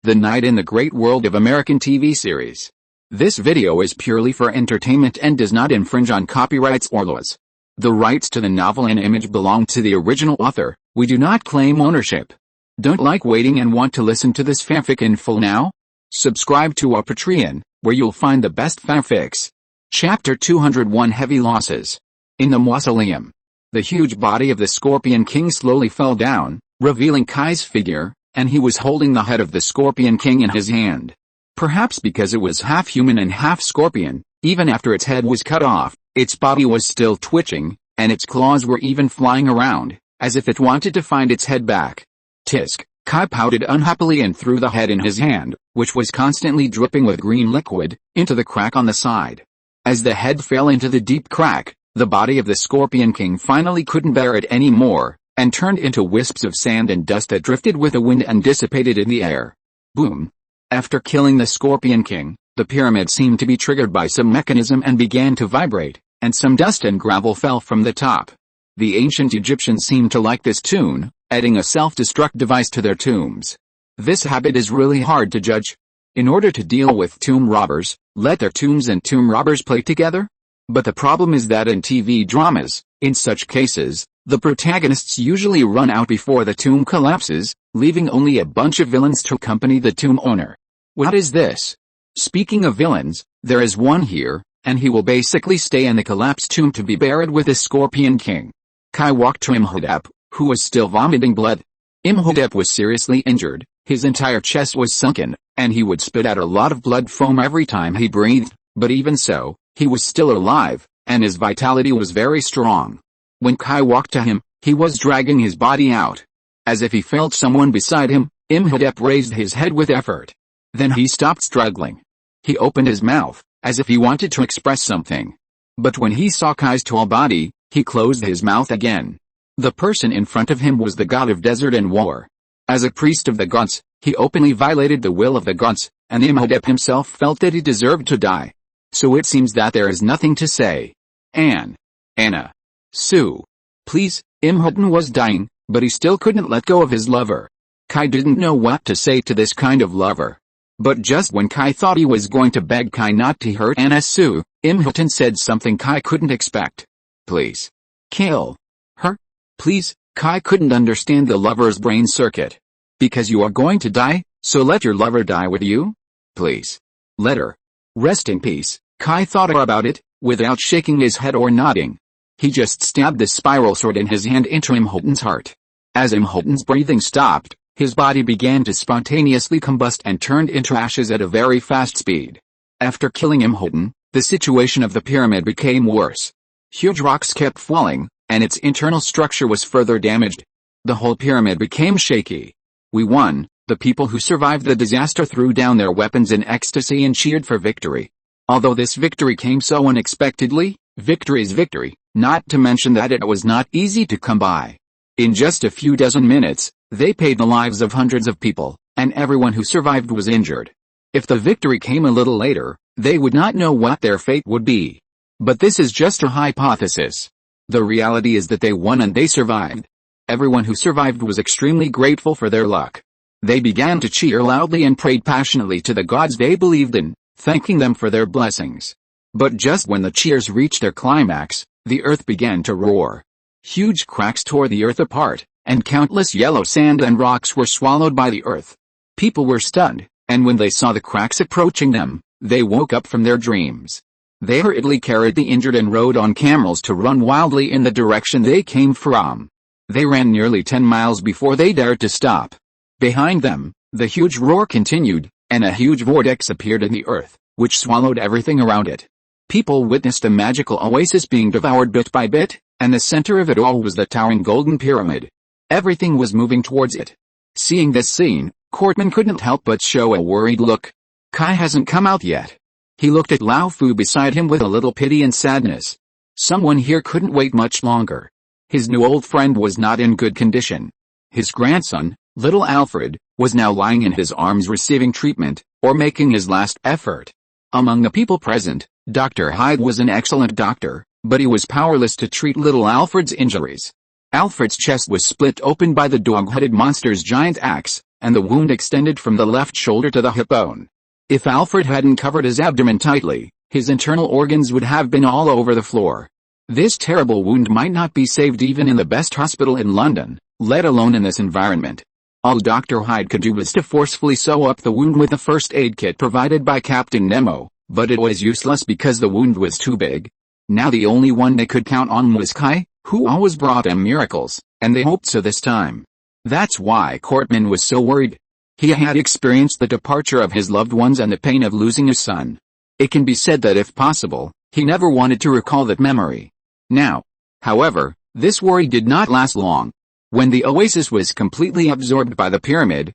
The Night in the Great World of American TV Series. This video is purely for entertainment and does not infringe on copyrights or laws. The rights to the novel and image belong to the original author. We do not claim ownership. Don't like waiting and want to listen to this fanfic in full now? Subscribe to our Patreon, where you'll find the best fanfics. Chapter 201 Heavy Losses. In the mausoleum. The huge body of the Scorpion King slowly fell down, revealing Kai's figure, and he was holding the head of the Scorpion King in his hand. Perhaps because it was half human and half scorpion, even after its head was cut off, its body was still twitching, and its claws were even flying around, as if it wanted to find its head back. Tisk, Kai pouted unhappily and threw the head in his hand, which was constantly dripping with green liquid, into the crack on the side. As the head fell into the deep crack, the body of the Scorpion King finally couldn't bear it anymore, and turned into wisps of sand and dust that drifted with the wind and dissipated in the air. Boom. After killing the Scorpion King, the pyramid seemed to be triggered by some mechanism and began to vibrate, and some dust and gravel fell from the top. The ancient Egyptians seemed to like this tune, adding a self-destruct device to their tombs. This habit is really hard to judge. In order to deal with tomb robbers, let their tombs and tomb robbers play together? But the problem is that in TV dramas, in such cases, the protagonists usually run out before the tomb collapses, leaving only a bunch of villains to accompany the tomb owner. What is this? Speaking of villains, there is one here, and he will basically stay in the collapsed tomb to be buried with the Scorpion King. Kai walked to Imhotep, who was still vomiting blood. Imhotep was seriously injured, his entire chest was sunken, and he would spit out a lot of blood foam every time he breathed, but even so, he was still alive, and his vitality was very strong. When Kai walked to him, he was dragging his body out. As if he felt someone beside him, Imhotep raised his head with effort. Then he stopped struggling. He opened his mouth, as if he wanted to express something. But when he saw Kai's tall body, he closed his mouth again. The person in front of him was the god of desert and war. As a priest of the gods, he openly violated the will of the gods, and Imhotep himself felt that he deserved to die. So it seems that there is nothing to say. Anna. Sue. Please, Imhotep was dying, but he still couldn't let go of his lover. Kai didn't know what to say to this kind of lover. But just when Kai thought he was going to beg Kai not to hurt Anna Sue, Imhotep said something Kai couldn't expect. Please. Kill her? Please. Kai couldn't understand the lover's brain circuit. Because you are going to die, so let your lover die with you? Please. Let her rest in peace. Kai thought about it, without shaking his head or nodding. He just stabbed the spiral sword in his hand into Imhotep's heart. As Imhotep's breathing stopped, his body began to spontaneously combust and turned into ashes at a very fast speed. After killing Imhotep, the situation of the pyramid became worse. Huge rocks kept falling, and its internal structure was further damaged. The whole pyramid became shaky. We won. The people who survived the disaster threw down their weapons in ecstasy and cheered for victory. Although this victory came so unexpectedly, victory is victory, not to mention that it was not easy to come by. In just a few dozen minutes, they paid the lives of hundreds of people, and everyone who survived was injured. If the victory came a little later, they would not know what their fate would be. But this is just a hypothesis. The reality is that they won and they survived. Everyone who survived was extremely grateful for their luck. They began to cheer loudly and prayed passionately to the gods they believed in, thanking them for their blessings. But just when the cheers reached their climax, the earth began to roar. Huge cracks tore the earth apart, and countless yellow sand and rocks were swallowed by the earth. People were stunned, and when they saw the cracks approaching them, they woke up from their dreams. They hurriedly carried the injured and rode on camels to run wildly in the direction they came from. They ran nearly 10 miles before they dared to stop. Behind them, the huge roar continued, and a huge vortex appeared in the earth, which swallowed everything around it. People witnessed a magical oasis being devoured bit by bit, and the center of it all was the towering golden pyramid. Everything was moving towards it. Seeing this scene, Cortman couldn't help but show a worried look. Kai hasn't come out yet. He looked at Lao Fu beside him with a little pity and sadness. Someone here couldn't wait much longer. His new old friend was not in good condition. His grandson, little Alfred, was now lying in his arms receiving treatment, or making his last effort. Among the people present, Dr. Hyde was an excellent doctor, but he was powerless to treat little Alfred's injuries. Alfred's chest was split open by the dog-headed monster's giant axe, and the wound extended from the left shoulder to the hip bone. If Alfred hadn't covered his abdomen tightly, his internal organs would have been all over the floor. This terrible wound might not be saved even in the best hospital in London, let alone in this environment. All Dr. Hyde could do was to forcefully sew up the wound with the first aid kit provided by Captain Nemo, but it was useless because the wound was too big. Now the only one they could count on was Kai, who always brought them miracles, and they hoped so this time. That's why Cortman was so worried. He had experienced the departure of his loved ones and the pain of losing his son. It can be said that if possible, he never wanted to recall that memory. Now, however, this worry did not last long. When the oasis was completely absorbed by the pyramid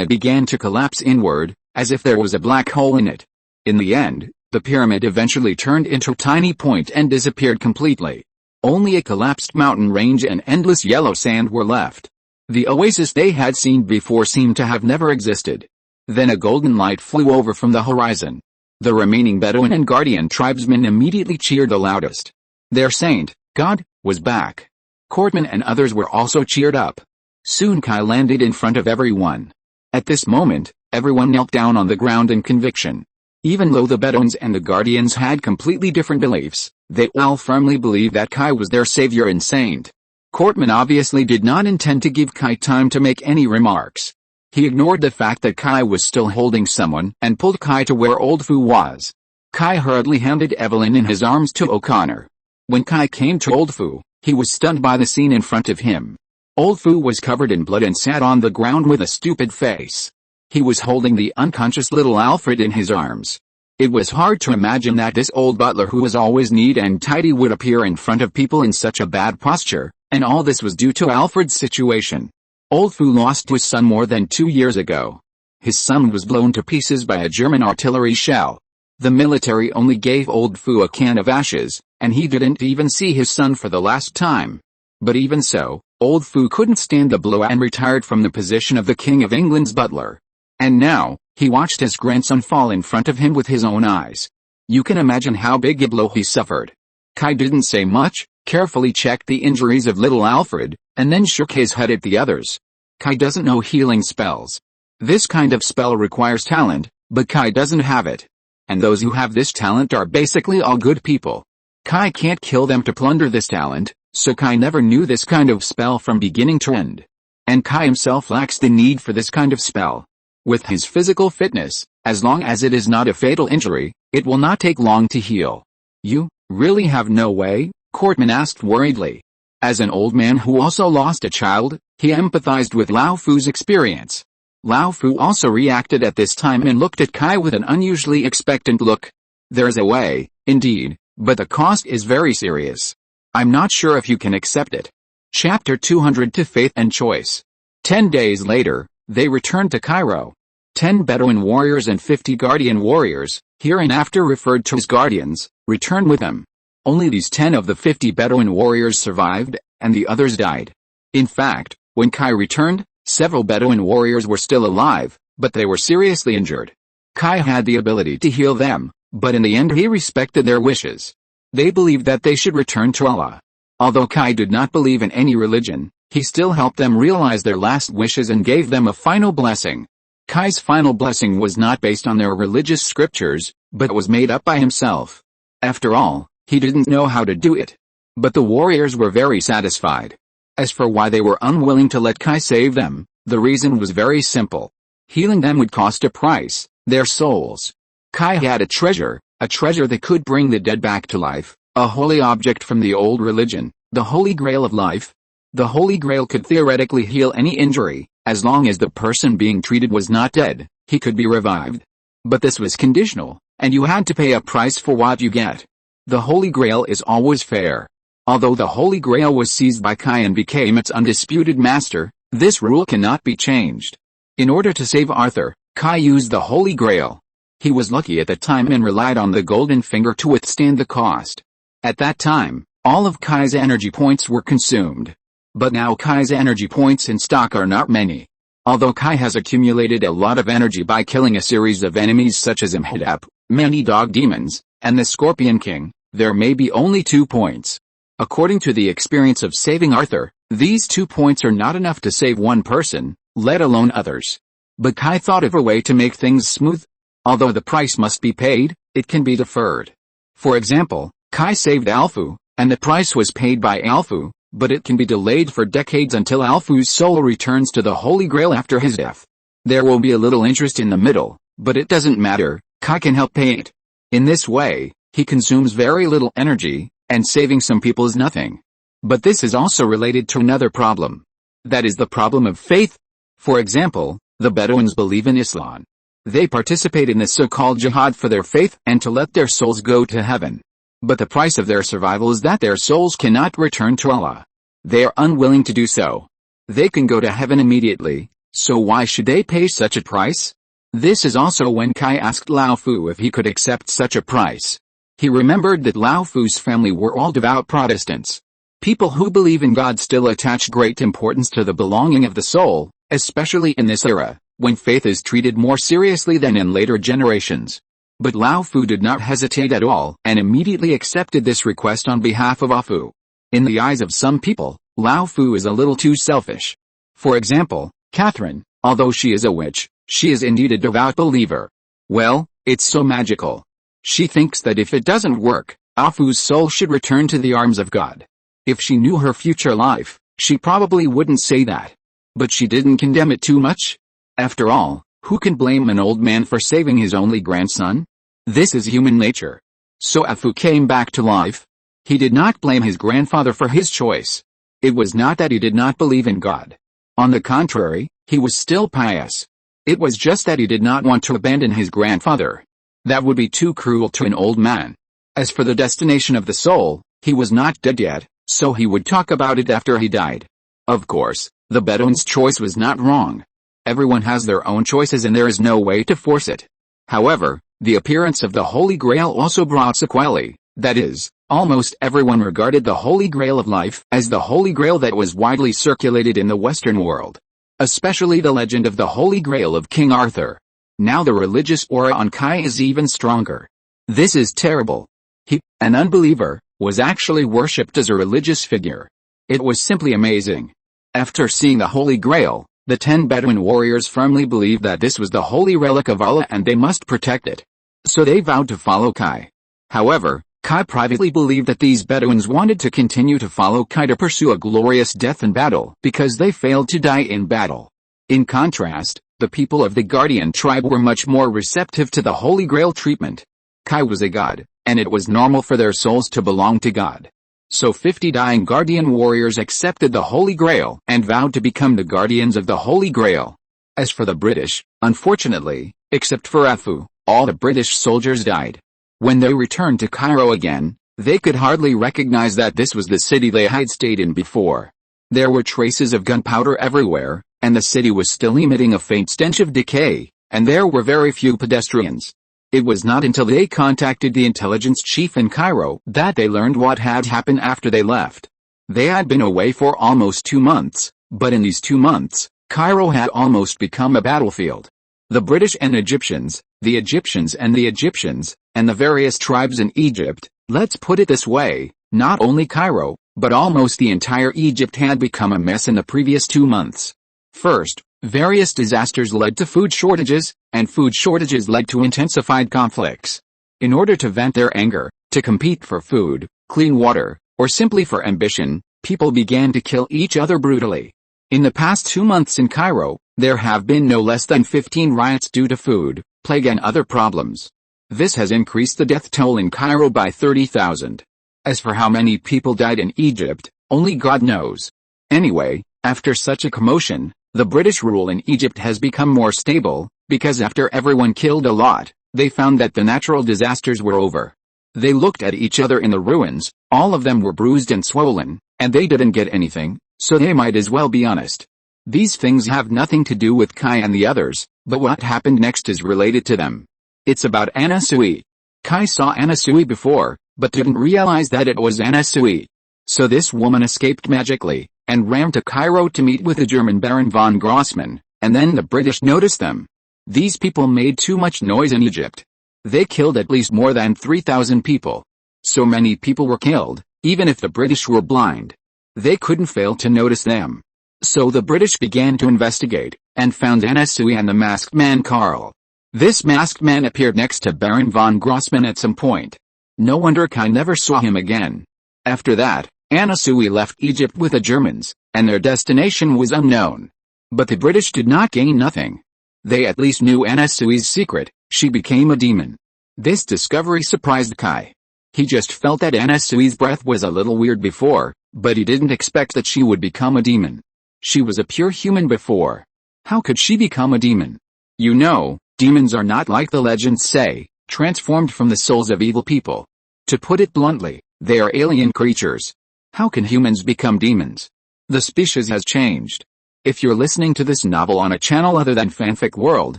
began to collapse inward, as if there was a black hole in it. In the end, the pyramid eventually turned into a tiny point and disappeared completely. Only a collapsed mountain range and endless yellow sand were left. The oasis they had seen before seemed to have never existed. Then a golden light flew over from the horizon. The remaining Bedouin and Guardian tribesmen immediately cheered the loudest. Their saint, God, was back. Cortman and others were also cheered up. Soon Kai landed in front of everyone. At this moment, everyone knelt down on the ground in conviction. Even though the Bedouins and the Guardians had completely different beliefs, they all firmly believed that Kai was their savior and saint. Cortman obviously did not intend to give Kai time to make any remarks. He ignored the fact that Kai was still holding someone and pulled Kai to where Old Fu was. Kai hurriedly handed Evelyn in his arms to O'Connor. When Kai came to Old Fu, he was stunned by the scene in front of him. Old Fu was covered in blood and sat on the ground with a stupid face. He was holding the unconscious little Alfred in his arms. It was hard to imagine that this old butler who was always neat and tidy would appear in front of people in such a bad posture. And all this was due to Alfred's situation. Old Fu lost his son more than 2 years ago. His son was blown to pieces by a German artillery shell. The military only gave Old Fu a can of ashes, and he didn't even see his son for the last time. But even so, Old Fu couldn't stand the blow and retired from the position of the King of England's butler. And now, he watched his grandson fall in front of him with his own eyes. You can imagine how big a blow he suffered. Kai didn't say much, carefully checked the injuries of little Alfred, and then shook his head at the others. Kai doesn't know healing spells. This kind of spell requires talent, but Kai doesn't have it. And those who have this talent are basically all good people. Kai can't kill them to plunder this talent, so Kai never knew this kind of spell from beginning to end. And Kai himself lacks the need for this kind of spell. With his physical fitness, as long as it is not a fatal injury, it will not take long to heal. You really have no way? Cortman asked worriedly. As an old man who also lost a child, he empathized with Lao Fu's experience. Lao Fu also reacted at this time and looked at Kai with an unusually expectant look. There's a way, indeed, but the cost is very serious. I'm not sure if you can accept it. Chapter 200 to Faith and Choice. 10 days later, they returned to Cairo. 10 Bedouin warriors and 50 Guardian warriors, hereinafter referred to as Guardians, returned with them. Only these 10 of the 50 Bedouin warriors survived, and the others died. In fact, when Kai returned, several Bedouin warriors were still alive, but they were seriously injured. Kai had the ability to heal them, but in the end he respected their wishes. They believed that they should return to Allah. Although Kai did not believe in any religion, he still helped them realize their last wishes and gave them a final blessing. Kai's final blessing was not based on their religious scriptures, but was made up by himself. After all, he didn't know how to do it. But the warriors were very satisfied. As for why they were unwilling to let Kai save them, the reason was very simple. Healing them would cost a price, their souls. Kai had a treasure that could bring the dead back to life, a holy object from the old religion, the Holy Grail of life. The Holy Grail could theoretically heal any injury, as long as the person being treated was not dead, he could be revived. But this was conditional, and you had to pay a price for what you get. The Holy Grail is always fair. Although the Holy Grail was seized by Kai and became its undisputed master, this rule cannot be changed. In order to save Arthur, Kai used the Holy Grail. He was lucky at the time and relied on the golden finger to withstand the cost. At that time, all of Kai's energy points were consumed. But now Kai's energy points in stock are not many. Although Kai has accumulated a lot of energy by killing a series of enemies such as Imhotep, many dog demons, and the Scorpion King, there may be only 2 points. According to the experience of saving Arthur, these 2 points are not enough to save one person, let alone others. But Kai thought of a way to make things smooth. Although the price must be paid, it can be deferred. For example, Kai saved Alfu, and the price was paid by Alfu, but it can be delayed for decades until Alfu's soul returns to the Holy Grail after his death. There will be a little interest in the middle, but it doesn't matter, Kai can help pay it. In this way, he consumes very little energy, and saving some people is nothing. But this is also related to another problem. That is the problem of faith. For example, the Bedouins believe in Islam. They participate in the so-called jihad for their faith and to let their souls go to heaven. But the price of their survival is that their souls cannot return to Allah. They are unwilling to do so. They can go to heaven immediately, so why should they pay such a price? This is also when Kai asked Lao Fu if he could accept such a price. He remembered that Lao Fu's family were all devout Protestants. People who believe in God still attach great importance to the belonging of the soul, especially in this era, when faith is treated more seriously than in later generations. But Lao Fu did not hesitate at all and immediately accepted this request on behalf of Afu. In the eyes of some people, Lao Fu is a little too selfish. For example, Catherine, although she is a witch, she is indeed a devout believer. Well, it's so magical. She thinks that if it doesn't work, Afu's soul should return to the arms of God. If she knew her future life, she probably wouldn't say that. But she didn't condemn it too much. After all, who can blame an old man for saving his only grandson? This is human nature. So Afu came back to life. He did not blame his grandfather for his choice. It was not that he did not believe in God. On the contrary, he was still pious. It was just that he did not want to abandon his grandfather. That would be too cruel to an old man. As for the destination of the soul, he was not dead yet, so he would talk about it after he died. Of course, the Bedouin's choice was not wrong. Everyone has their own choices and there is no way to force it. However, the appearance of the Holy Grail also brought sequelae, that is, almost everyone regarded the Holy Grail of life as the Holy Grail that was widely circulated in the Western world. Especially the legend of the Holy Grail of King Uther. Now the religious aura on Kai is even stronger. This is terrible. He, an unbeliever, was actually worshipped as a religious figure. It was simply amazing. After seeing the Holy Grail, the 10 Bedouin warriors firmly believed that this was the holy relic of Allah and they must protect it. So they vowed to follow Kai. However, Kai privately believed that these Bedouins wanted to continue to follow Kai to pursue a glorious death in battle because they failed to die in battle. In contrast, the people of the Guardian tribe were much more receptive to the Holy Grail treatment. Kai was a god, and it was normal for their souls to belong to God. So 50 dying Guardian warriors accepted the Holy Grail and vowed to become the guardians of the Holy Grail. As for the British, unfortunately, except for Afu, all the British soldiers died. When they returned to Cairo again, they could hardly recognize that this was the city they had stayed in before. There were traces of gunpowder everywhere, and the city was still emitting a faint stench of decay, and there were very few pedestrians. It was not until they contacted the intelligence chief in Cairo that they learned what had happened after they left. They had been away for almost 2 months, but in these 2 months, Cairo had almost become a battlefield. The British and Egyptians, the Egyptians and the Egyptians, and the various tribes in Egypt, let's put it this way, not only Cairo, but almost the entire Egypt had become a mess in the previous 2 months. First, various disasters led to food shortages, and food shortages led to intensified conflicts. In order to vent their anger, to compete for food, clean water, or simply for ambition, people began to kill each other brutally. In the past 2 months in Cairo, there have been no less than 15 riots due to food, plague and other problems. This has increased the death toll in Cairo by 30,000. As for how many people died in Egypt, only God knows. Anyway, after such a commotion, the British rule in Egypt has become more stable, because after everyone killed a lot, they found that the natural disasters were over. They looked at each other in the ruins, all of them were bruised and swollen, and they didn't get anything, so they might as well be honest. These things have nothing to do with Kai and the others, but what happened next is related to them. It's about Anna Sui. Kai saw Anna Sui before, but didn't realize that it was Anna Sui. So this woman escaped magically, and ran to Cairo to meet with the German Baron von Grossmann, and then the British noticed them. These people made too much noise in Egypt. They killed at least more than 3,000 people. So many people were killed, even if the British were blind. They couldn't fail to notice them. So the British began to investigate, and found Anasui and the masked man Karl. This masked man appeared next to Baron von Grossman at some point. No wonder Kai never saw him again. After that, Anasui left Egypt with the Germans, and their destination was unknown. But the British did not gain nothing. They at least knew Anasui's secret: she became a demon. This discovery surprised Kai. He just felt that Anasui's breath was a little weird before, but he didn't expect that she would become a demon. She was a pure human before. How could she become a demon? You know, demons are not, like the legends say, transformed from the souls of evil people. To put it bluntly, they are alien creatures. How can humans become demons? The species has changed. If you're listening to this novel on a channel other than Fanfic World,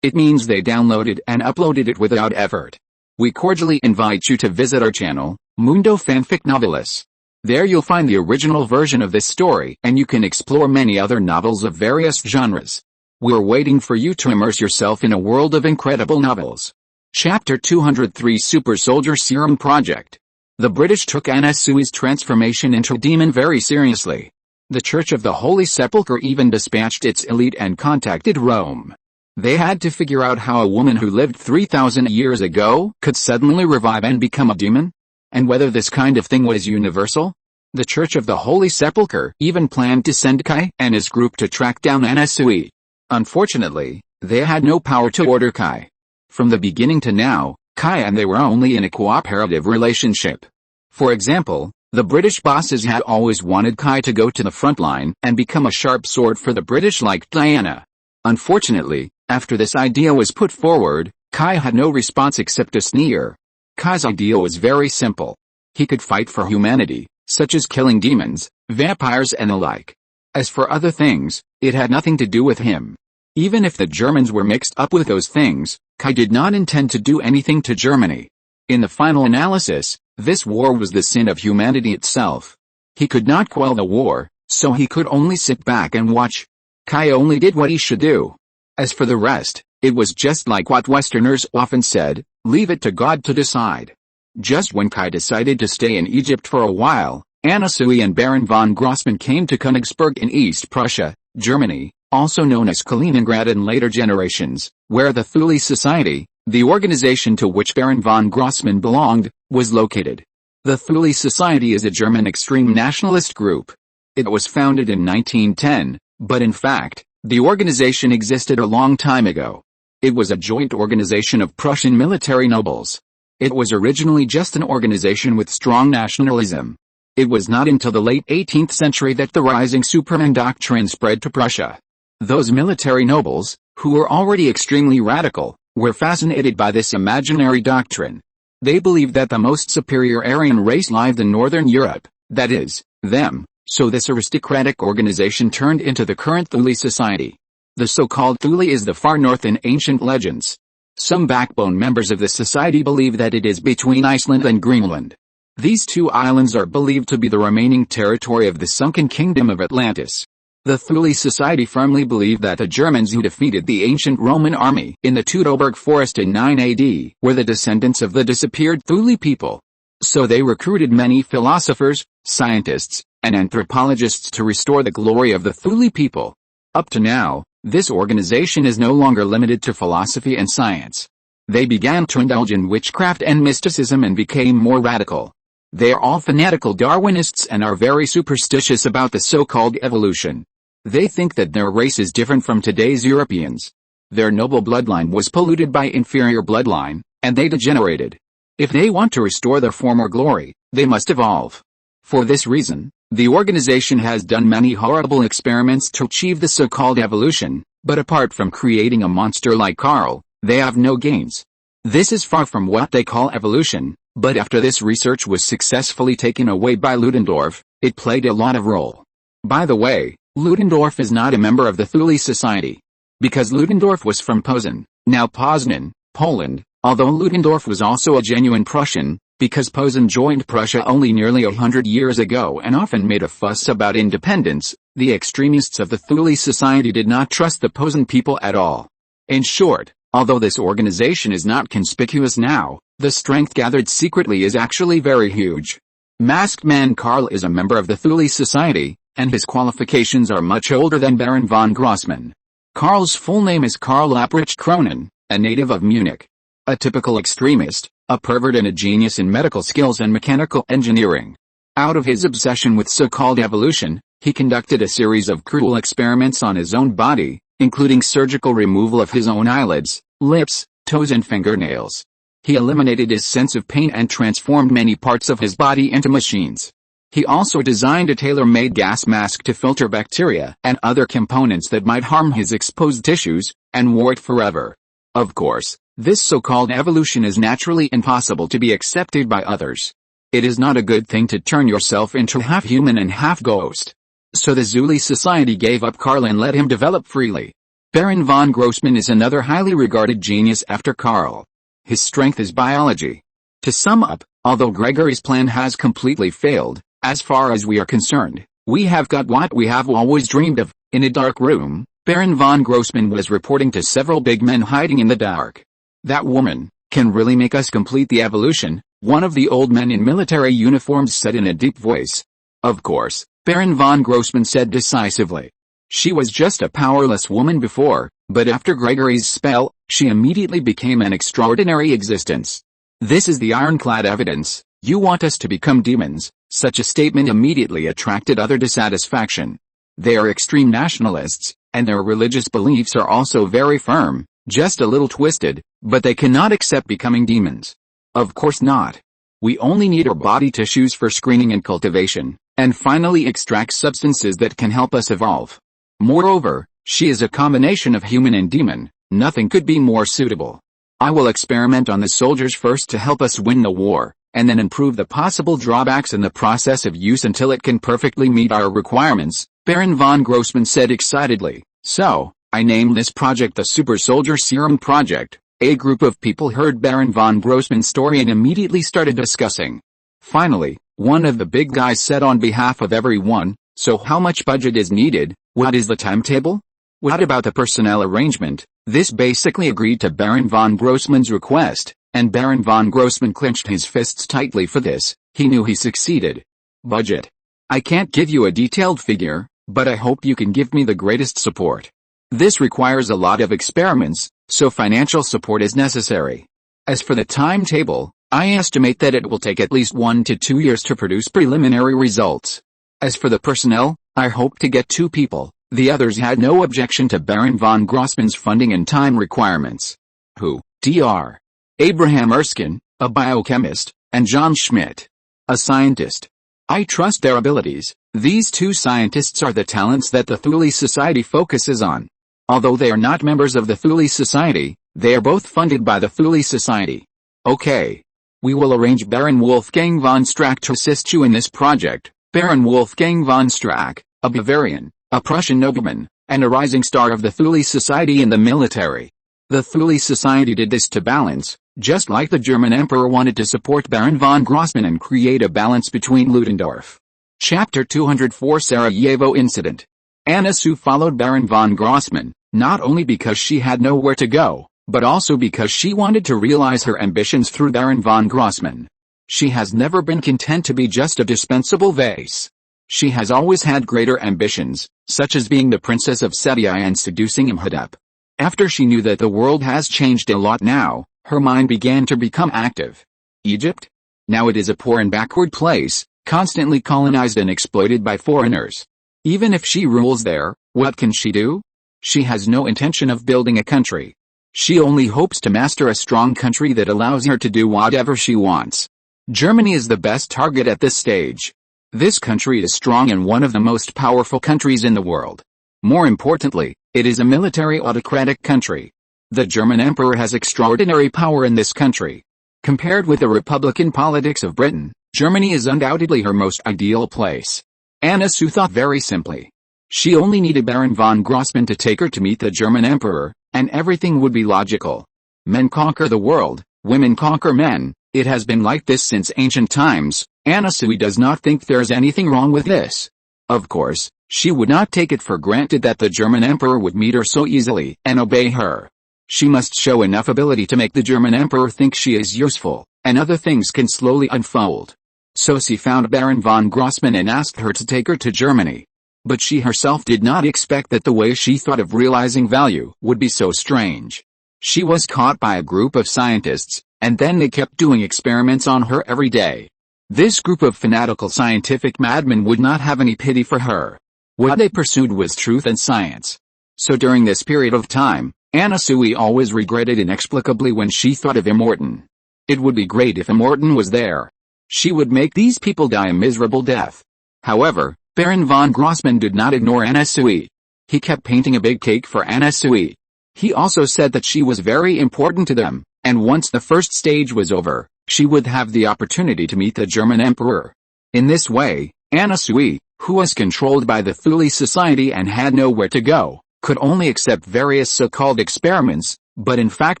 it means they downloaded and uploaded it without effort. We cordially invite you to visit our channel, Mundo Fanfic Novelis. There you'll find the original version of this story, and you can explore many other novels of various genres. We're waiting for you to immerse yourself in a world of incredible novels. Chapter 203: Super Soldier Serum Project. The British took Anasui's transformation into a demon very seriously. The Church of the Holy Sepulchre even dispatched its elite and contacted Rome. They had to figure out how a woman who lived 3,000 years ago could suddenly revive and become a demon, and whether this kind of thing was universal. The Church of the Holy Sepulchre even planned to send Kai and his group to track down Anasui. Unfortunately, they had no power to order Kai. From the beginning to now, Kai and they were only in a cooperative relationship. For example, the British bosses had always wanted Kai to go to the front line and become a sharp sword for the British like Diana. Unfortunately, after this idea was put forward, Kai had no response except a sneer. Kai's idea was very simple. He could fight for humanity, such as killing demons, vampires and the like. As for other things, it had nothing to do with him. Even if the Germans were mixed up with those things, Kai did not intend to do anything to Germany. In the final analysis, this war was the sin of humanity itself. He could not quell the war, so he could only sit back and watch. Kai only did what he should do. As for the rest, it was just like what Westerners often said: leave it to God to decide. Just when Kai decided to stay in Egypt for a while, Anasui and Baron von Grossman came to Königsberg in East Prussia, Germany, also known as Kaliningrad in later generations, where the Thule Society, the organization to which Baron von Grossman belonged, was located. The Thule Society is a German extreme nationalist group. It was founded in 1910, but in fact, the organization existed a long time ago. It was a joint organization of Prussian military nobles. It was originally just an organization with strong nationalism. It was not until the late 18th century that the rising Superman doctrine spread to Prussia. Those military nobles, who were already extremely radical, were fascinated by this imaginary doctrine. They believed that the most superior Aryan race lived in Northern Europe, that is, them, so this aristocratic organization turned into the current Thule Society. The so-called Thule is the far north in ancient legends. Some backbone members of the society believe that it is between Iceland and Greenland. These two islands are believed to be the remaining territory of the sunken kingdom of Atlantis. The Thule Society firmly believed that the Germans who defeated the ancient Roman army in the Teutoburg forest in 9 AD were the descendants of the disappeared Thule people. So they recruited many philosophers, scientists, and anthropologists to restore the glory of the Thule people. Up to now, this organization is no longer limited to philosophy and science. They began to indulge in witchcraft and mysticism and became more radical. They are all fanatical Darwinists and are very superstitious about the so-called evolution. They think that their race is different from today's Europeans. Their noble bloodline was polluted by inferior bloodline, and they degenerated. If they want to restore their former glory, they must evolve. For this reason, the organization has done many horrible experiments to achieve the so-called evolution, but apart from creating a monster like Karl, they have no gains. This is far from what they call evolution, but after this research was successfully taken away by Ludendorff, it played a lot of role. By the way, Ludendorff is not a member of the Thule Society. Because Ludendorff was from Posen, now Poznan, Poland, although Ludendorff was also a genuine Prussian, because Posen joined Prussia only nearly 100 years ago and often made a fuss about independence, the extremists of the Thule Society did not trust the Posen people at all. In short, although this organization is not conspicuous now, the strength gathered secretly is actually very huge. Masked Man Karl is a member of the Thule Society, and his qualifications are much older than Baron von Grossmann. Karl's full name is Karl Lapprich Cronin, a native of Munich. A typical extremist, a pervert and a genius in medical skills and mechanical engineering. Out of his obsession with so-called evolution, he conducted a series of cruel experiments on his own body, including surgical removal of his own eyelids, lips, toes and fingernails. He eliminated his sense of pain and transformed many parts of his body into machines. He also designed a tailor-made gas mask to filter bacteria and other components that might harm his exposed tissues, and wore it forever. Of course, this so-called evolution is naturally impossible to be accepted by others. It is not a good thing to turn yourself into half human and half ghost. So the Zuli Society gave up Karl and let him develop freely. Baron von Grossmann is another highly regarded genius after Karl. His strength is biology. To sum up, although Gregory's plan has completely failed, as far as we are concerned, we have got what we have always dreamed of. In a dark room, Baron von Grossmann was reporting to several big men hiding in the dark. That woman can really make us complete the evolution, one of the old men in military uniforms said in a deep voice. Of course, Baron von Grossmann said decisively. She was just a powerless woman before, but after Gregory's spell, she immediately became an extraordinary existence. This is the ironclad evidence. You want us to become demons. Such a statement immediately attracted other dissatisfaction. They are extreme nationalists, and their religious beliefs are also very firm, just a little twisted, but they cannot accept becoming demons. Of course not. We only need our body tissues for screening and cultivation, and finally extract substances that can help us evolve. Moreover, she is a combination of human and demon. Nothing could be more suitable. I will experiment on the soldiers first to help us win the war, and then improve the possible drawbacks in the process of use until it can perfectly meet our requirements, Baron von Grossmann said excitedly. So, I named this project the Super Soldier Serum Project. A group of people heard Baron von Grossmann's story and immediately started discussing. Finally, one of the big guys said on behalf of everyone, so how much budget is needed? What is the timetable? What about the personnel arrangement? This basically agreed to Baron von Grossmann's request, and Baron von Grossmann clenched his fists tightly for this. He knew he succeeded. Budget. I can't give you a detailed figure, but I hope you can give me the greatest support. This requires a lot of experiments, so financial support is necessary. As for the timetable, I estimate that it will take at least 1 to 2 years to produce preliminary results. As for the personnel, I hope to get 2 people. The others had no objection to Baron von Grossmann's funding and time requirements. Who? Dr. Abraham Erskine, a biochemist, and John Schmidt, a scientist. I trust their abilities. These 2 scientists are the talents that the Thule Society focuses on. Although they are not members of the Thule Society, they are both funded by the Thule Society. Okay. We will arrange Baron Wolfgang von Strack to assist you in this project. Baron Wolfgang von Strack, a Bavarian, a Prussian nobleman, and a rising star of the Thule Society in the military. The Thule Society did this to balance, just like the German Emperor wanted to support Baron von Grossmann and create a balance between Ludendorff. Chapter 204 Sarajevo Incident. Anna Sue followed Baron von Grossmann, not only because she had nowhere to go, but also because she wanted to realize her ambitions through Baron von Grossmann. She has never been content to be just a dispensable vase. She has always had greater ambitions, such as being the Princess of Sabia and seducing Imhotep. After she knew that the world has changed a lot now, her mind began to become active. Egypt? Now it is a poor and backward place, constantly colonized and exploited by foreigners. Even if she rules there, what can she do? She has no intention of building a country. She only hopes to master a strong country that allows her to do whatever she wants. Germany is the best target at this stage. This country is strong and one of the most powerful countries in the world. More importantly, it is a military autocratic country. The German emperor has extraordinary power in this country. Compared with the republican politics of Britain, Germany is undoubtedly her most ideal place. Anna Sue thought very simply. She only needed Baron von Grossmann to take her to meet the German emperor, and everything would be logical. Men conquer the world, women conquer men. It has been like this since ancient times. Anna Sue does not think there's anything wrong with this. Of course, she would not take it for granted that the German emperor would meet her so easily and obey her. She must show enough ability to make the German emperor think she is useful, and other things can slowly unfold. So she found Baron von Grossmann and asked her to take her to Germany. But she herself did not expect that the way she thought of realizing value would be so strange. She was caught by a group of scientists, and then they kept doing experiments on her every day. This group of fanatical scientific madmen would not have any pity for her. What they pursued was truth and science. So during this period of time, Anna Sui always regretted inexplicably when she thought of Immortan. It would be great if Immortan was there. She would make these people die a miserable death. However, Baron von Grossman did not ignore Anna Sui. He kept painting a big cake for Anna Sui. He also said that she was very important to them, and once the first stage was over, she would have the opportunity to meet the German emperor. In this way, Anna Sui, who was controlled by the Thule Society and had nowhere to go, could only accept various so-called experiments, but in fact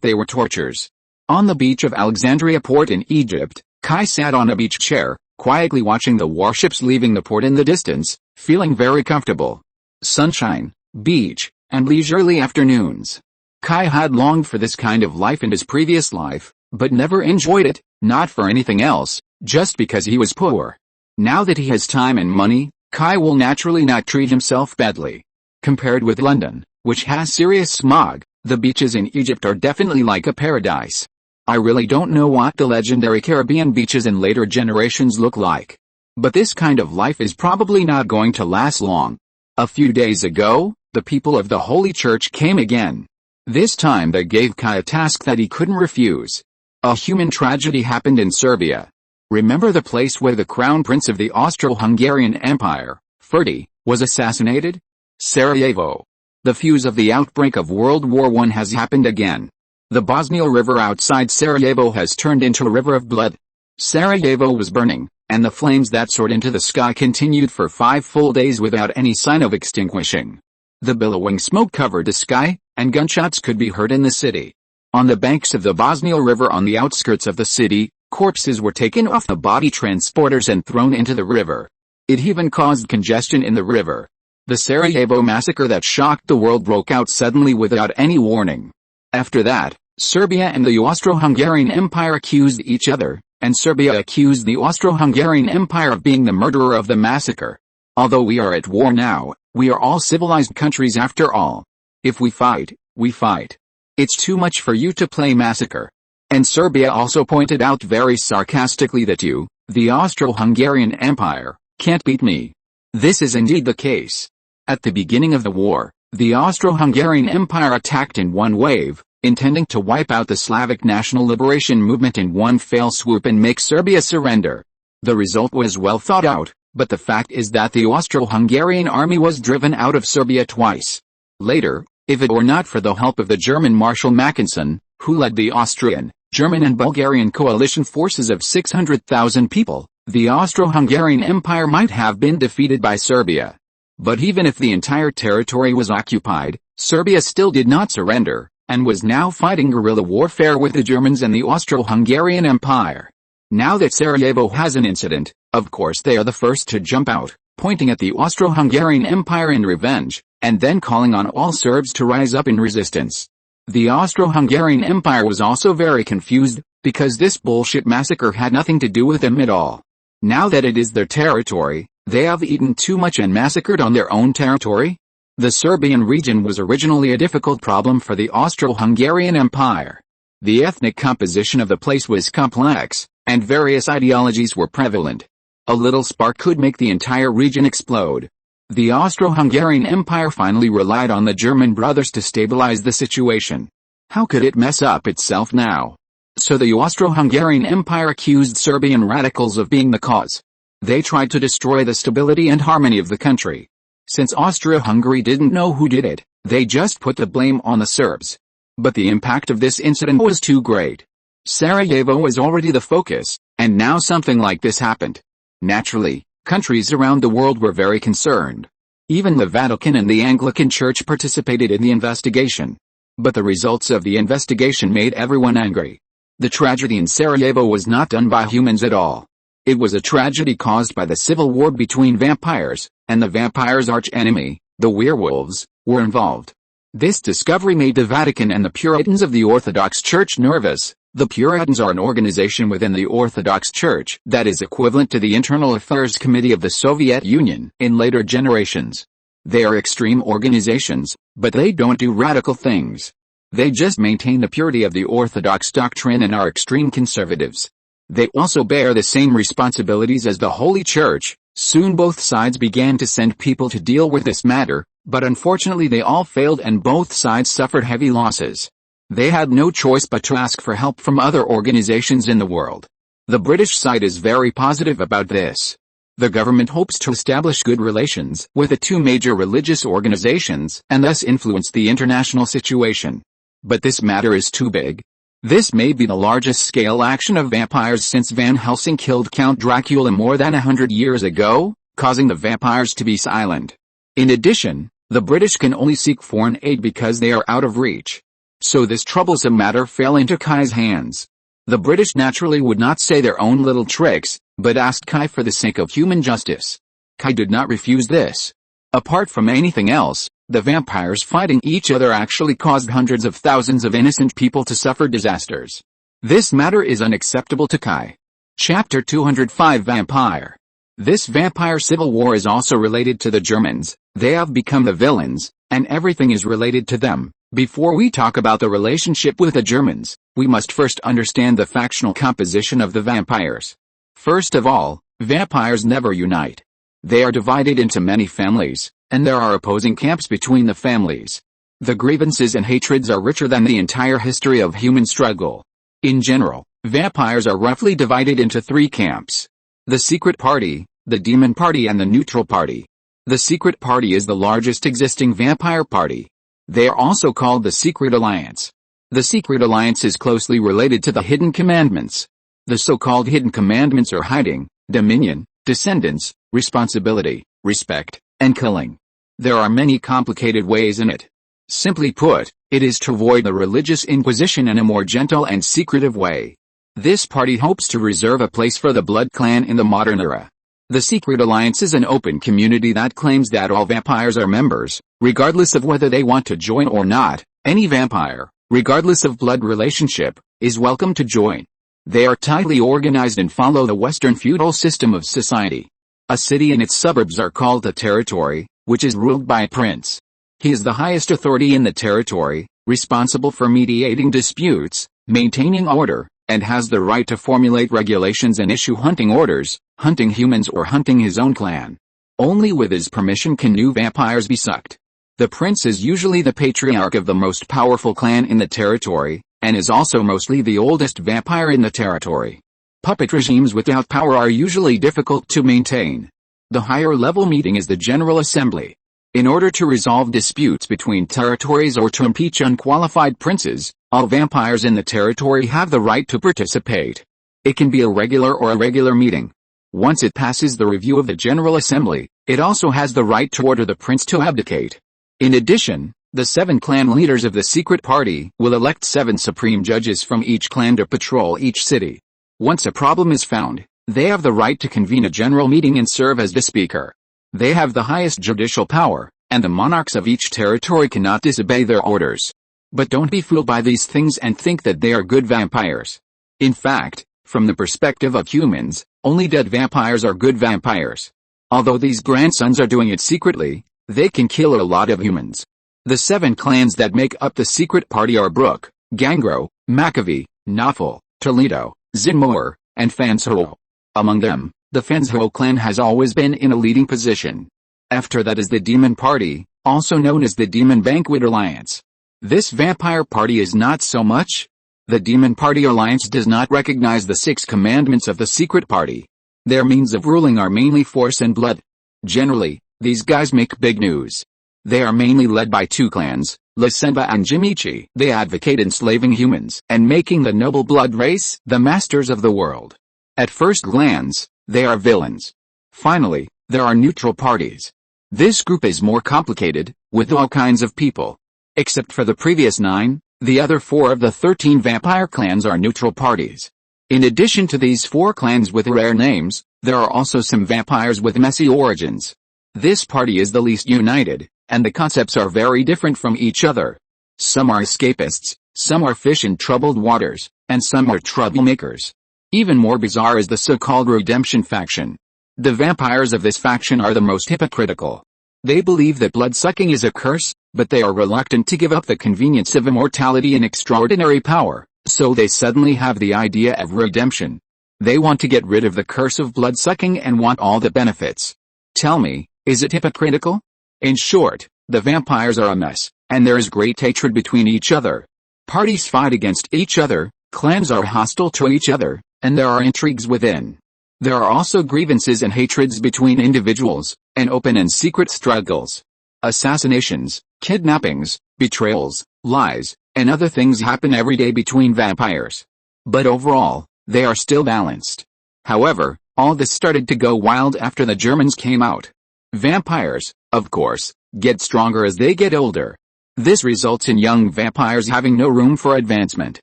they were tortures. On the beach of Alexandria port in Egypt, Kai sat on a beach chair, quietly watching the warships leaving the port in the distance, feeling very comfortable. Sunshine, beach, and leisurely afternoons. Kai had longed for this kind of life in his previous life, but never enjoyed it, not for anything else, just because he was poor. Now that he has time and money, Kai will naturally not treat himself badly. Compared with London, which has serious smog, the beaches in Egypt are definitely like a paradise. I really don't know what the legendary Caribbean beaches in later generations look like. But this kind of life is probably not going to last long. A few days ago, the people of the Holy Church came again. This time they gave Kai a task that he couldn't refuse. A human tragedy happened in Serbia. Remember the place where the crown prince of the Austro-Hungarian Empire, Ferdi, was assassinated? Sarajevo. The fuse of the outbreak of World War I has happened again. The Bosnia River outside Sarajevo has turned into a river of blood. Sarajevo was burning, and the flames that soared into the sky continued for 5 full days without any sign of extinguishing. The billowing smoke covered the sky, and gunshots could be heard in the city. On the banks of the Bosnia River on the outskirts of the city, corpses were taken off the body transporters and thrown into the river. It even caused congestion in the river. The Sarajevo massacre that shocked the world broke out suddenly without any warning. After that, Serbia and the Austro-Hungarian Empire accused each other, and Serbia accused the Austro-Hungarian Empire of being the murderer of the massacre. Although we are at war now, we are all civilized countries after all. If we fight, we fight. It's too much for you to play massacre. And Serbia also pointed out very sarcastically that you, the Austro-Hungarian Empire, can't beat me. This is indeed the case. At the beginning of the war, the Austro-Hungarian Empire attacked in one wave, intending to wipe out the Slavic national liberation movement in one fell swoop and make Serbia surrender. The result was well thought out, but the fact is that the Austro-Hungarian army was driven out of Serbia twice. Later, if it were not for the help of the German Marshal Mackensen, who led the Austrian, German and Bulgarian coalition forces of 600,000 people, the Austro-Hungarian Empire might have been defeated by Serbia. But even if the entire territory was occupied, Serbia still did not surrender, and was now fighting guerrilla warfare with the Germans and the Austro-Hungarian Empire. Now that Sarajevo has an incident, of course they are the first to jump out, pointing at the Austro-Hungarian Empire in revenge, and then calling on all Serbs to rise up in resistance. The Austro-Hungarian Empire was also very confused, because this bullshit massacre had nothing to do with them at all. Now that it is their territory, they have eaten too much and massacred on their own territory? The Serbian region was originally a difficult problem for the Austro-Hungarian Empire. The ethnic composition of the place was complex, and various ideologies were prevalent. A little spark could make the entire region explode. The Austro-Hungarian Empire finally relied on the German brothers to stabilize the situation. How could it mess up itself now? So the Austro-Hungarian Empire accused Serbian radicals of being the cause. They tried to destroy the stability and harmony of the country. Since Austria-Hungary didn't know who did it, they just put the blame on the Serbs. But the impact of this incident was too great. Sarajevo was already the focus, and now something like this happened. Naturally, countries around the world were very concerned. Even the Vatican and the Anglican Church participated in the investigation. But the results of the investigation made everyone angry. The tragedy in Sarajevo was not done by humans at all. It was a tragedy caused by the civil war between vampires, and the vampires' arch-enemy, the werewolves, were involved. This discovery made the Vatican and the Puritans of the Orthodox Church nervous. The Puritans are an organization within the Orthodox Church that is equivalent to the Internal Affairs Committee of the Soviet Union in later generations. They are extreme organizations, but they don't do radical things. They just maintain the purity of the orthodox doctrine and are extreme conservatives. They also bear the same responsibilities as the Holy Church. Soon both sides began to send people to deal with this matter, but unfortunately they all failed and both sides suffered heavy losses. They had no choice but to ask for help from other organizations in the world. The British side is very positive about this. The government hopes to establish good relations with the two major religious organizations and thus influence the international situation. But this matter is too big. This may be the largest scale action of vampires since Van Helsing killed Count Dracula more than 100 years ago, causing the vampires to be silent. In addition, the British can only seek foreign aid because they are out of reach. So this troublesome matter fell into Kai's hands. The British naturally would not say their own little tricks, but asked Kai for the sake of human justice. Kai did not refuse this. Apart from anything else, the vampires fighting each other actually caused hundreds of thousands of innocent people to suffer disasters. This matter is unacceptable to Kai. Chapter 205 Vampire. This vampire civil war is also related to the Germans. They have become the villains, and everything is related to them. Before we talk about the relationship with the Germans, we must first understand the factional composition of the vampires. First of all, vampires never unite. They are divided into many families, and there are opposing camps between the families. The grievances and hatreds are richer than the entire history of human struggle. In general, vampires are roughly divided into three camps: the secret party, the demon party and the neutral party. The secret party is the largest existing vampire party. They are also called the Secret Alliance. The Secret Alliance is closely related to the Hidden Commandments. The so-called Hidden Commandments are hiding, dominion, descendants, responsibility, respect, and killing. There are many complicated ways in it. Simply put, it is to avoid the religious inquisition in a more gentle and secretive way. This party hopes to reserve a place for the Blood Clan in the modern era. The Secret Alliance is an open community that claims that all vampires are members, regardless of whether they want to join or not. Any vampire, regardless of blood relationship, is welcome to join. They are tightly organized and follow the Western feudal system of society. A city and its suburbs are called the territory, which is ruled by a prince. He is the highest authority in the territory, responsible for mediating disputes, maintaining order, and has the right to formulate regulations and issue hunting orders, hunting humans or hunting his own clan. Only with his permission can new vampires be sucked. The prince is usually the patriarch of the most powerful clan in the territory, and is also mostly the oldest vampire in the territory. Puppet regimes without power are usually difficult to maintain. The higher level meeting is the General Assembly. In order to resolve disputes between territories or to impeach unqualified princes, all vampires in the territory have the right to participate. It can be a regular or irregular meeting. Once it passes the review of the General Assembly, it also has the right to order the prince to abdicate. In addition, the 7 clan leaders of the secret party will elect 7 supreme judges from each clan to patrol each city. Once a problem is found, they have the right to convene a general meeting and serve as the speaker. They have the highest judicial power, and the monarchs of each territory cannot disobey their orders. But don't be fooled by these things and think that they are good vampires. In fact, from the perspective of humans, only dead vampires are good vampires. Although these grandsons are doing it secretly, they can kill a lot of humans. The 7 clans that make up the secret party are Brooke, Gangro, Macavie, Naufel, Toledo, Zinmore, and Fanshoe. Among them, the Fanshoe clan has always been in a leading position. After that is the Demon Party, also known as the Demon Banquet Alliance. This vampire party is not so much. The Demon Party Alliance does not recognize the 6 commandments of the secret party. Their means of ruling are mainly force and blood. Generally, these guys make big news. They are mainly led by 2 clans, Lasemba and Jimichi. They advocate enslaving humans and making the noble blood race the masters of the world. At first glance, they are villains. Finally, there are neutral parties. This group is more complicated, with all kinds of people. Except for the previous 9, the other 4 of the 13 vampire clans are neutral parties. In addition to these 4 clans with rare names, there are also some vampires with messy origins. This party is the least united, and the concepts are very different from each other. Some are escapists, some are fish in troubled waters, and some are troublemakers. Even more bizarre is the so-called redemption faction. The vampires of this faction are the most hypocritical. They believe that blood-sucking is a curse, but they are reluctant to give up the convenience of immortality and extraordinary power, so they suddenly have the idea of redemption. They want to get rid of the curse of blood-sucking and want all the benefits. Tell me, is it hypocritical? In short, the vampires are a mess, and there is great hatred between each other. Parties fight against each other, clans are hostile to each other, and there are intrigues within. There are also grievances and hatreds between individuals, and open and secret struggles. Assassinations, kidnappings, betrayals, lies, and other things happen every day between vampires. But overall, they are still balanced. However, all this started to go wild after the Germans came out. Vampires, of course, get stronger as they get older. This results in young vampires having no room for advancement.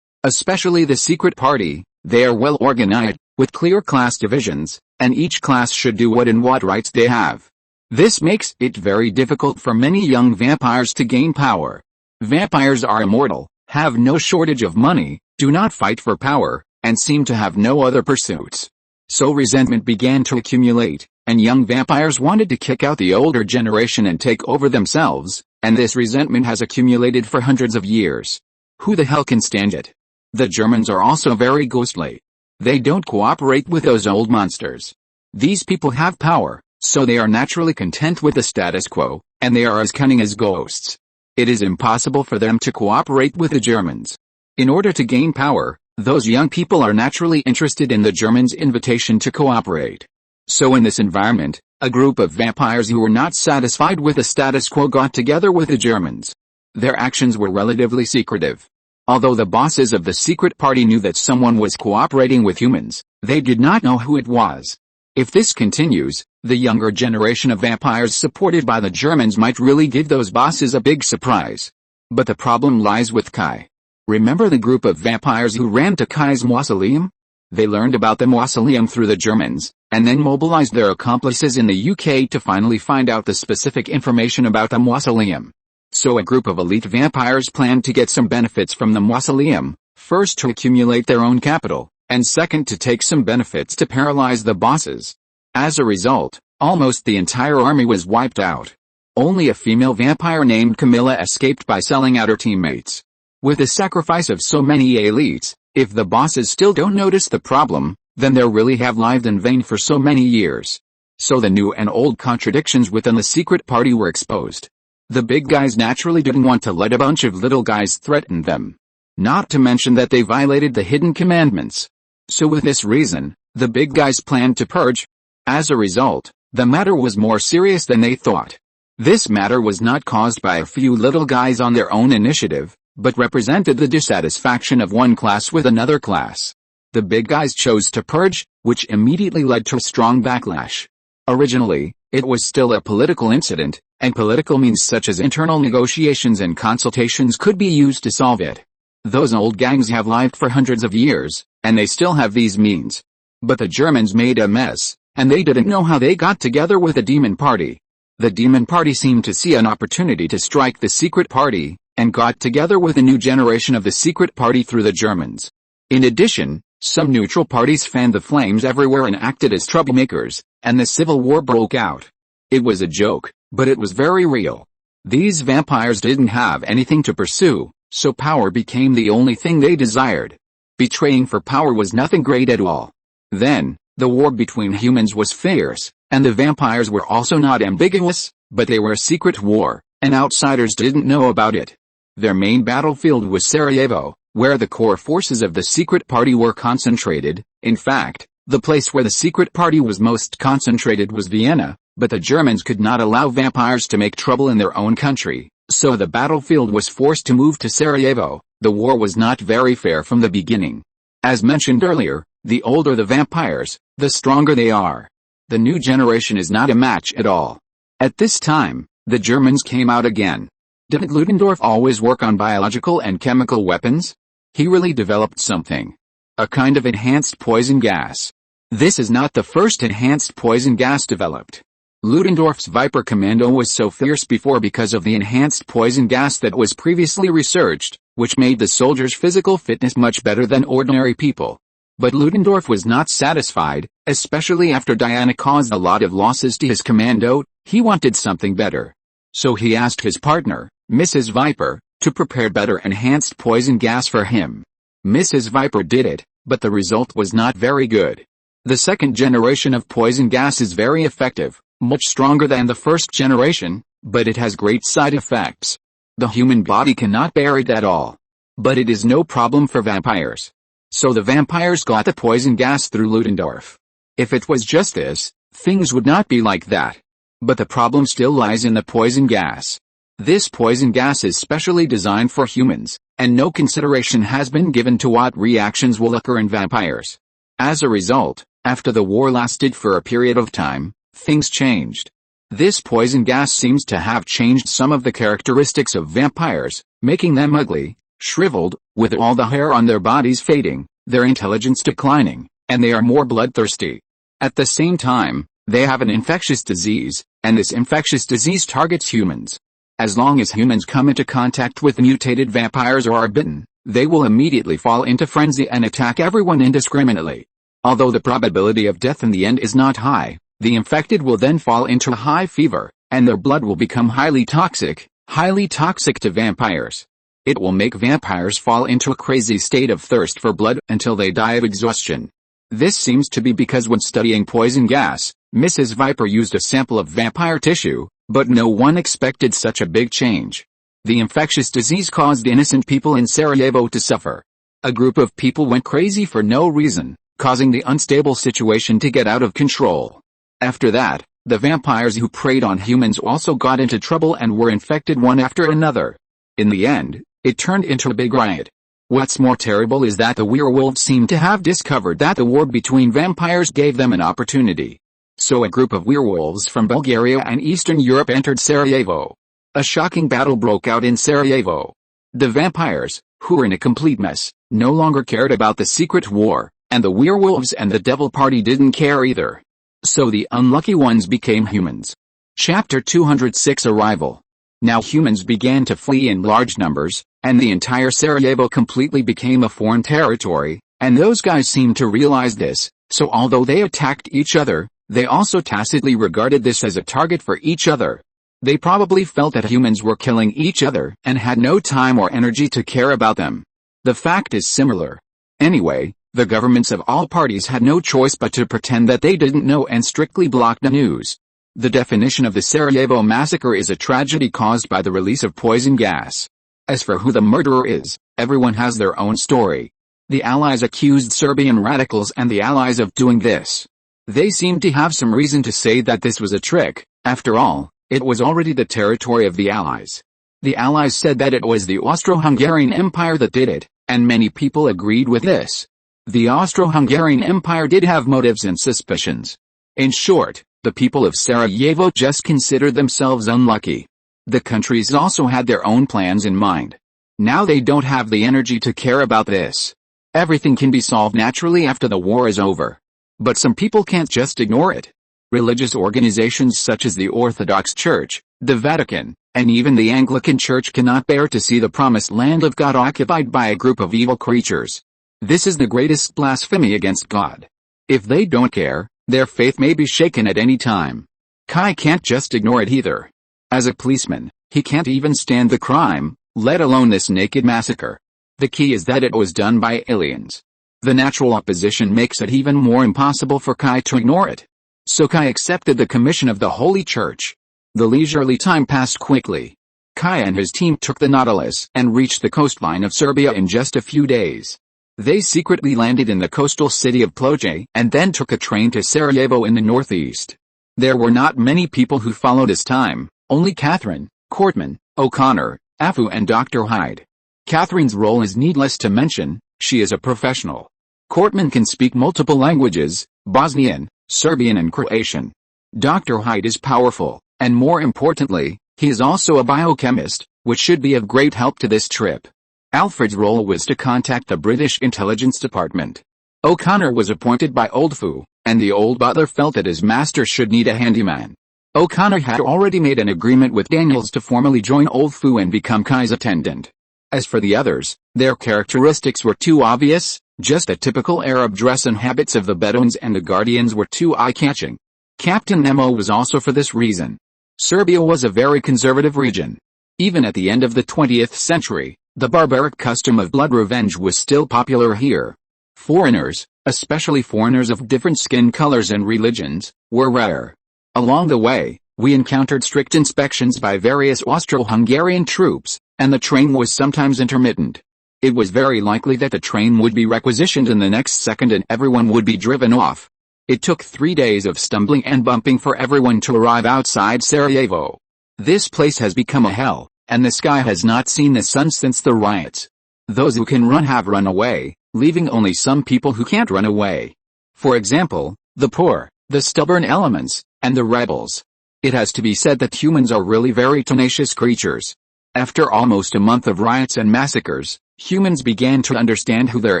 Especially the secret party, they are well organized, with clear class divisions, and each class should do what and what rights they have. This makes it very difficult for many young vampires to gain power. Vampires are immortal, have no shortage of money, do not fight for power, and seem to have no other pursuits. So resentment began to accumulate, and young vampires wanted to kick out the older generation and take over themselves, and this resentment has accumulated for hundreds of years. Who the hell can stand it? The Germans are also very ghostly. They don't cooperate with those old monsters. These people have power, so they are naturally content with the status quo, and they are as cunning as ghosts. It is impossible for them to cooperate with the Germans. In order to gain power, those young people are naturally interested in the Germans' invitation to cooperate. So in this environment, a group of vampires who were not satisfied with the status quo got together with the Germans. Their actions were relatively secretive. Although the bosses of the secret party knew that someone was cooperating with humans, they did not know who it was. If this continues, the younger generation of vampires supported by the Germans might really give those bosses a big surprise. But the problem lies with Kai. Remember the group of vampires who ran to Kai's mausoleum? They learned about the mausoleum through the Germans, and then mobilized their accomplices in the UK to finally find out the specific information about the mausoleum. So a group of elite vampires planned to get some benefits from the mausoleum, first to accumulate their own capital, and second to take some benefits to paralyze the bosses. As a result, almost the entire army was wiped out. Only a female vampire named Camilla escaped by selling out her teammates. With the sacrifice of so many elites, if the bosses still don't notice the problem, then they really have lived in vain for so many years. So the new and old contradictions within the secret party were exposed. The big guys naturally didn't want to let a bunch of little guys threaten them. Not to mention that they violated the hidden commandments. So with this reason, the big guys planned to purge. As a result, the matter was more serious than they thought. This matter was not caused by a few little guys on their own initiative, but represented the dissatisfaction of one class with another class. The big guys chose to purge, which immediately led to a strong backlash. Originally, it was still a political incident, and political means such as internal negotiations and consultations could be used to solve it. Those old gangs have lived for hundreds of years, and they still have these means. But the Germans made a mess, and they didn't know how they got together with the Demon Party. The Demon Party seemed to see an opportunity to strike the secret party, and got together with a new generation of the secret party through the Germans. In addition, some neutral parties fanned the flames everywhere and acted as troublemakers, and the civil war broke out. It was a joke, but it was very real. These vampires didn't have anything to pursue, so power became the only thing they desired. Betraying for power was nothing great at all. Then, the war between humans was fierce, and the vampires were also not ambiguous, but they were a secret war, and outsiders didn't know about it. Their main battlefield was Sarajevo, where the core forces of the secret party were concentrated. In fact, the place where the secret party was most concentrated was Vienna, but the Germans could not allow vampires to make trouble in their own country, so the battlefield was forced to move to Sarajevo. The war was not very fair from the beginning. As mentioned earlier, the older the vampires, the stronger they are. The new generation is not a match at all. At this time, the Germans came out again. Didn't Ludendorff always work on biological and chemical weapons? He really developed something. A kind of enhanced poison gas. This is not the first enhanced poison gas developed. Ludendorff's Viper Commando was so fierce before because of the enhanced poison gas that was previously researched, which made the soldiers' physical fitness much better than ordinary people. But Ludendorff was not satisfied, especially after Diana caused a lot of losses to his commando. He wanted something better. So he asked his partner, Mrs. Viper, to prepare better enhanced poison gas for him. Mrs. Viper did it, but the result was not very good. The second generation of poison gas is very effective, much stronger than the first generation, but it has great side effects. The human body cannot bear it at all. But it is no problem for vampires. So the vampires got the poison gas through Ludendorff. If it was just this, things would not be like that. But the problem still lies in the poison gas. This poison gas is specially designed for humans, and no consideration has been given to what reactions will occur in vampires. As a result, after the war lasted for a period of time, things changed. This poison gas seems to have changed some of the characteristics of vampires, making them ugly, shriveled, with all the hair on their bodies fading, their intelligence declining, and they are more bloodthirsty. At the same time, they have an infectious disease, and this infectious disease targets humans. As long as humans come into contact with mutated vampires or are bitten, they will immediately fall into frenzy and attack everyone indiscriminately. Although the probability of death in the end is not high, the infected will then fall into a high fever, and their blood will become highly toxic to vampires. It will make vampires fall into a crazy state of thirst for blood until they die of exhaustion. This seems to be because when studying poison gas, Mrs. Viper used a sample of vampire tissue, but no one expected such a big change. The infectious disease caused innocent people in Sarajevo to suffer. A group of people went crazy for no reason, causing the unstable situation to get out of control. After that, the vampires who preyed on humans also got into trouble and were infected one after another. In the end, it turned into a big riot. What's more terrible is that the werewolves seem to have discovered that the war between vampires gave them an opportunity. So a group of werewolves from Bulgaria and Eastern Europe entered Sarajevo. A shocking battle broke out in Sarajevo. The vampires, who were in a complete mess, no longer cared about the secret war, and the werewolves and the devil party didn't care either. So the unlucky ones became humans. Chapter 206 Arrival. Now humans began to flee in large numbers, and the entire Sarajevo completely became a foreign territory, and those guys seemed to realize this, so although they attacked each other, they also tacitly regarded this as a target for each other. They probably felt that humans were killing each other and had no time or energy to care about them. The fact is similar. Anyway, the governments of all parties had no choice but to pretend that they didn't know and strictly block the news. The definition of the Sarajevo massacre is a tragedy caused by the release of poison gas. As for who the murderer is, everyone has their own story. The Allies accused Serbian radicals and the Allies of doing this. They seemed to have some reason to say that this was a trick. After all, it was already the territory of the Allies. The Allies said that it was the Austro-Hungarian Empire that did it, and many people agreed with this. The Austro-Hungarian Empire did have motives and suspicions. In short, the people of Sarajevo just considered themselves unlucky. The countries also had their own plans in mind. Now they don't have the energy to care about this. Everything can be solved naturally after the war is over. But some people can't just ignore it. Religious organizations such as the Orthodox Church, the Vatican, and even the Anglican Church cannot bear to see the promised land of God occupied by a group of evil creatures. This is the greatest blasphemy against God. If they don't care, their faith may be shaken at any time. Kai can't just ignore it either. As a policeman, he can't even stand the crime, let alone this naked massacre. The key is that it was done by aliens. The natural opposition makes it even more impossible for Kai to ignore it. So Kai accepted the commission of the Holy Church. The leisurely time passed quickly. Kai and his team took the Nautilus and reached the coastline of Serbia in just a few days. They secretly landed in the coastal city of Ploče and then took a train to Sarajevo in the northeast. There were not many people who followed this time, only Catherine, Courtman, O'Connor, Afu and Dr. Hyde. Catherine's role is needless to mention, she is a professional. Courtman can speak multiple languages, Bosnian, Serbian and Croatian. Dr. Hyde is powerful, and more importantly, he is also a biochemist, which should be of great help to this trip. Alfred's role was to contact the British Intelligence Department. O'Connor was appointed by Old Fu, and the old butler felt that his master should need a handyman. O'Connor had already made an agreement with Daniels to formally join Old Fu and become Kai's attendant. As for the others, their characteristics were too obvious, just a typical Arab dress and habits of the Bedouins and the Guardians were too eye-catching. Captain Nemo was also for this reason. Serbia was a very conservative region. Even at the end of the 20th century, the barbaric custom of blood revenge was still popular here. Foreigners, especially foreigners of different skin colors and religions, were rare. Along the way, we encountered strict inspections by various Austro-Hungarian troops, and the train was sometimes intermittent. It was very likely that the train would be requisitioned in the next second and everyone would be driven off. It took 3 days of stumbling and bumping for everyone to arrive outside Sarajevo. This place has become a hell, and the sky has not seen the sun since the riots. Those who can run have run away, leaving only some people who can't run away. For example, the poor, the stubborn elements, and the rebels. It has to be said that humans are really very tenacious creatures. After almost a month of riots and massacres, humans began to understand who their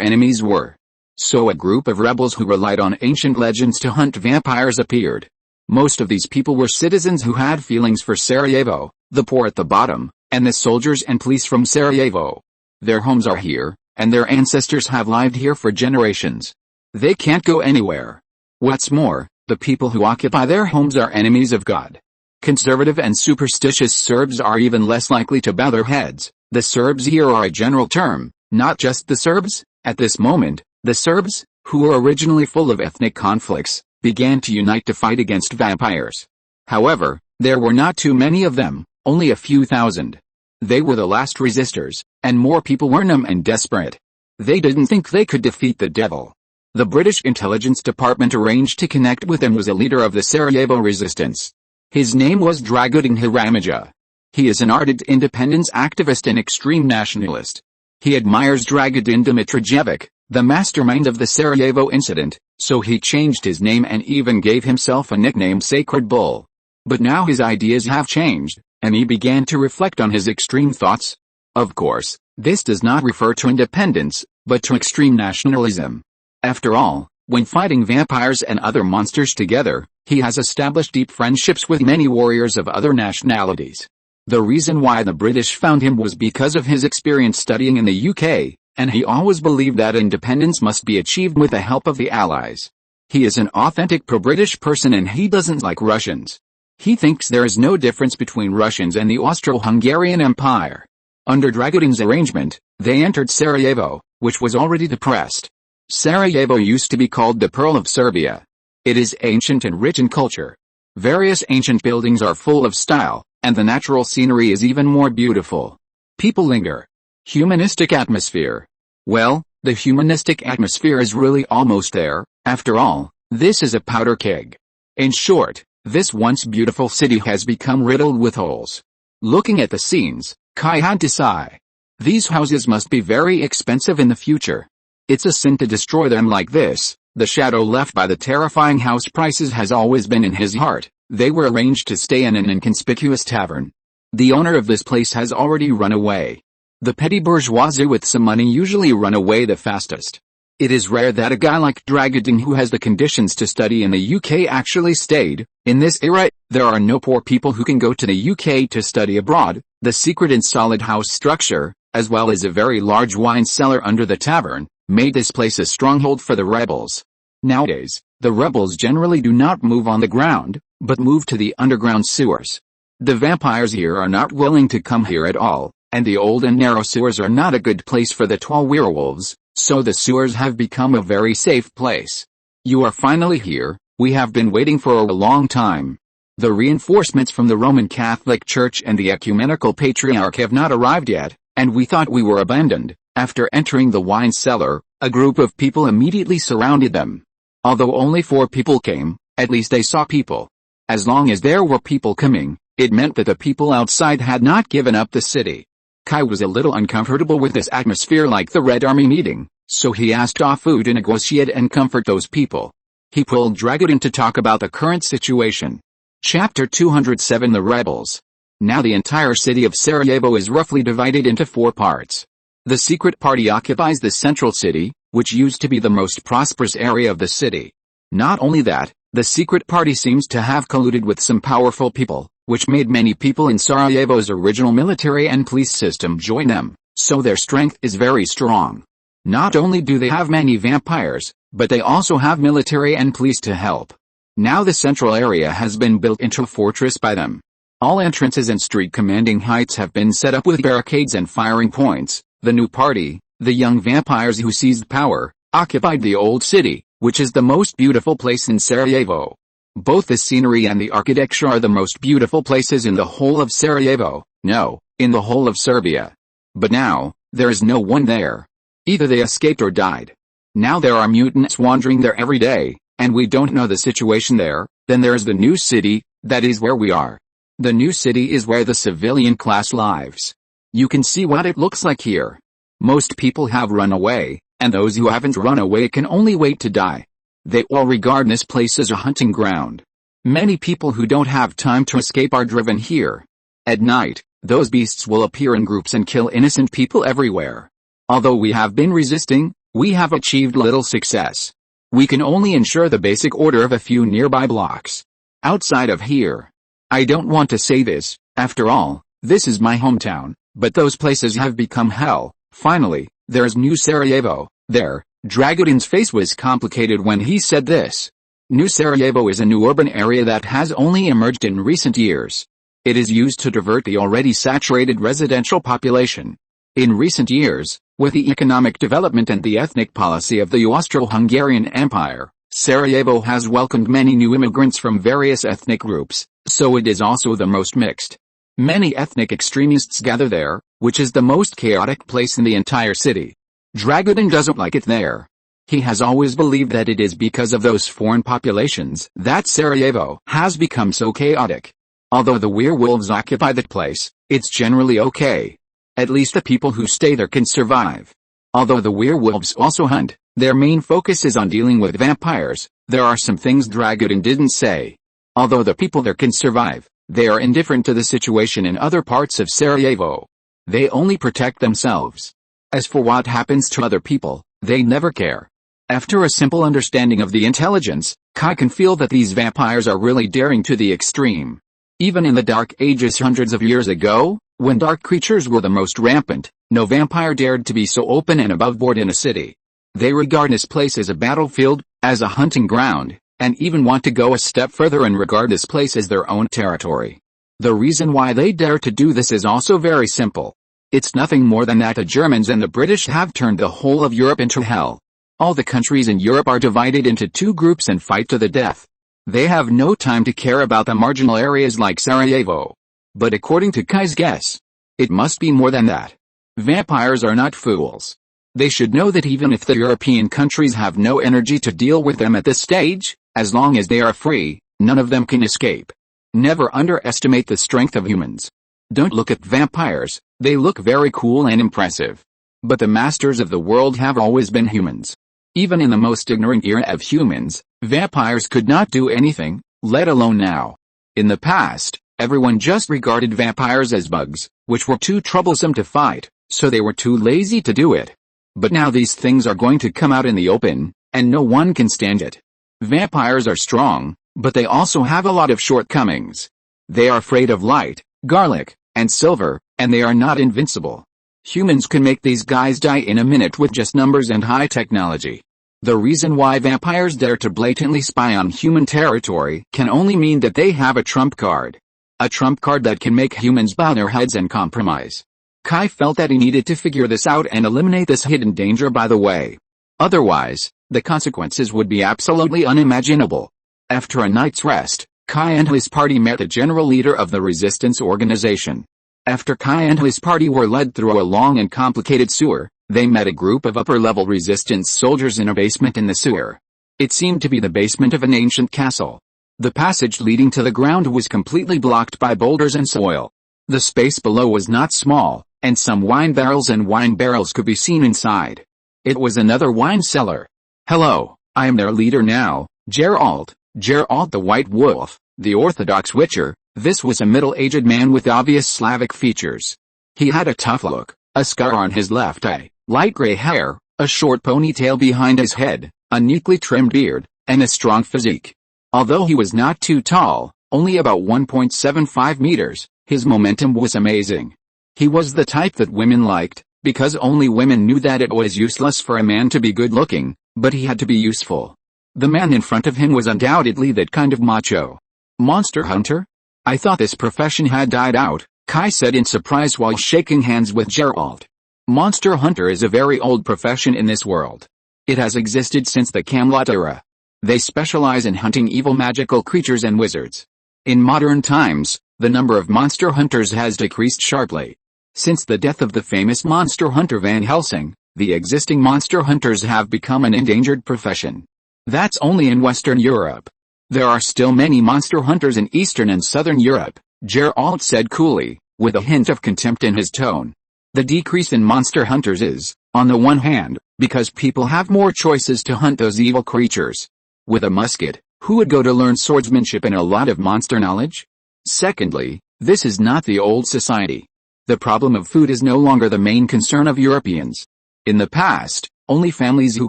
enemies were. So a group of rebels who relied on ancient legends to hunt vampires appeared. Most of these people were citizens who had feelings for Sarajevo, the poor at the bottom, and the soldiers and police from Sarajevo. Their homes are here, and their ancestors have lived here for generations. They can't go anywhere. What's more, the people who occupy their homes are enemies of God. Conservative and superstitious Serbs are even less likely to bow their heads. The Serbs here are a general term, not just the Serbs. At this moment, the Serbs, who were originally full of ethnic conflicts, began to unite to fight against vampires. However, there were not too many of them, only a few thousand. They were the last resistors, and more people were numb and desperate. They didn't think they could defeat the devil. The British intelligence department arranged to connect with him was a leader of the Sarajevo resistance. His name was Dragutin Haramidža. He is an ardent independence activist and extreme nationalist. He admires Dragutin Dimitrijevic, the mastermind of the Sarajevo incident, so he changed his name and even gave himself a nickname Sacred Bull. But now his ideas have changed, and he began to reflect on his extreme thoughts. Of course, this does not refer to independence, but to extreme nationalism. After all, when fighting vampires and other monsters together, he has established deep friendships with many warriors of other nationalities. The reason why the British found him was because of his experience studying in the UK, and he always believed that independence must be achieved with the help of the Allies. He is an authentic pro-British person and he doesn't like Russians. He thinks there is no difference between Russians and the Austro-Hungarian Empire. Under Dragutin's arrangement, they entered Sarajevo, which was already depressed. Sarajevo used to be called the Pearl of Serbia. It is ancient and rich in culture. Various ancient buildings are full of style, and the natural scenery is even more beautiful. People linger. Humanistic atmosphere. Well, the humanistic atmosphere is really almost there. After all, this is a powder keg. In short, this once beautiful city has become riddled with holes. Looking at the scenes, Kai had to sigh. These houses must be very expensive in the future. It's a sin to destroy them like this. The shadow left by the terrifying house prices has always been in his heart. They were arranged to stay in an inconspicuous tavern. The owner of this place has already run away. The petty bourgeoisie with some money usually run away the fastest. It is rare that a guy like Dragutin who has the conditions to study in the UK actually stayed. In this era, there are no poor people who can go to the UK to study abroad. The secret and solid house structure, as well as a very large wine cellar under the tavern, made this place a stronghold for the rebels. Nowadays, the rebels generally do not move on the ground, but move to the underground sewers. The vampires here are not willing to come here at all, and the old and narrow sewers are not a good place for the tall werewolves, so the sewers have become a very safe place. You are finally here. We have been waiting for a long time. The reinforcements from the Roman Catholic Church and the Ecumenical Patriarch have not arrived yet, and we thought we were abandoned. After entering the wine cellar, a group of people immediately surrounded them. Although only 4 people came, at least they saw people. As long as there were people coming, it meant that the people outside had not given up the city. Kai was a little uncomfortable with this atmosphere like the Red Army meeting, so he asked Afu to negotiate and comfort those people. He pulled Dragutin to talk about the current situation. Chapter 207 The Rebels. Now the entire city of Sarajevo is roughly divided into 4 parts. The secret party occupies the central city, which used to be the most prosperous area of the city. Not only that, the secret party seems to have colluded with some powerful people, which made many people in Sarajevo's original military and police system join them, so their strength is very strong. Not only do they have many vampires, but they also have military and police to help. Now the central area has been built into a fortress by them. All entrances and street commanding heights have been set up with barricades and firing points. The new party, the young vampires who seized power, occupied the old city, which is the most beautiful place in Sarajevo. Both the scenery and the architecture are the most beautiful places in the whole of Sarajevo, no, in the whole of Serbia. But now, there is no one there. Either they escaped or died. Now there are mutants wandering there every day, and we don't know the situation there. Then there is the new city, that is where we are. The new city is where the civilian class lives. You can see what it looks like here. Most people have run away, and those who haven't run away can only wait to die. They all regard this place as a hunting ground. Many people who don't have time to escape are driven here. At night, those beasts will appear in groups and kill innocent people everywhere. Although we have been resisting, we have achieved little success. We can only ensure the basic order of a few nearby blocks. Outside of here. I don't want to say this, after all, this is my hometown, but those places have become hell. Finally, there's New Sarajevo. There, Dragutin's face was complicated when he said this. New Sarajevo is a new urban area that has only emerged in recent years. It is used to divert the already saturated residential population. In recent years, with the economic development and the ethnic policy of the Austro-Hungarian Empire, Sarajevo has welcomed many new immigrants from various ethnic groups, so it is also the most mixed. Many ethnic extremists gather there, which is the most chaotic place in the entire city. Dragutin doesn't like it there. He has always believed that it is because of those foreign populations that Sarajevo has become so chaotic. Although the werewolves occupy that place, it's generally okay. At least the people who stay there can survive. Although the werewolves also hunt, their main focus is on dealing with vampires. There are some things Dragutin didn't say. Although the people there can survive, they are indifferent to the situation in other parts of Sarajevo. They only protect themselves. As for what happens to other people, they never care. After a simple understanding of the intelligence, Kai can feel that these vampires are really daring to the extreme. Even in the Dark Ages hundreds of years ago, when dark creatures were the most rampant, no vampire dared to be so open and above board in a city. They regard this place as a battlefield, as a hunting ground, and even want to go a step further and regard this place as their own territory. The reason why they dare to do this is also very simple. It's nothing more than that the Germans and the British have turned the whole of Europe into hell. All the countries in Europe are divided into two groups and fight to the death. They have no time to care about the marginal areas like Sarajevo. But according to Kai's guess, it must be more than that. Vampires are not fools. They should know that even if the European countries have no energy to deal with them at this stage, as long as they are free, none of them can escape. Never underestimate the strength of humans. Don't look at vampires, they look very cool and impressive. But the masters of the world have always been humans. Even in the most ignorant era of humans, vampires could not do anything, let alone now. In the past, everyone just regarded vampires as bugs, which were too troublesome to fight, so they were too lazy to do it. But now these things are going to come out in the open, and no one can stand it. Vampires are strong, but they also have a lot of shortcomings. They are afraid of light, garlic, and silver, and they are not invincible. Humans can make these guys die in a minute with just numbers and high technology. The reason why vampires dare to blatantly spy on human territory can only mean that they have a trump card. A trump card that can make humans bow their heads and compromise. Kai felt that he needed to figure this out and eliminate this hidden danger by the way. Otherwise, the consequences would be absolutely unimaginable. After a night's rest, Kai and his party met the general leader of the resistance organization. After Kai and his party were led through a long and complicated sewer, they met a group of upper-level resistance soldiers in a basement in the sewer. It seemed to be the basement of an ancient castle. The passage leading to the ground was completely blocked by boulders and soil. The space below was not small, and some wine barrels could be seen inside. It was another wine cellar. Hello, I am their leader now, Geralt the White Wolf, the Orthodox Witcher. This was a middle-aged man with obvious Slavic features. He had a tough look, a scar on his left eye, light gray hair, a short ponytail behind his head, a neatly trimmed beard, and a strong physique. Although he was not too tall, only about 1.75 meters, his momentum was amazing. He was the type that women liked, because only women knew that it was useless for a man to be good-looking, but he had to be useful. The man in front of him was undoubtedly that kind of macho monster hunter. I thought this profession had died out, Kai said in surprise while shaking hands with Geralt. Monster hunter is a very old profession in this world. It has existed since the Camelot era. They specialize in hunting evil magical creatures and wizards. In modern times, the number of monster hunters has decreased sharply. Since the death of the famous monster hunter Van Helsing, the existing monster hunters have become an endangered profession. That's only in Western Europe. There are still many monster hunters in Eastern and Southern Europe, Geralt said coolly, with a hint of contempt in his tone. The decrease in monster hunters is, on the one hand, because people have more choices to hunt those evil creatures. With a musket, who would go to learn swordsmanship and a lot of monster knowledge? Secondly, this is not the old society. The problem of food is no longer the main concern of Europeans. In the past, only families who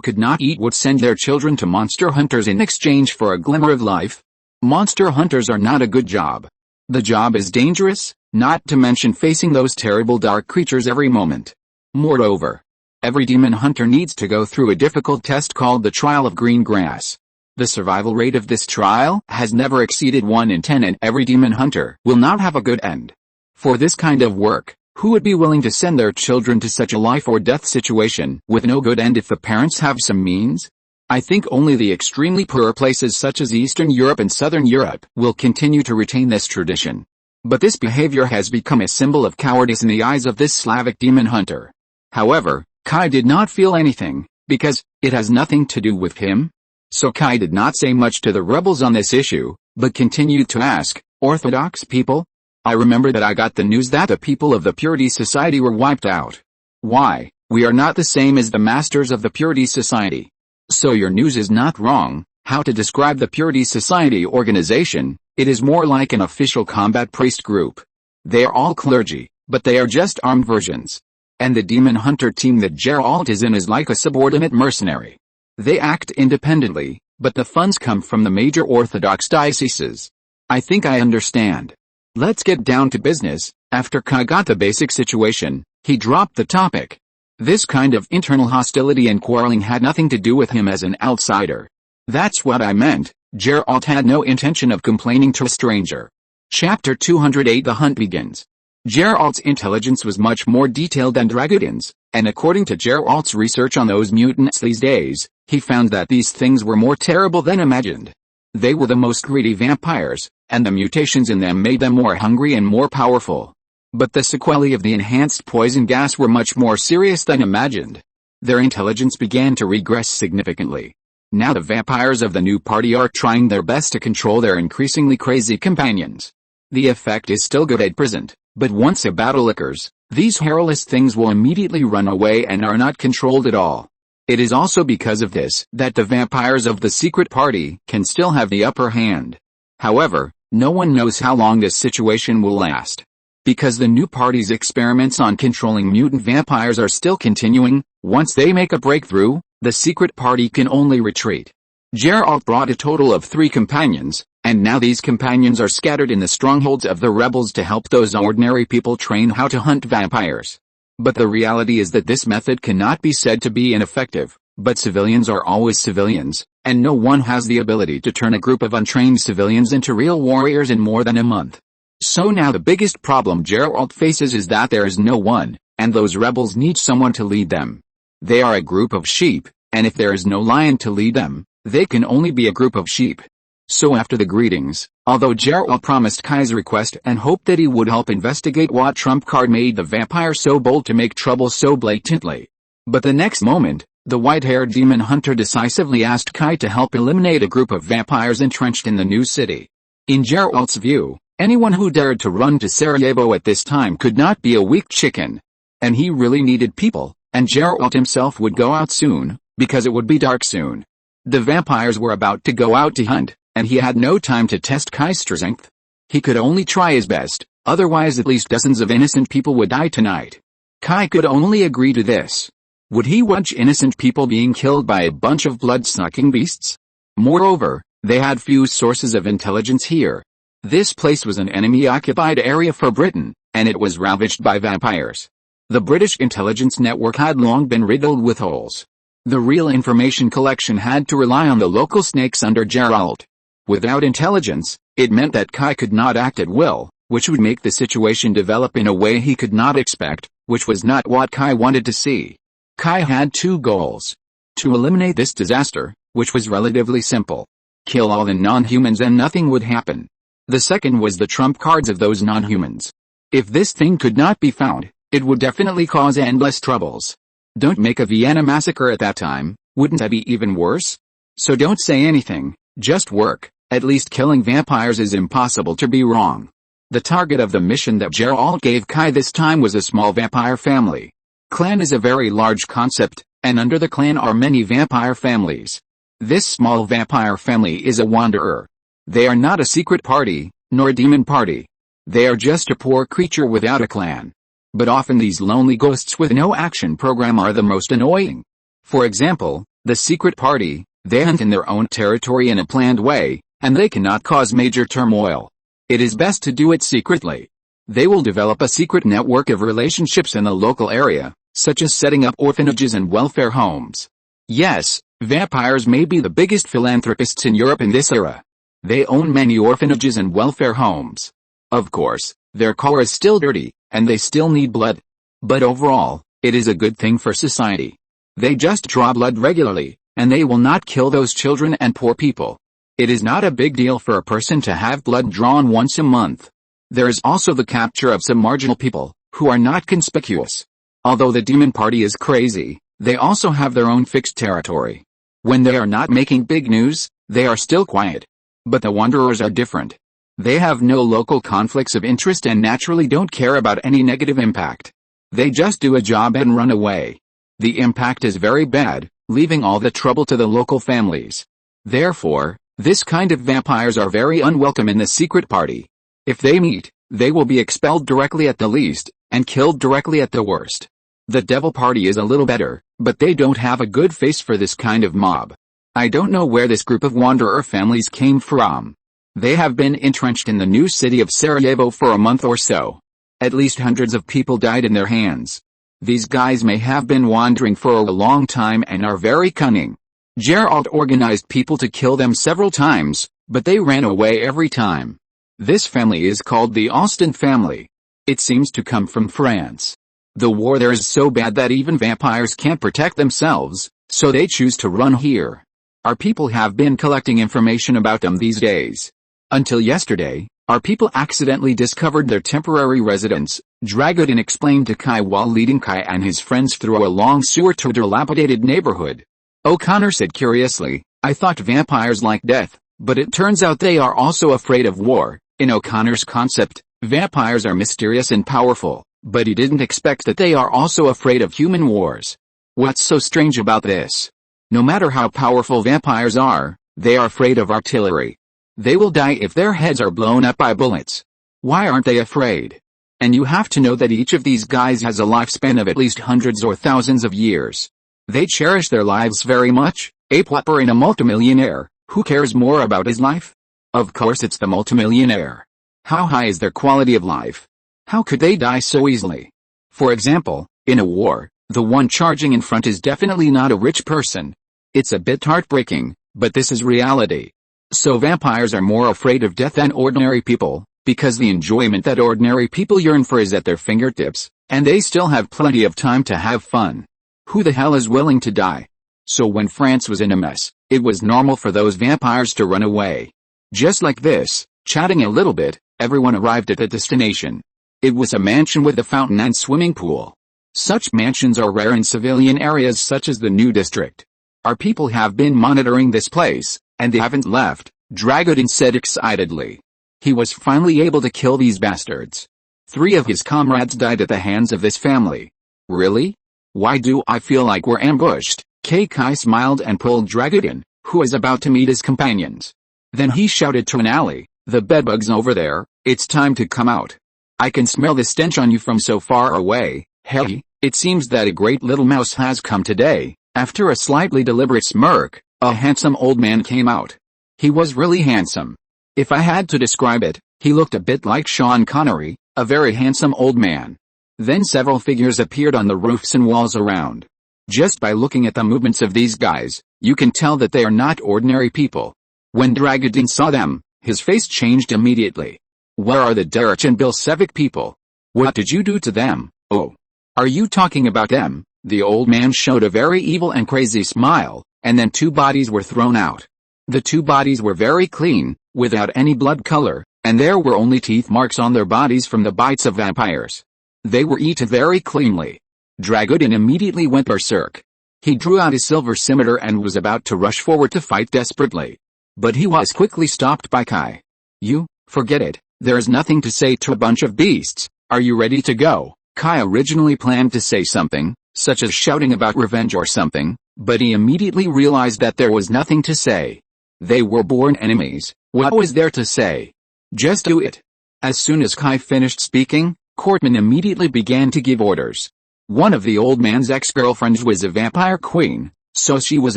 could not eat would send their children to monster hunters in exchange for a glimmer of life. Monster hunters are not a good job. The job is dangerous, not to mention facing those terrible dark creatures every moment. Moreover, every demon hunter needs to go through a difficult test called the Trial of Green Grass. The survival rate of this trial has never exceeded 1 in 10 and every demon hunter will not have a good end. For this kind of work, who would be willing to send their children to such a life or death situation with no good end if the parents have some means? I think only the extremely poor places such as Eastern Europe and Southern Europe will continue to retain this tradition. But this behavior has become a symbol of cowardice in the eyes of this Slavic demon hunter. However, Kai did not feel anything, because it has nothing to do with him. So Kai did not say much to the rebels on this issue, but continued to ask, Orthodox people? I remember that I got the news that the people of the Purity Society were wiped out. Why, we are not the same as the masters of the Purity Society. So your news is not wrong. How to describe the Purity Society organization? It is more like an official combat priest group. They are all clergy, but they are just armed versions. And the demon hunter team that Geralt is in is like a subordinate mercenary. They act independently, but the funds come from the major Orthodox dioceses. I think I understand. Let's get down to business. After Kai got the basic situation, he dropped the topic. This kind of internal hostility and quarreling had nothing to do with him as an outsider. That's what I meant. Geralt had no intention of complaining to a stranger. Chapter 208 The hunt begins. Geralt's intelligence was much more detailed than Dragutin's, and according to Geralt's research on those mutants these days, he found that these things were more terrible than imagined. They were the most greedy vampires, and the mutations in them made them more hungry and more powerful. But the sequelae of the enhanced poison gas were much more serious than imagined. Their intelligence began to regress significantly. Now the vampires of the new party are trying their best to control their increasingly crazy companions. The effect is still good at present, but once a battle occurs, these hairless things will immediately run away and are not controlled at all. It is also because of this that the vampires of the secret party can still have the upper hand. However, no one knows how long this situation will last. Because the new party's experiments on controlling mutant vampires are still continuing, once they make a breakthrough, the secret party can only retreat. Geralt brought a total of 3 companions, and now these companions are scattered in the strongholds of the rebels to help those ordinary people train how to hunt vampires. But the reality is that this method cannot be said to be ineffective, but civilians are always civilians, and no one has the ability to turn a group of untrained civilians into real warriors in more than a month. So now the biggest problem Geralt faces is that there is no one, and those rebels need someone to lead them. They are a group of sheep, and if there is no lion to lead them, they can only be a group of sheep. So after the greetings, although Geralt promised Kai's request and hoped that he would help investigate what trump card made the vampire so bold to make trouble so blatantly. But the next moment, the white-haired demon hunter decisively asked Kai to help eliminate a group of vampires entrenched in the new city. In Geralt's view, anyone who dared to run to Sarajevo at this time could not be a weak chicken. And he really needed people, and Geralt himself would go out soon, because it would be dark soon. The vampires were about to go out to hunt, and he had no time to test Kai's strength. He could only try his best, otherwise at least dozens of innocent people would die tonight. Kai could only agree to this. Would he watch innocent people being killed by a bunch of blood-sucking beasts? Moreover, they had few sources of intelligence here. This place was an enemy-occupied area for Britain, and it was ravaged by vampires. The British intelligence network had long been riddled with holes. The real information collection had to rely on the local snakes under Geralt. Without intelligence, it meant that Kai could not act at will, which would make the situation develop in a way he could not expect, which was not what Kai wanted to see. Kai had two goals. To eliminate this disaster, which was relatively simple. Kill all the non-humans and nothing would happen. The second was the trump cards of those non-humans. If this thing could not be found, it would definitely cause endless troubles. Don't make a Vienna massacre at that time, wouldn't that be even worse? So don't say anything, just work. At least killing vampires is impossible to be wrong. The target of the mission that Geralt gave Kai this time was a small vampire family. Clan is a very large concept, and under the clan are many vampire families. This small vampire family is a wanderer. They are not a secret party, nor a demon party. They are just a poor creature without a clan. But often these lonely ghosts with no action program are the most annoying. For example, the secret party, they hunt in their own territory in a planned way, and they cannot cause major turmoil. It is best to do it secretly. They will develop a secret network of relationships in the local area, such as setting up orphanages and welfare homes. Yes, vampires may be the biggest philanthropists in Europe in this era. They own many orphanages and welfare homes. Of course, their core is still dirty, and they still need blood. But overall, it is a good thing for society. They just draw blood regularly, and they will not kill those children and poor people. It is not a big deal for a person to have blood drawn once a month. There is also the capture of some marginal people, who are not conspicuous. Although the demon party is crazy, they also have their own fixed territory. When they are not making big news, they are still quiet. But the wanderers are different. They have no local conflicts of interest and naturally don't care about any negative impact. They just do a job and run away. The impact is very bad, leaving all the trouble to the local families. Therefore, this kind of vampires are very unwelcome in the secret party. If they meet, they will be expelled directly at the least, and killed directly at the worst. The devil party is a little better, but they don't have a good face for this kind of mob. I don't know where this group of wanderer families came from. They have been entrenched in the new city of Sarajevo for a month or so. At least hundreds of people died in their hands. These guys may have been wandering for a long time and are very cunning. Geralt organized people to kill them several times, but they ran away every time. This family is called the Austin family. It seems to come from France. The war there is so bad that even vampires can't protect themselves, so they choose to run here. Our people have been collecting information about them these days. Until yesterday, our people accidentally discovered their temporary residence, Dragodin explained to Kai while leading Kai and his friends through a long sewer to a dilapidated neighborhood. O'Connor said curiously, I thought vampires like death, but it turns out they are also afraid of war. In O'Connor's concept, vampires are mysterious and powerful, but he didn't expect that they are also afraid of human wars. What's so strange about this? No matter how powerful vampires are, they are afraid of artillery. They will die if their heads are blown up by bullets. Why aren't they afraid? And you have to know that each of these guys has a lifespan of at least hundreds or thousands of years. They cherish their lives very much. A pauper and a multimillionaire, who cares more about his life? Of course it's the multimillionaire. How high is their quality of life? How could they die so easily? For example, in a war, the one charging in front is definitely not a rich person. It's a bit heartbreaking, but this is reality. So vampires are more afraid of death than ordinary people, because the enjoyment that ordinary people yearn for is at their fingertips, and they still have plenty of time to have fun. Who the hell is willing to die? So when France was in a mess, it was normal for those vampires to run away. Just like this, chatting a little bit, everyone arrived at the destination. It was a mansion with a fountain and swimming pool. Such mansions are rare in civilian areas such as the New District. Our people have been monitoring this place, and they haven't left, Dragodin said excitedly. He was finally able to kill these bastards. 3 of his comrades died at the hands of this family. Really? Why do I feel like we're ambushed? Kai smiled and pulled Dragodin, who was about to meet his companions. Then he shouted to an alley, the bedbugs over there, it's time to come out. I can smell the stench on you from so far away. Hey, it seems that a great little mouse has come today. After a slightly deliberate smirk, a handsome old man came out. He was really handsome. If I had to describe it, he looked a bit like Sean Connery, a very handsome old man. Then several figures appeared on the roofs and walls around. Just by looking at the movements of these guys, you can tell that they are not ordinary people. When Dragutin saw them, his face changed immediately. "Where are the Derich and Bilsevic people? What did you do to them? Oh. Are you talking about them?" The old man showed a very evil and crazy smile, and then 2 bodies were thrown out. The 2 bodies were very clean, without any blood color, and there were only teeth marks on their bodies from the bites of vampires. They were eaten very cleanly. Dragutin immediately went berserk. He drew out his silver scimitar and was about to rush forward to fight desperately. But he was quickly stopped by Kai. "You, forget it, there is nothing to say to a bunch of beasts. Are you ready to go?" Kai originally planned to say something, such as shouting about revenge or something, but he immediately realized that there was nothing to say. They were born enemies, what was there to say? Just do it. As soon as Kai finished speaking, Cortman immediately began to give orders. One of the old man's ex-girlfriends was a vampire queen, so she was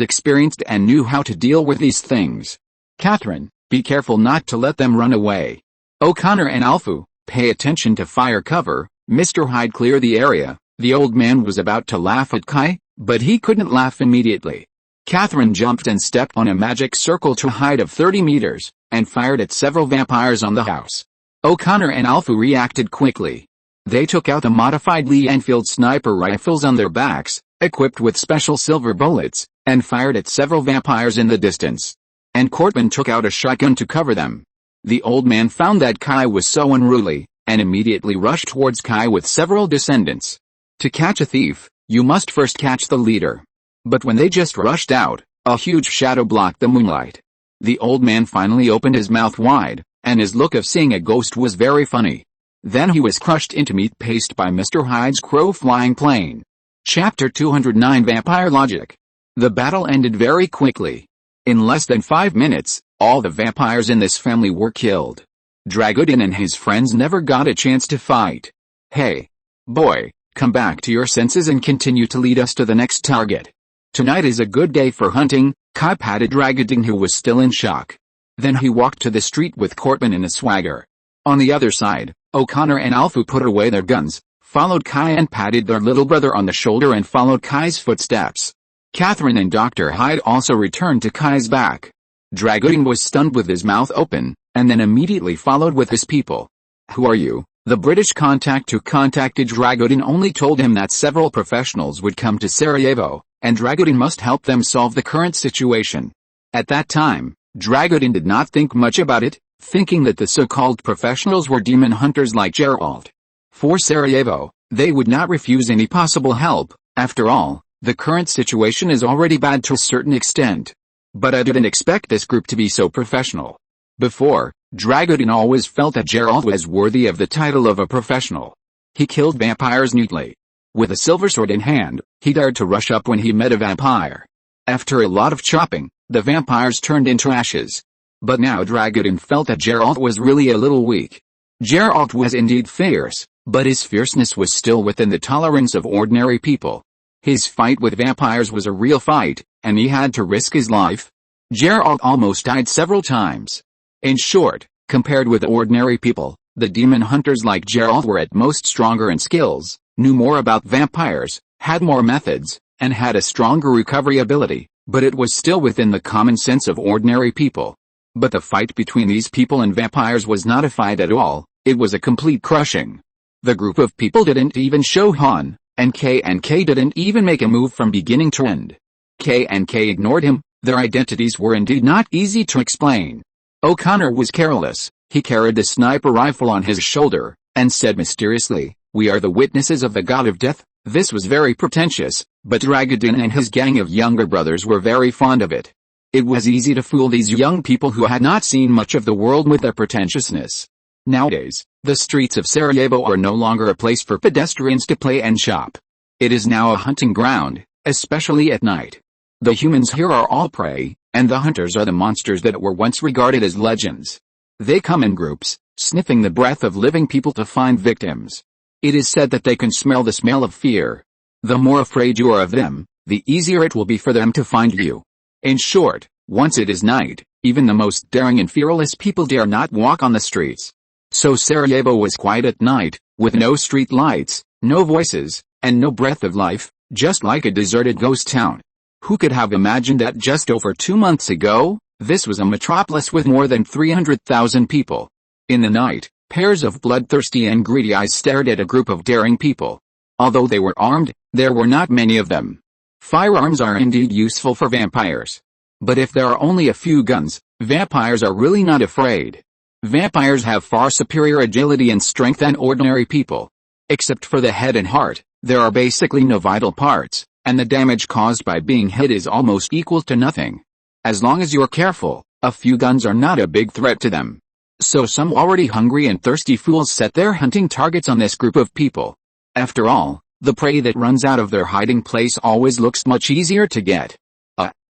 experienced and knew how to deal with these things. "Catherine, be careful not to let them run away. O'Connor and Alfu, pay attention to fire cover. Mr. Hyde, clear the area." The old man was about to laugh at Kai, but he couldn't laugh immediately. Catherine jumped and stepped on a magic circle to a height of 30 meters, and fired at several vampires on the house. O'Connor and Alfu reacted quickly. They took out the modified Lee Enfield sniper rifles on their backs, equipped with special silver bullets, and fired at several vampires in the distance. And Cortman took out a shotgun to cover them. The old man found that Kai was so unruly, and immediately rushed towards Kai with several descendants. To catch a thief, you must first catch the leader. But when they just rushed out, a huge shadow blocked the moonlight. The old man finally opened his mouth wide, and his look of seeing a ghost was very funny. Then he was crushed into meat paste by Mr. Hyde's crow-flying plane. Chapter 209 Vampire Logic. The battle ended very quickly. In less than 5 minutes, all the vampires in this family were killed. Dragutin and his friends never got a chance to fight. "Hey, boy, come back to your senses and continue to lead us to the next target. Tonight is a good day for hunting." Kai patted Dragutin, who was still in shock. Then he walked to the street with Cortman in a swagger. On the other side, O'Connor and Alfu put away their guns, followed Kai and patted their little brother on the shoulder and followed Kai's footsteps. Catherine and Dr. Hyde also returned to Kai's back. Dragutin was stunned with his mouth open, and then immediately followed with his people. "Who are you?" The British contact who contacted Dragutin only told him that several professionals would come to Sarajevo, and Dragutin must help them solve the current situation. At that time, Dragutin did not think much about it, thinking that the so-called professionals were demon hunters like Geralt. For Sarajevo, they would not refuse any possible help. After all, the current situation is already bad to a certain extent. But I didn't expect this group to be so professional. Before, Dragutin always felt that Geralt was worthy of the title of a professional. He killed vampires neatly. With a silver sword in hand, he dared to rush up when he met a vampire. After a lot of chopping, the vampires turned into ashes. But now Dragutin felt that Geralt was really a little weak. Geralt was indeed fierce, but his fierceness was still within the tolerance of ordinary people. His fight with vampires was a real fight, and he had to risk his life. Geralt almost died several times. In short, compared with ordinary people, the demon hunters like Geralt were at most stronger in skills, knew more about vampires, had more methods, and had a stronger recovery ability, but it was still within the common sense of ordinary people. But the fight between these people and vampires was not a fight at all, it was a complete crushing. The group of people didn't even show Han, and K didn't even make a move from beginning to end. K ignored him. Their identities were indeed not easy to explain. O'Connor was careless. He carried the sniper rifle on his shoulder, and said mysteriously, "We are the witnesses of the god of death." This was very pretentious, but Dragutin and his gang of younger brothers were very fond of it. It was easy to fool these young people who had not seen much of the world with their pretentiousness. Nowadays, the streets of Sarajevo are no longer a place for pedestrians to play and shop. It is now a hunting ground, especially at night. The humans here are all prey, and the hunters are the monsters that were once regarded as legends. They come in groups, sniffing the breath of living people to find victims. It is said that they can smell the smell of fear. The more afraid you are of them, the easier it will be for them to find you. In short, once it is night, even the most daring and fearless people dare not walk on the streets. So Sarajevo was quiet at night, with no street lights, no voices, and no breath of life, just like a deserted ghost town. Who could have imagined that just over 2 months ago, This was a metropolis with more than 300,000 people. In the night, pairs of bloodthirsty and greedy eyes stared at a group of daring people. Although they were armed, there were not many of them. Firearms are indeed useful for vampires. But if there are only a few guns, vampires are really not afraid. Vampires have far superior agility and strength than ordinary people. Except for the head and heart, there are basically no vital parts, and the damage caused by being hit is almost equal to nothing. As long as you're careful, a few guns are not a big threat to them. So some already hungry and thirsty fools set their hunting targets on this group of people. After all, the prey that runs out of their hiding place always looks much easier to get.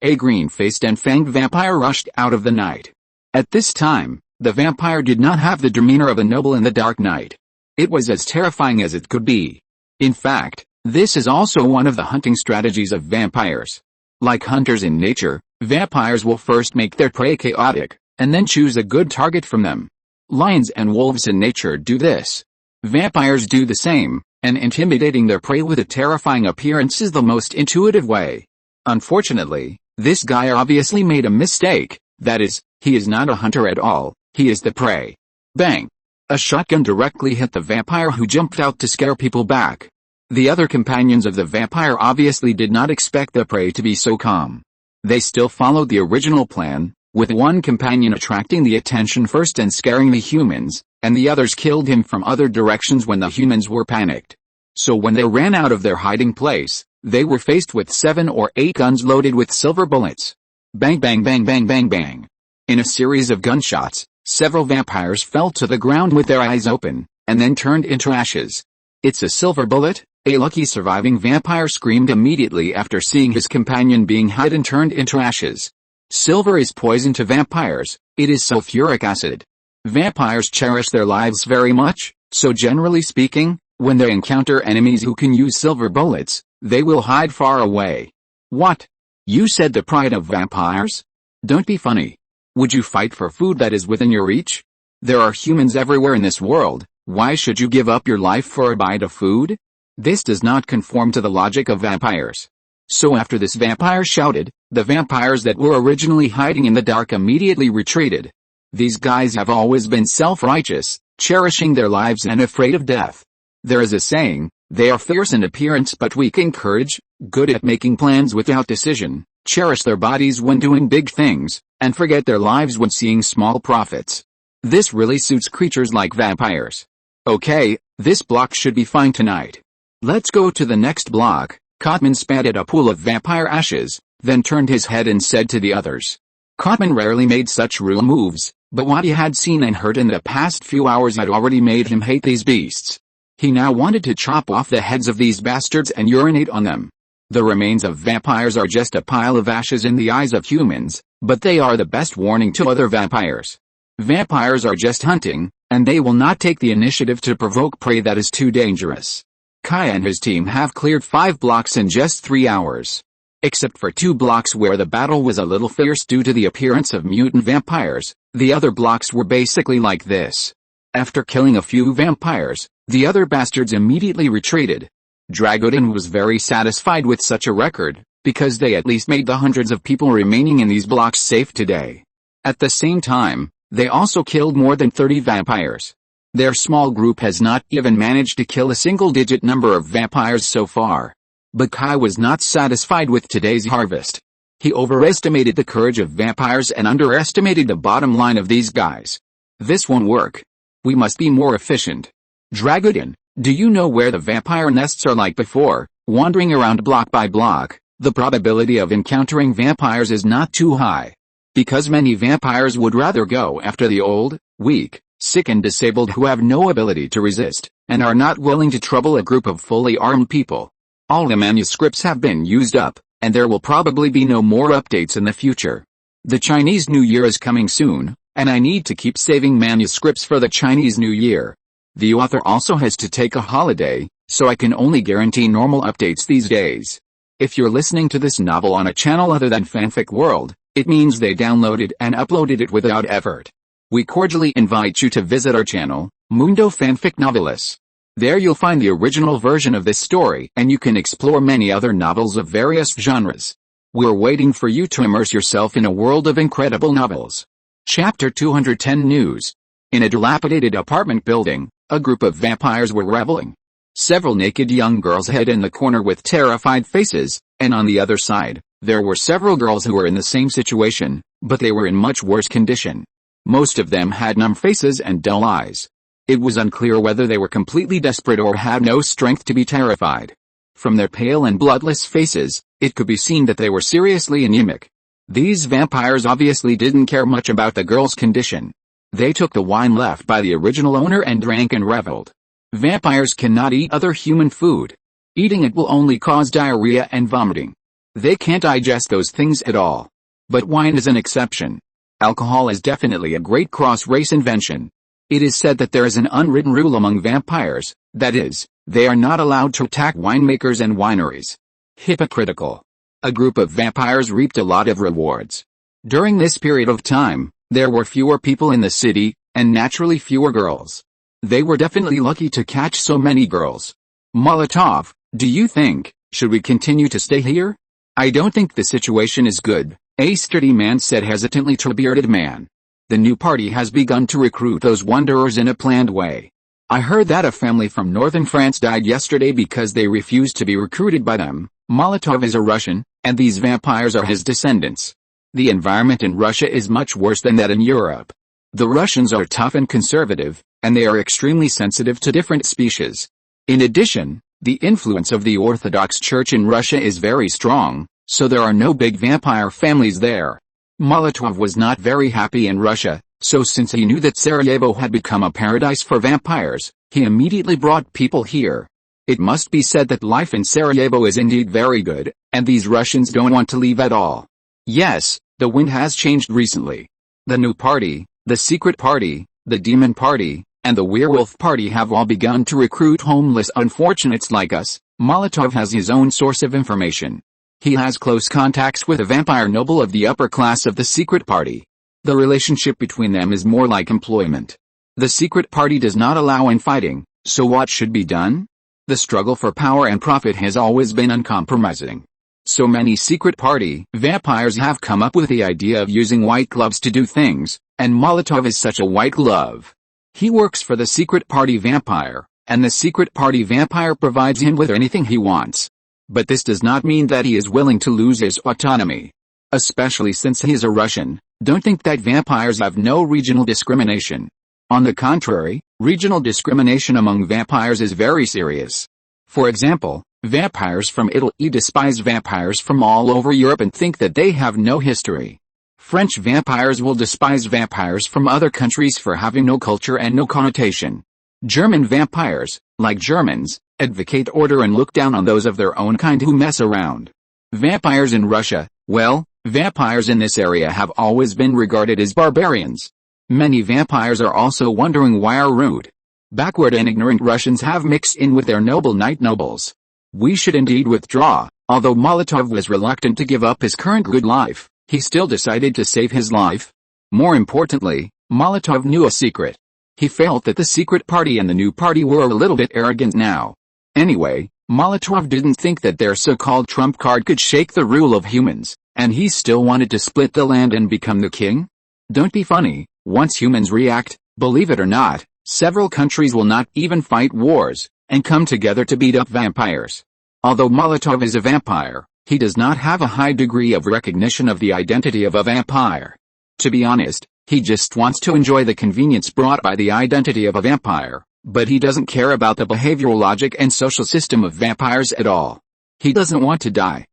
A green-faced and fanged vampire rushed out of the night. At this time, the vampire did not have the demeanor of a noble in the dark night. It was as terrifying as it could be. In fact, this is also one of the hunting strategies of vampires. Like hunters in nature, vampires will first make their prey chaotic, and then choose a good target from them. Lions and wolves in nature do this. Vampires do the same, and intimidating their prey with a terrifying appearance is the most intuitive way. Unfortunately, this guy obviously made a mistake. That is, he is not a hunter at all, he is the prey. Bang! A shotgun directly hit the vampire, who jumped out to scare people back. The other companions of the vampire obviously did not expect the prey to be so calm. They still followed the original plan, with one companion attracting the attention first and scaring the humans, and the others killed him from other directions when the humans were panicked. So when they ran out of their hiding place, they were faced with 7 or 8 guns loaded with silver bullets. Bang bang bang bang bang bang. In a series of gunshots, several vampires fell to the ground with their eyes open, and then turned into ashes. "It's a silver bullet," a lucky surviving vampire screamed immediately after seeing his companion being hit and turned into ashes. Silver is poison to vampires, it is sulfuric acid. Vampires cherish their lives very much, so generally speaking, when they encounter enemies who can use silver bullets, they will hide far away. What? You said the pride of vampires? Don't be funny. Would you fight for food that is within your reach? There are humans everywhere in this world, why should you give up your life for a bite of food? This does not conform to the logic of vampires. So after this vampire shouted, the vampires that were originally hiding in the dark immediately retreated. These guys have always been self-righteous, cherishing their lives and afraid of death. There is a saying, they are fierce in appearance but weak in courage, good at making plans without decision, cherish their bodies when doing big things, and forget their lives when seeing small profits. This really suits creatures like vampires. Okay, this block should be fine tonight. Let's go to the next block. Cotman spat at a pool of vampire ashes, then turned his head and said to the others. Cotman rarely made such real moves, but what he had seen and heard in the past few hours had already made him hate these beasts. He now wanted to chop off the heads of these bastards and urinate on them. The remains of vampires are just a pile of ashes in the eyes of humans, but they are the best warning to other vampires. Vampires are just hunting, and they will not take the initiative to provoke prey that is too dangerous. Kai and his team have cleared 5 blocks in just 3 hours. Except for 2 blocks where the battle was a little fierce due to the appearance of mutant vampires, the other blocks were basically like this. After killing a few vampires, the other bastards immediately retreated. Dragodin was very satisfied with such a record, because they at least made the hundreds of people remaining in these blocks safe today. At the same time, they also killed more than 30 vampires. Their small group has not even managed to kill a single-digit number of vampires so far. But Kai was not satisfied with today's harvest. He overestimated the courage of vampires and underestimated the bottom line of these guys. This won't work. We must be more efficient. Dragodin, do you know where the vampire nests are like before, wandering around block by block? The probability of encountering vampires is not too high. Because many vampires would rather go after the old, weak, sick and disabled who have no ability to resist, and are not willing to trouble a group of fully armed people. All the manuscripts have been used up, and there will probably be no more updates in the future. The Chinese New Year is coming soon, and I need to keep saving manuscripts for the Chinese New Year. The author also has to take a holiday, so I can only guarantee normal updates these days. If you're listening to this novel on a channel other than Fanfic World, it means they downloaded and uploaded it without effort. We cordially invite you to visit our channel, Mundo Fanfic Novelis. There you'll find the original version of this story and you can explore many other novels of various genres. We're waiting for you to immerse yourself in a world of incredible novels. Chapter 210 News. In a dilapidated apartment building, a group of vampires were reveling. Several naked young girls hid in the corner with terrified faces, and on the other side, there were several girls who were in the same situation, but they were in much worse condition. Most of them had numb faces and dull eyes. It was unclear whether they were completely desperate or had no strength to be terrified. From their pale and bloodless faces, it could be seen that they were seriously anemic. These vampires obviously didn't care much about the girls' condition. They took the wine left by the original owner and drank and reveled. Vampires cannot eat other human food. Eating it will only cause diarrhea and vomiting. They can't digest those things at all. But wine is an exception. Alcohol is definitely a great cross-race invention. It is said that there is an unwritten rule among vampires, that is, they are not allowed to attack winemakers and wineries. Hypocritical. A group of vampires reaped a lot of rewards. During this period of time, there were fewer people in the city, and naturally fewer girls. They were definitely lucky to catch so many girls. Molotov, do you think, should we continue to stay here? I don't think the situation is good, a sturdy man said hesitantly to a bearded man. The new party has begun to recruit those wanderers in a planned way. I heard that a family from northern France died yesterday because they refused to be recruited by them. Molotov is a Russian, and these vampires are his descendants. The environment in Russia is much worse than that in Europe. The Russians are tough and conservative, and they are extremely sensitive to different species. In addition, the influence of the Orthodox Church in Russia is very strong, so there are no big vampire families there. Molotov was not very happy in Russia, so since he knew that Sarajevo had become a paradise for vampires, he immediately brought people here. It must be said that life in Sarajevo is indeed very good, and these Russians don't want to leave at all. Yes, the wind has changed recently. The new party, the secret party, the demon party, and the werewolf party have all begun to recruit homeless unfortunates like us. Molotov has his own source of information. He has close contacts with a vampire noble of the upper class of the secret party. The relationship between them is more like employment. The secret party does not allow infighting, so what should be done? The struggle for power and profit has always been uncompromising. So many secret party vampires have come up with the idea of using white gloves to do things, and Molotov is such a white glove. He works for the secret party vampire, and the secret party vampire provides him with anything he wants. But this does not mean that he is willing to lose his autonomy. Especially since he is a Russian, don't think that vampires have no regional discrimination. On the contrary, regional discrimination among vampires is very serious. For example, vampires from Italy despise vampires from all over Europe and think that they have no history. French vampires will despise vampires from other countries for having no culture and no connotation. German vampires, like Germans, advocate order and look down on those of their own kind who mess around. Vampires in Russia, well, vampires in this area have always been regarded as barbarians. Many vampires are also wondering why our rude, backward and ignorant Russians have mixed in with their noble night nobles. We should indeed withdraw. Although Molotov was reluctant to give up his current good life, he still decided to save his life. More importantly, Molotov knew a secret. He felt that the secret party and the new party were a little bit arrogant now. Anyway, Molotov didn't think that their so-called trump card could shake the rule of humans, and he still wanted to split the land and become the king. Don't be funny, once humans react, believe it or not, several countries will not even fight wars, and come together to beat up vampires. Although Molotov is a vampire, he does not have a high degree of recognition of the identity of a vampire. To be honest, he just wants to enjoy the convenience brought by the identity of a vampire, but he doesn't care about the behavioral logic and social system of vampires at all. He doesn't want to die.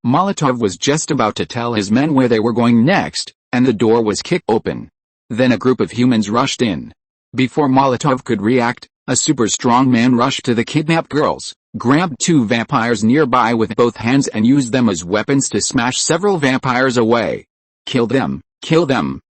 Molotov was just about to tell his men where they were going next, and the door was kicked open. Then a group of humans rushed in. Before Molotov could react, a super strong man rushed to the kidnapped girls, grabbed two vampires nearby with both hands and used them as weapons to smash several vampires away. Kill them,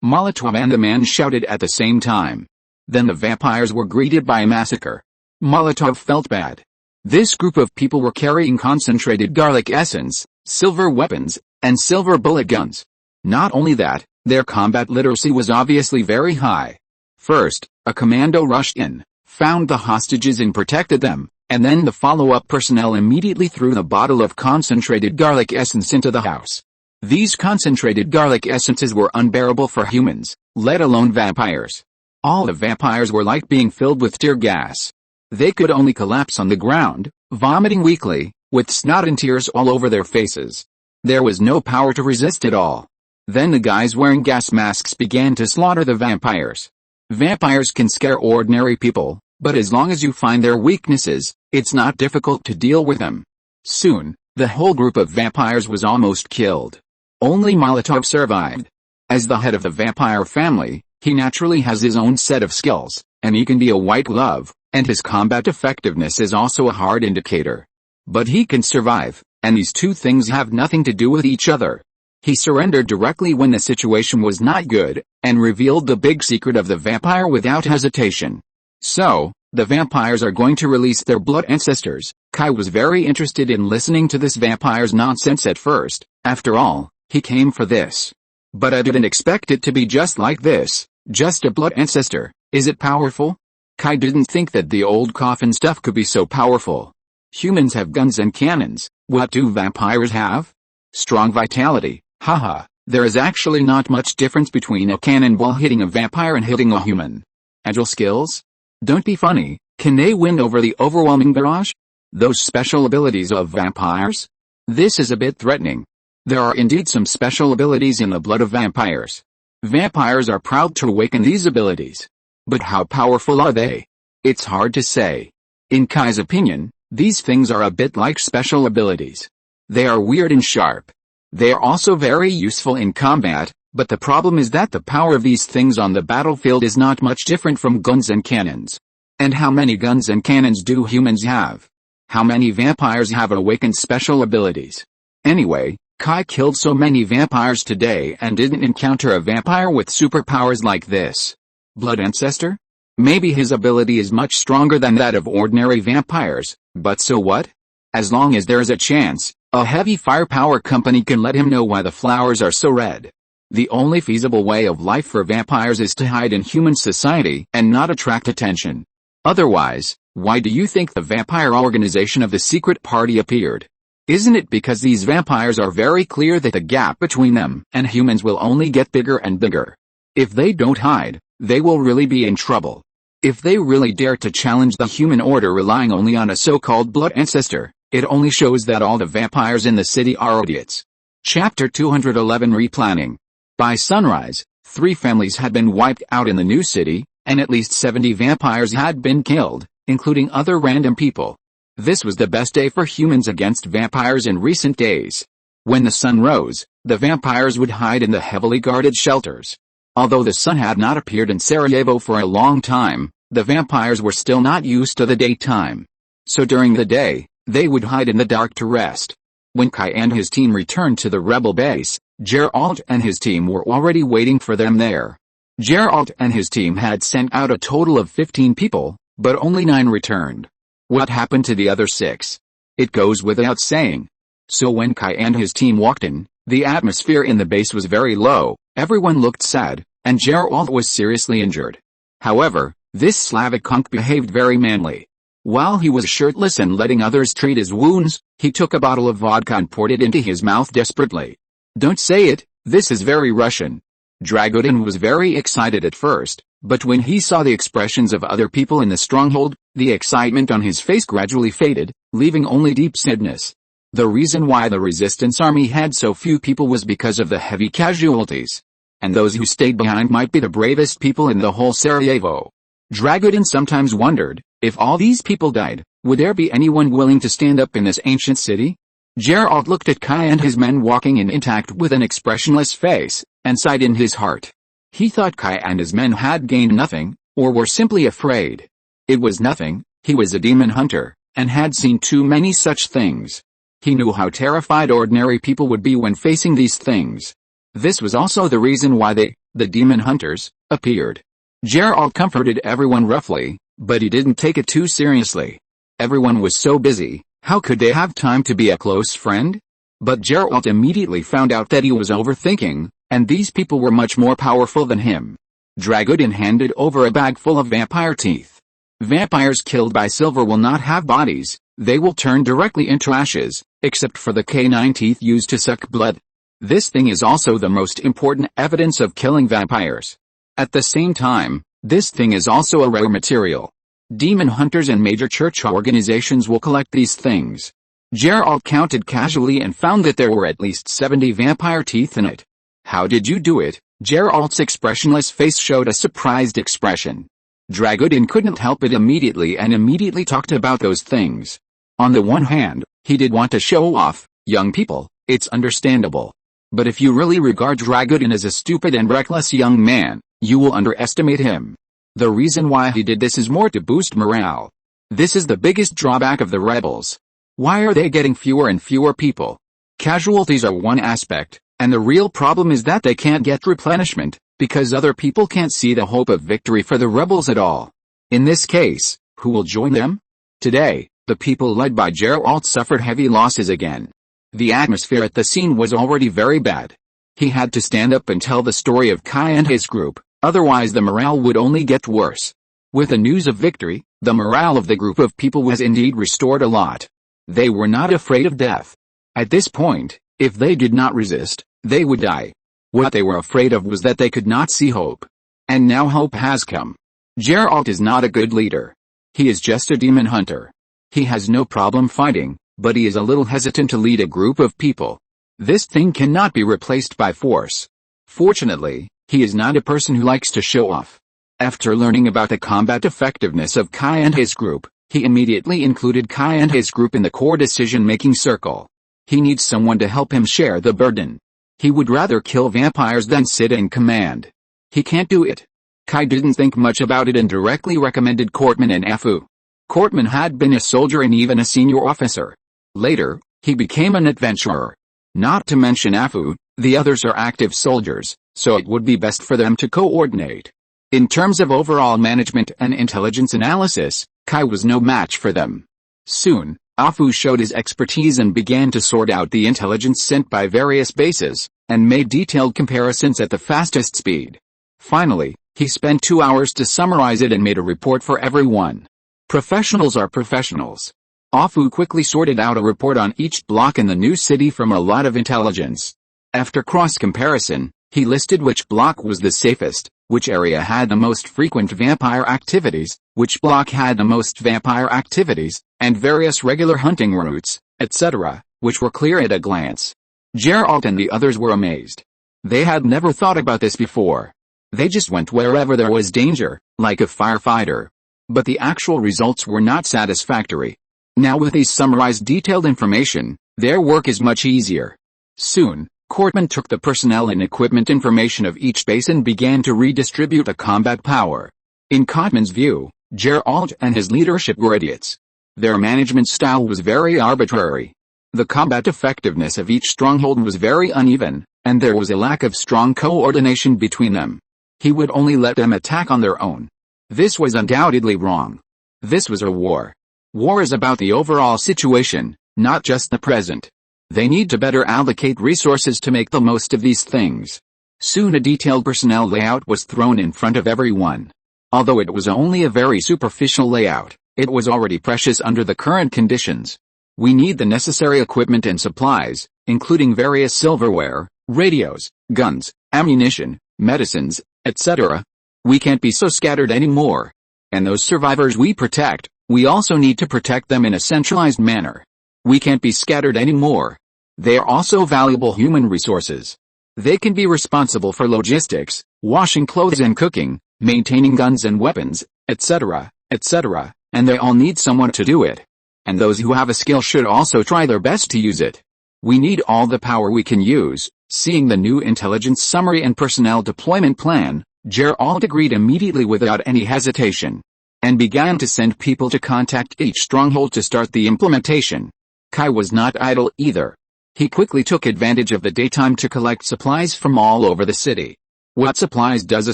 Molotov and the man shouted at the same time. Then the vampires were greeted by a massacre. Molotov felt bad. This group of people were carrying concentrated garlic essence, silver weapons, and silver bullet guns. Not only that, their combat literacy was obviously very high. First, a commando rushed in, found the hostages and protected them, And then the follow-up personnel immediately threw the bottle of concentrated garlic essence into the house. These concentrated garlic essences were unbearable for humans, let alone vampires. All the vampires were like being filled with tear gas. They could only collapse on the ground, vomiting weakly, with snot and tears all over their faces. There was no power to resist at all. Then the guys wearing gas masks began to slaughter the vampires. Vampires can scare ordinary people, but as long as you find their weaknesses, it's not difficult to deal with them. Soon, the whole group of vampires was almost killed. Only Molotov survived. As the head of the vampire family, he naturally has his own set of skills, and he can be a white glove, and his combat effectiveness is also a hard indicator. But he can survive, and these two things have nothing to do with each other. He surrendered directly when the situation was not good, and revealed the big secret of the vampire without hesitation. So, the vampires are going to release their blood ancestors. Kai was very interested in listening to this vampire's nonsense at first. After all, he came for this. But I didn't expect it to be just like this, just a blood ancestor. Is it powerful? Kai didn't think that the old coffin stuff could be so powerful. Humans have guns and cannons. What do vampires have? Strong vitality. Haha, there is actually not much difference between a cannonball hitting a vampire and hitting a human. Agile skills? Don't be funny, can they win over the overwhelming barrage? Those special abilities of vampires? This is a bit threatening. There are indeed some special abilities in the blood of vampires. Vampires are proud to awaken these abilities. But how powerful are they? It's hard to say. In Kai's opinion, these things are a bit like special abilities. They are weird and sharp. They are also very useful in combat, but the problem is that the power of these things on the battlefield is not much different from guns and cannons. And how many guns and cannons do humans have? How many vampires have awakened special abilities? Anyway, Kai killed so many vampires today and didn't encounter a vampire with superpowers like this. Blood ancestor? Maybe his ability is much stronger than that of ordinary vampires, but so what? As long as there is a chance, a heavy firepower company can let him know why the flowers are so red. The only feasible way of life for vampires is to hide in human society and not attract attention. Otherwise, why do you think the vampire organization of the secret party appeared? Isn't it because these vampires are very clear that the gap between them and humans will only get bigger and bigger? If they don't hide, they will really be in trouble. If they really dare to challenge the human order relying only on a so-called blood ancestor, it only shows that all the vampires in the city are idiots. Chapter 211 Replanning. By sunrise, 3 families had been wiped out in the new city, and at least 70 vampires had been killed, including other random people. This was the best day for humans against vampires in recent days. When the sun rose, the vampires would hide in the heavily guarded shelters. Although the sun had not appeared in Sarajevo for a long time, the vampires were still not used to the daytime. So during the day, they would hide in the dark to rest. When Kai and his team returned to the rebel base, Geralt and his team were already waiting for them there. Geralt and his team had sent out a total of 15 people, but only 9 returned. What happened to the other 6? It goes without saying. So when Kai and his team walked in, the atmosphere in the base was very low, everyone looked sad, and Geralt was seriously injured. However, this Slavic hunk behaved very manly. While he was shirtless and letting others treat his wounds, he took a bottle of vodka and poured it into his mouth desperately. Don't say it, this is very Russian. Dragodin was very excited at first, but when he saw the expressions of other people in the stronghold, the excitement on his face gradually faded, leaving only deep sadness. The reason why the resistance army had so few people was because of the heavy casualties. And those who stayed behind might be the bravest people in the whole Sarajevo. Dragodin sometimes wondered, if all these people died, would there be anyone willing to stand up in this ancient city? Geralt looked at Kai and his men walking in intact with an expressionless face, and sighed in his heart. He thought Kai and his men had gained nothing, or were simply afraid. It was nothing, he was a demon hunter, and had seen too many such things. He knew how terrified ordinary people would be when facing these things. This was also the reason why they, the demon hunters, appeared. Geralt comforted everyone roughly, but he didn't take it too seriously. Everyone was so busy, how could they have time to be a close friend? But Geralt immediately found out that he was overthinking, and these people were much more powerful than him. Dragodin handed over a bag full of vampire teeth. Vampires killed by silver will not have bodies, they will turn directly into ashes, except for the canine teeth used to suck blood. This thing is also the most important evidence of killing vampires. At the same time, this thing is also a rare material. Demon hunters and major church organizations will collect these things. Geralt counted casually and found that there were at least 70 vampire teeth in it. How did you do it? Geralt's expressionless face showed a surprised expression. Dragudin couldn't help it immediately talked about those things. On the one hand, he did want to show off, young people, it's understandable. But if you really regard Dragudin as a stupid and reckless young man, you will underestimate him. The reason why he did this is more to boost morale. This is the biggest drawback of the rebels. Why are they getting fewer and fewer people? Casualties are one aspect, and the real problem is that they can't get replenishment, because other people can't see the hope of victory for the rebels at all. In this case, who will join them? Today, the people led by Geralt suffered heavy losses again. The atmosphere at the scene was already very bad. He had to stand up and tell the story of Kai and his group, otherwise the morale would only get worse. With the news of victory, the morale of the group of people was indeed restored a lot. They were not afraid of death. At this point, if they did not resist, they would die. What they were afraid of was that they could not see hope. And now hope has come. Geralt is not a good leader. He is just a demon hunter. He has no problem fighting, but he is a little hesitant to lead a group of people. This thing cannot be replaced by force. Fortunately, he is not a person who likes to show off. After learning about the combat effectiveness of Kai and his group, he immediately included Kai and his group in the core decision-making circle. He needs someone to help him share the burden. He would rather kill vampires than sit in command. He can't do it. Kai didn't think much about it and directly recommended Cortman and Afu. Cortman had been a soldier and even a senior officer. Later, he became an adventurer. Not to mention Afu, the others are active soldiers, so it would be best for them to coordinate. In terms of overall management and intelligence analysis, Kai was no match for them. Soon, Afu showed his expertise and began to sort out the intelligence sent by various bases, and made detailed comparisons at the fastest speed. Finally, he spent 2 hours to summarize it and made a report for everyone. Professionals are professionals. Afu quickly sorted out a report on each block in the new city from a lot of intelligence. After cross-comparison, he listed which block was the safest, which area had the most frequent vampire activities, which block had the most vampire activities, and various regular hunting routes, etc., which were clear at a glance. Geralt and the others were amazed. They had never thought about this before. They just went wherever there was danger, like a firefighter. But the actual results were not satisfactory. Now with these summarized detailed information, their work is much easier. Soon, Cortman took the personnel and equipment information of each base and began to redistribute the combat power. In Cortman's view, Geralt and his leadership were idiots. Their management style was very arbitrary. The combat effectiveness of each stronghold was very uneven, and there was a lack of strong coordination between them. He would only let them attack on their own. This was undoubtedly wrong. This was a war. War is about the overall situation, not just the present. They need to better allocate resources to make the most of these things. Soon a detailed personnel layout was thrown in front of everyone. Although it was only a very superficial layout, it was already precious under the current conditions. We need the necessary equipment and supplies, including various silverware, radios, guns, ammunition, medicines, etc. We can't be so scattered anymore. And those survivors we protect, we also need to protect them in a centralized manner. We can't be scattered anymore. They are also valuable human resources. They can be responsible for logistics, washing clothes and cooking, maintaining guns and weapons, etc., etc., and they all need someone to do it. And those who have a skill should also try their best to use it. We need all the power we can use. Seeing the new intelligence summary and personnel deployment plan, Geralt agreed immediately without any hesitation, and began to send people to contact each stronghold to start the implementation. Kai was not idle either. He quickly took advantage of the daytime to collect supplies from all over the city. What supplies does a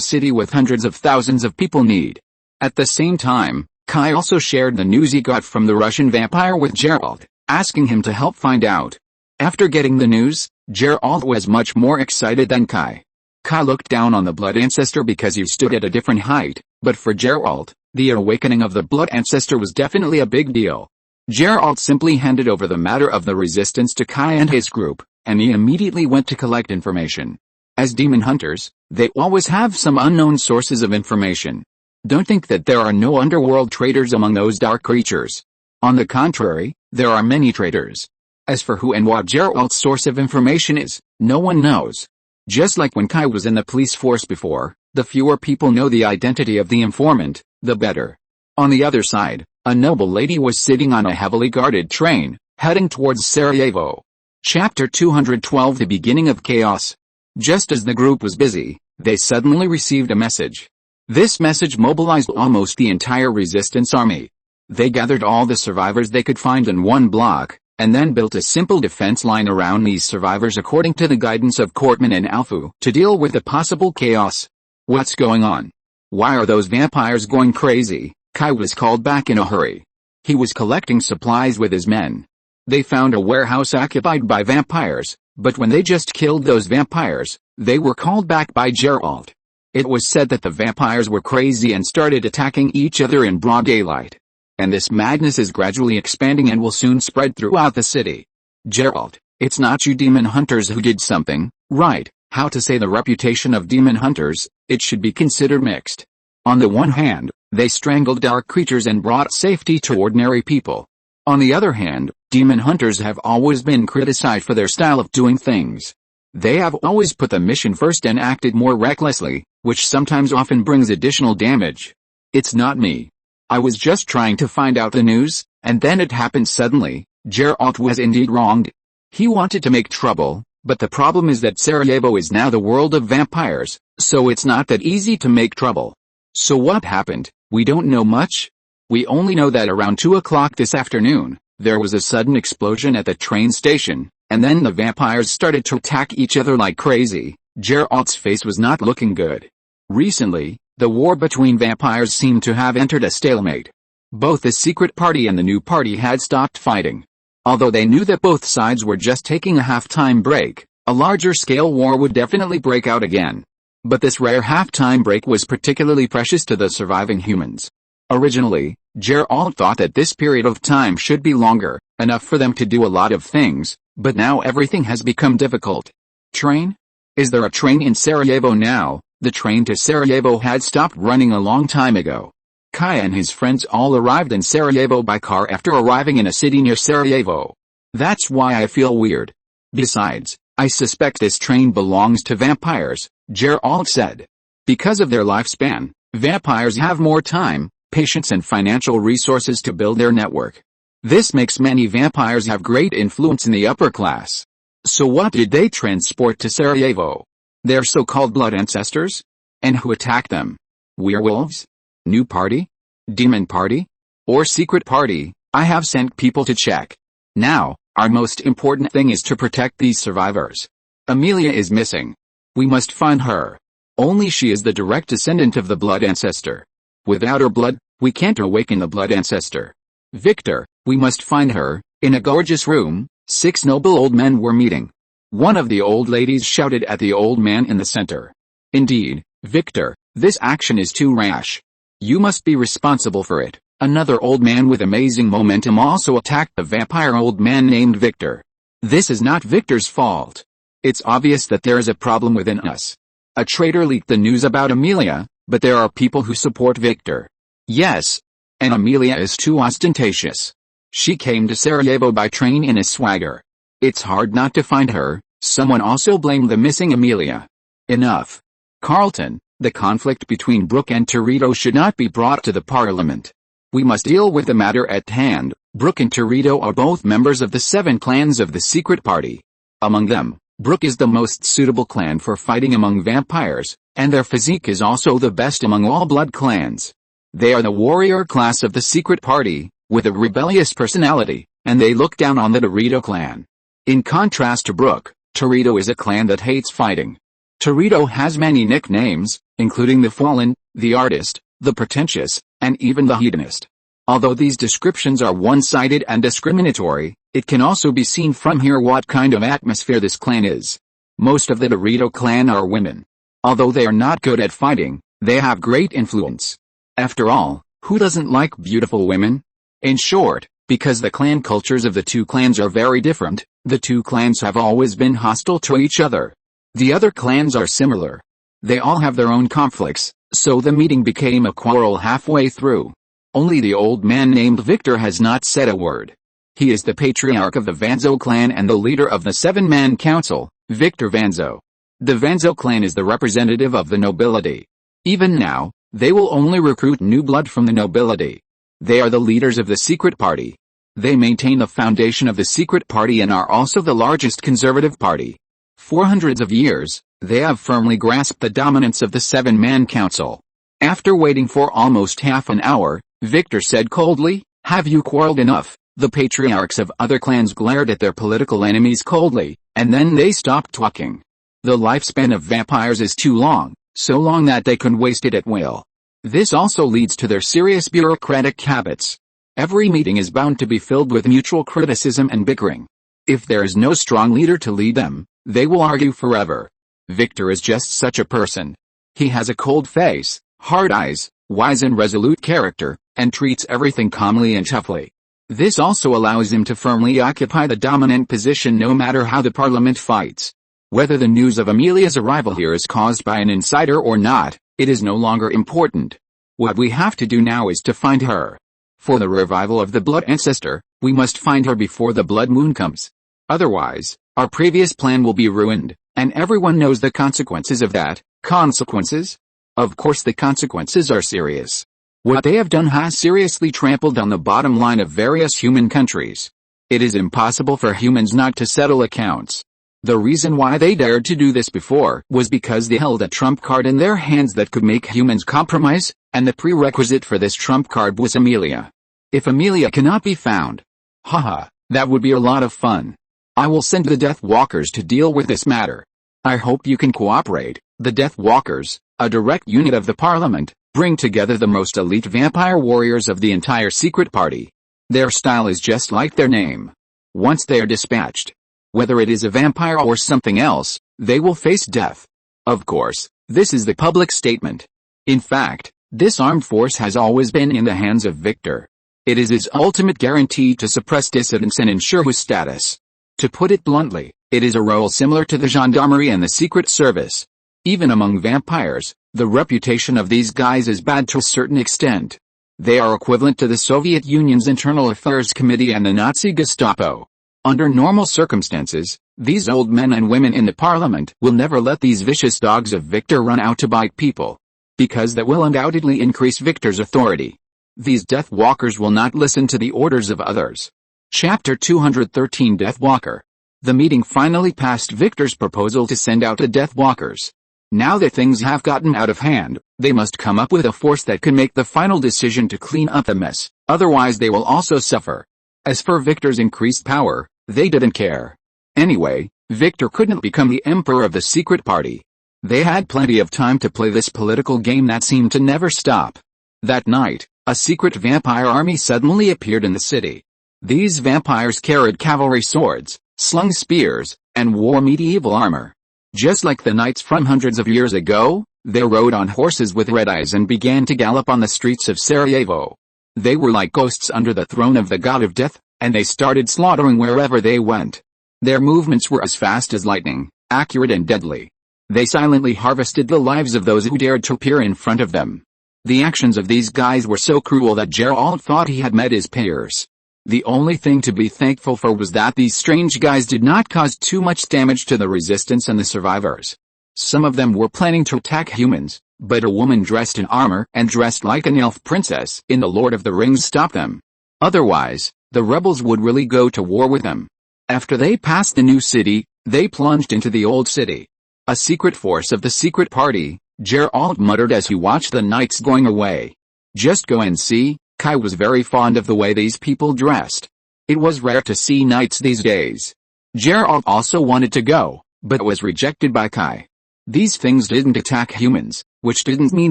city with hundreds of thousands of people need? At the same time, Kai also shared the news he got from the Russian vampire with Geralt, asking him to help find out. After getting the news, Geralt was much more excited than Kai. Kai looked down on the blood ancestor because he stood at a different height, but for Geralt, The awakening of the blood ancestor was definitely a big deal. Geralt simply handed over the matter of the resistance to Kai and his group, and he immediately went to collect information. As demon hunters, they always have some unknown sources of information. Don't think that there are no underworld traders among those dark creatures. On the contrary, there are many traders. As for who and what Geralt's source of information is, no one knows. Just like when Kai was in the police force before, the fewer people know the identity of the informant, the better. On the other side, a noble lady was sitting on a heavily guarded train, heading towards Sarajevo. Chapter 212 The Beginning of Chaos. Just as the group was busy, they suddenly received a message. This message mobilized almost the entire resistance army. They gathered all the survivors they could find in one block, and then built a simple defense line around these survivors according to the guidance of Cortman and Alfu to deal with the possible chaos. What's going on? Why are those vampires going crazy? Kai was called back in a hurry. He was collecting supplies with his men. They found a warehouse occupied by vampires, but when they just killed those vampires, they were called back by Geralt. It was said that the vampires were crazy and started attacking each other in broad daylight. And this madness is gradually expanding and will soon spread throughout the city. Geralt, it's not you demon hunters who did something, right? How to say the reputation of demon hunters, it should be considered mixed. On the one hand, they strangled dark creatures and brought safety to ordinary people. On the other hand, demon hunters have always been criticized for their style of doing things. They have always put the mission first and acted more recklessly, which sometimes often brings additional damage. It's not me. I was just trying to find out the news, and then it happened suddenly. Geralt was indeed wronged. He wanted to make trouble, but the problem is that Sarajevo is now the world of vampires, so it's not that easy to make trouble. So what happened? We don't know much. We only know that around 2 o'clock this afternoon, there was a sudden explosion at the train station, and then the vampires started to attack each other like crazy. Geralt's face was not looking good. Recently, the war between vampires seemed to have entered a stalemate. Both the secret party and the new party had stopped fighting. Although they knew that both sides were just taking a half-time break, a larger-scale war would definitely break out again. But this rare half-time break was particularly precious to the surviving humans. Originally, Geralt thought that this period of time should be longer, enough for them to do a lot of things, but now everything has become difficult. Train? Is there a train in Sarajevo now? The train to Sarajevo had stopped running a long time ago. Kai and his friends all arrived in Sarajevo by car after arriving in a city near Sarajevo. That's why I feel weird. Besides, I suspect this train belongs to vampires, Geralt said. Because of their lifespan, vampires have more time, patience and financial resources to build their network. This makes many vampires have great influence in the upper class. So what did they transport to Sarajevo? Their so-called blood ancestors? And who attacked them? Werewolves? New party? Demon party? Or secret party? I have sent people to check. Now, our most important thing is to protect these survivors. Amelia is missing. We must find her. Only she is the direct descendant of the blood ancestor. Without her blood, we can't awaken the blood ancestor. Victor, we must find her. In a gorgeous room, 6 noble old men were meeting. One of the old ladies shouted at the old man in the center. Indeed, Victor, this action is too rash. You must be responsible for it. Another old man with amazing momentum also attacked the vampire old man named Victor. This is not Victor's fault. It's obvious that there is a problem within us. A traitor leaked the news about Amelia, but there are people who support Victor. Yes. And Amelia is too ostentatious. She came to Sarajevo by train in a swagger. It's hard not to find her. Someone also blamed the missing Amelia. Enough. Carlton, the conflict between Brooke and Torito should not be brought to the Parliament. We must deal with the matter at hand. Brooke and Torito are both members of the 7 clans of the secret party. Among them, Brooke is the most suitable clan for fighting among vampires, and their physique is also the best among all blood clans. They are the warrior class of the secret party, with a rebellious personality, and they look down on the Torito clan. In contrast to Brooke, Torito is a clan that hates fighting. Torito has many nicknames, including the Fallen, the Artist, the Pretentious, and even the Hedonist. Although these descriptions are one-sided and discriminatory, it can also be seen from here what kind of atmosphere this clan is. Most of the Torito clan are women. Although they are not good at fighting, they have great influence. After all, Who doesn't like beautiful women? In short, because the clan cultures of the two clans are very different, the two clans have always been hostile to each other. The other clans are similar. They all have their own conflicts, so the meeting became a quarrel halfway through. Only the old man named Victor has not said a word. He is the patriarch of the Vanzo clan and the leader of the 7-man council, Victor Vanzo. The Vanzo clan is the representative of the nobility. Even now, they will only recruit new blood from the nobility. They are the leaders of the secret party. They maintain the foundation of the secret party and are also the largest conservative party. For hundreds of years, they have firmly grasped the dominance of the 7-man council. After waiting for almost half an hour, Victor said coldly, "Have you quarreled enough?" The patriarchs of other clans glared at their political enemies coldly, and then they stopped talking. The lifespan of vampires is too long, so long that they can waste it at will. This also leads to their serious bureaucratic habits. Every meeting is bound to be filled with mutual criticism and bickering. If there is no strong leader to lead them, they will argue forever. Victor is just such a person. He has a cold face, hard eyes, wise and resolute character, and treats everything calmly and toughly. This also allows him to firmly occupy the dominant position no matter how the parliament fights. Whether the news of Amelia's arrival here is caused by an insider or not, it is no longer important. What we have to do now is to find her. For the revival of the blood ancestor, we must find her before the blood moon comes. Otherwise, our previous plan will be ruined, and everyone knows the consequences of that. Consequences? Of course the consequences are serious. What they have done has seriously trampled on the bottom line of various human countries. It is impossible for humans not to settle accounts. The reason why they dared to do this before was because they held a trump card in their hands that could make humans compromise, and the prerequisite for this trump card was Amelia. If Amelia cannot be found, haha, that would be a lot of fun. I will send the Death Walkers to deal with this matter. I hope you can cooperate. The Death Walkers, a direct unit of the Parliament, bring together the most elite vampire warriors of the entire secret party. Their style is just like their name. Once they are dispatched, whether it is a vampire or something else, they will face death. Of course, this is the public statement. In fact, this armed force has always been in the hands of Victor. It is his ultimate guarantee to suppress dissidents and ensure his status. To put it bluntly, it is a role similar to the gendarmerie and the Secret Service. Even among vampires, the reputation of these guys is bad to a certain extent. They are equivalent to the Soviet Union's Internal Affairs Committee and the Nazi Gestapo. Under normal circumstances, these old men and women in the parliament will never let these vicious dogs of Victor run out to bite people. Because that will undoubtedly increase Victor's authority. These Death Walkers will not listen to the orders of others. Chapter 213 Death Walker. The meeting finally passed Victor's proposal to send out the Death Walkers. Now that things have gotten out of hand, they must come up with a force that can make the final decision to clean up the mess, otherwise they will also suffer. As for Victor's increased power, they didn't care. Anyway, Victor couldn't become the emperor of the secret party. They had plenty of time to play this political game that seemed to never stop. That night, a secret vampire army suddenly appeared in the city. These vampires carried cavalry swords, slung spears, and wore medieval armor. Just like the knights from hundreds of years ago, they rode on horses with red eyes and began to gallop on the streets of Sarajevo. They were like ghosts under the throne of the god of death, and they started slaughtering wherever they went. Their movements were as fast as lightning, accurate and deadly. They silently harvested the lives of those who dared to appear in front of them. The actions of these guys were so cruel that Gerald thought he had met his peers. The only thing to be thankful for was that these strange guys did not cause too much damage to the resistance and the survivors. Some of them were planning to attack humans, but a woman dressed in armor and dressed like an elf princess in The Lord of the Rings stopped them. Otherwise, the rebels would really go to war with them. After they passed the new city, they plunged into the old city. A secret force of the secret party, Gerald muttered as he watched the knights going away. Just go and see. Kai was very fond of the way these people dressed. It was rare to see knights these days. Gerald also wanted to go, but was rejected by Kai. These things didn't attack humans, which didn't mean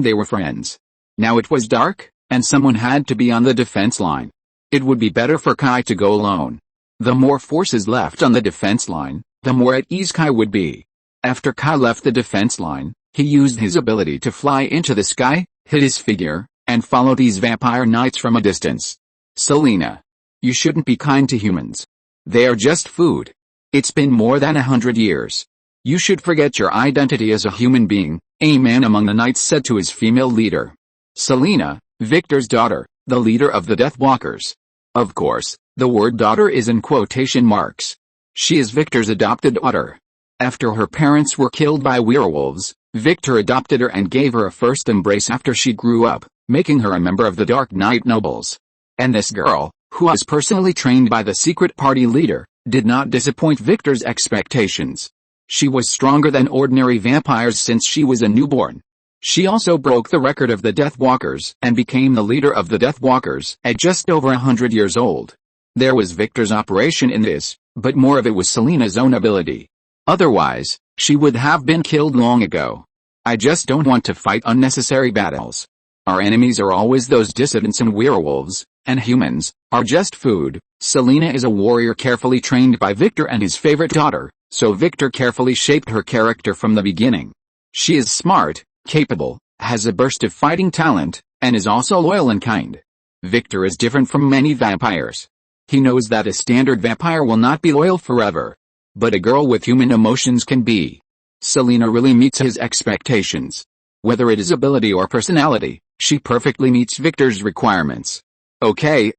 they were friends. Now it was dark, and someone had to be on the defense line. It would be better for Kai to go alone. The more forces left on the defense line, the more at ease Kai would be. After Kai left the defense line, he used his ability to fly into the sky, hid his figure, and follow these vampire knights from a distance. Selena. You shouldn't be kind to humans. They are just food. It's been more than 100 years. You should forget your identity as a human being, a man among the knights said to his female leader. Selena, Victor's daughter, the leader of the Deathwalkers. Of course, the word daughter is in quotation marks. She is Victor's adopted daughter. After her parents were killed by werewolves, Victor adopted her and gave her a first embrace after she grew up, making her a member of the Dark Knight nobles. And this girl, who was personally trained by the secret party leader, did not disappoint Victor's expectations. She was stronger than ordinary vampires since she was a newborn. She also broke the record of the Deathwalkers and became the leader of the Deathwalkers at just over 100 years old. There was Victor's operation in this, but more of it was Selena's own ability. Otherwise, she would have been killed long ago. I just don't want to fight unnecessary battles. Our enemies are always those dissidents and werewolves, and humans are just food. Selena is a warrior carefully trained by Victor and his favorite daughter, so Victor carefully shaped her character from the beginning. She is smart, capable, has a burst of fighting talent, and is also loyal and kind. Victor is different from many vampires. He knows that a standard vampire will not be loyal forever. But a girl with human emotions can be. Selena really meets his expectations. Whether it is ability or personality, she perfectly meets Victor's requirements. Okay,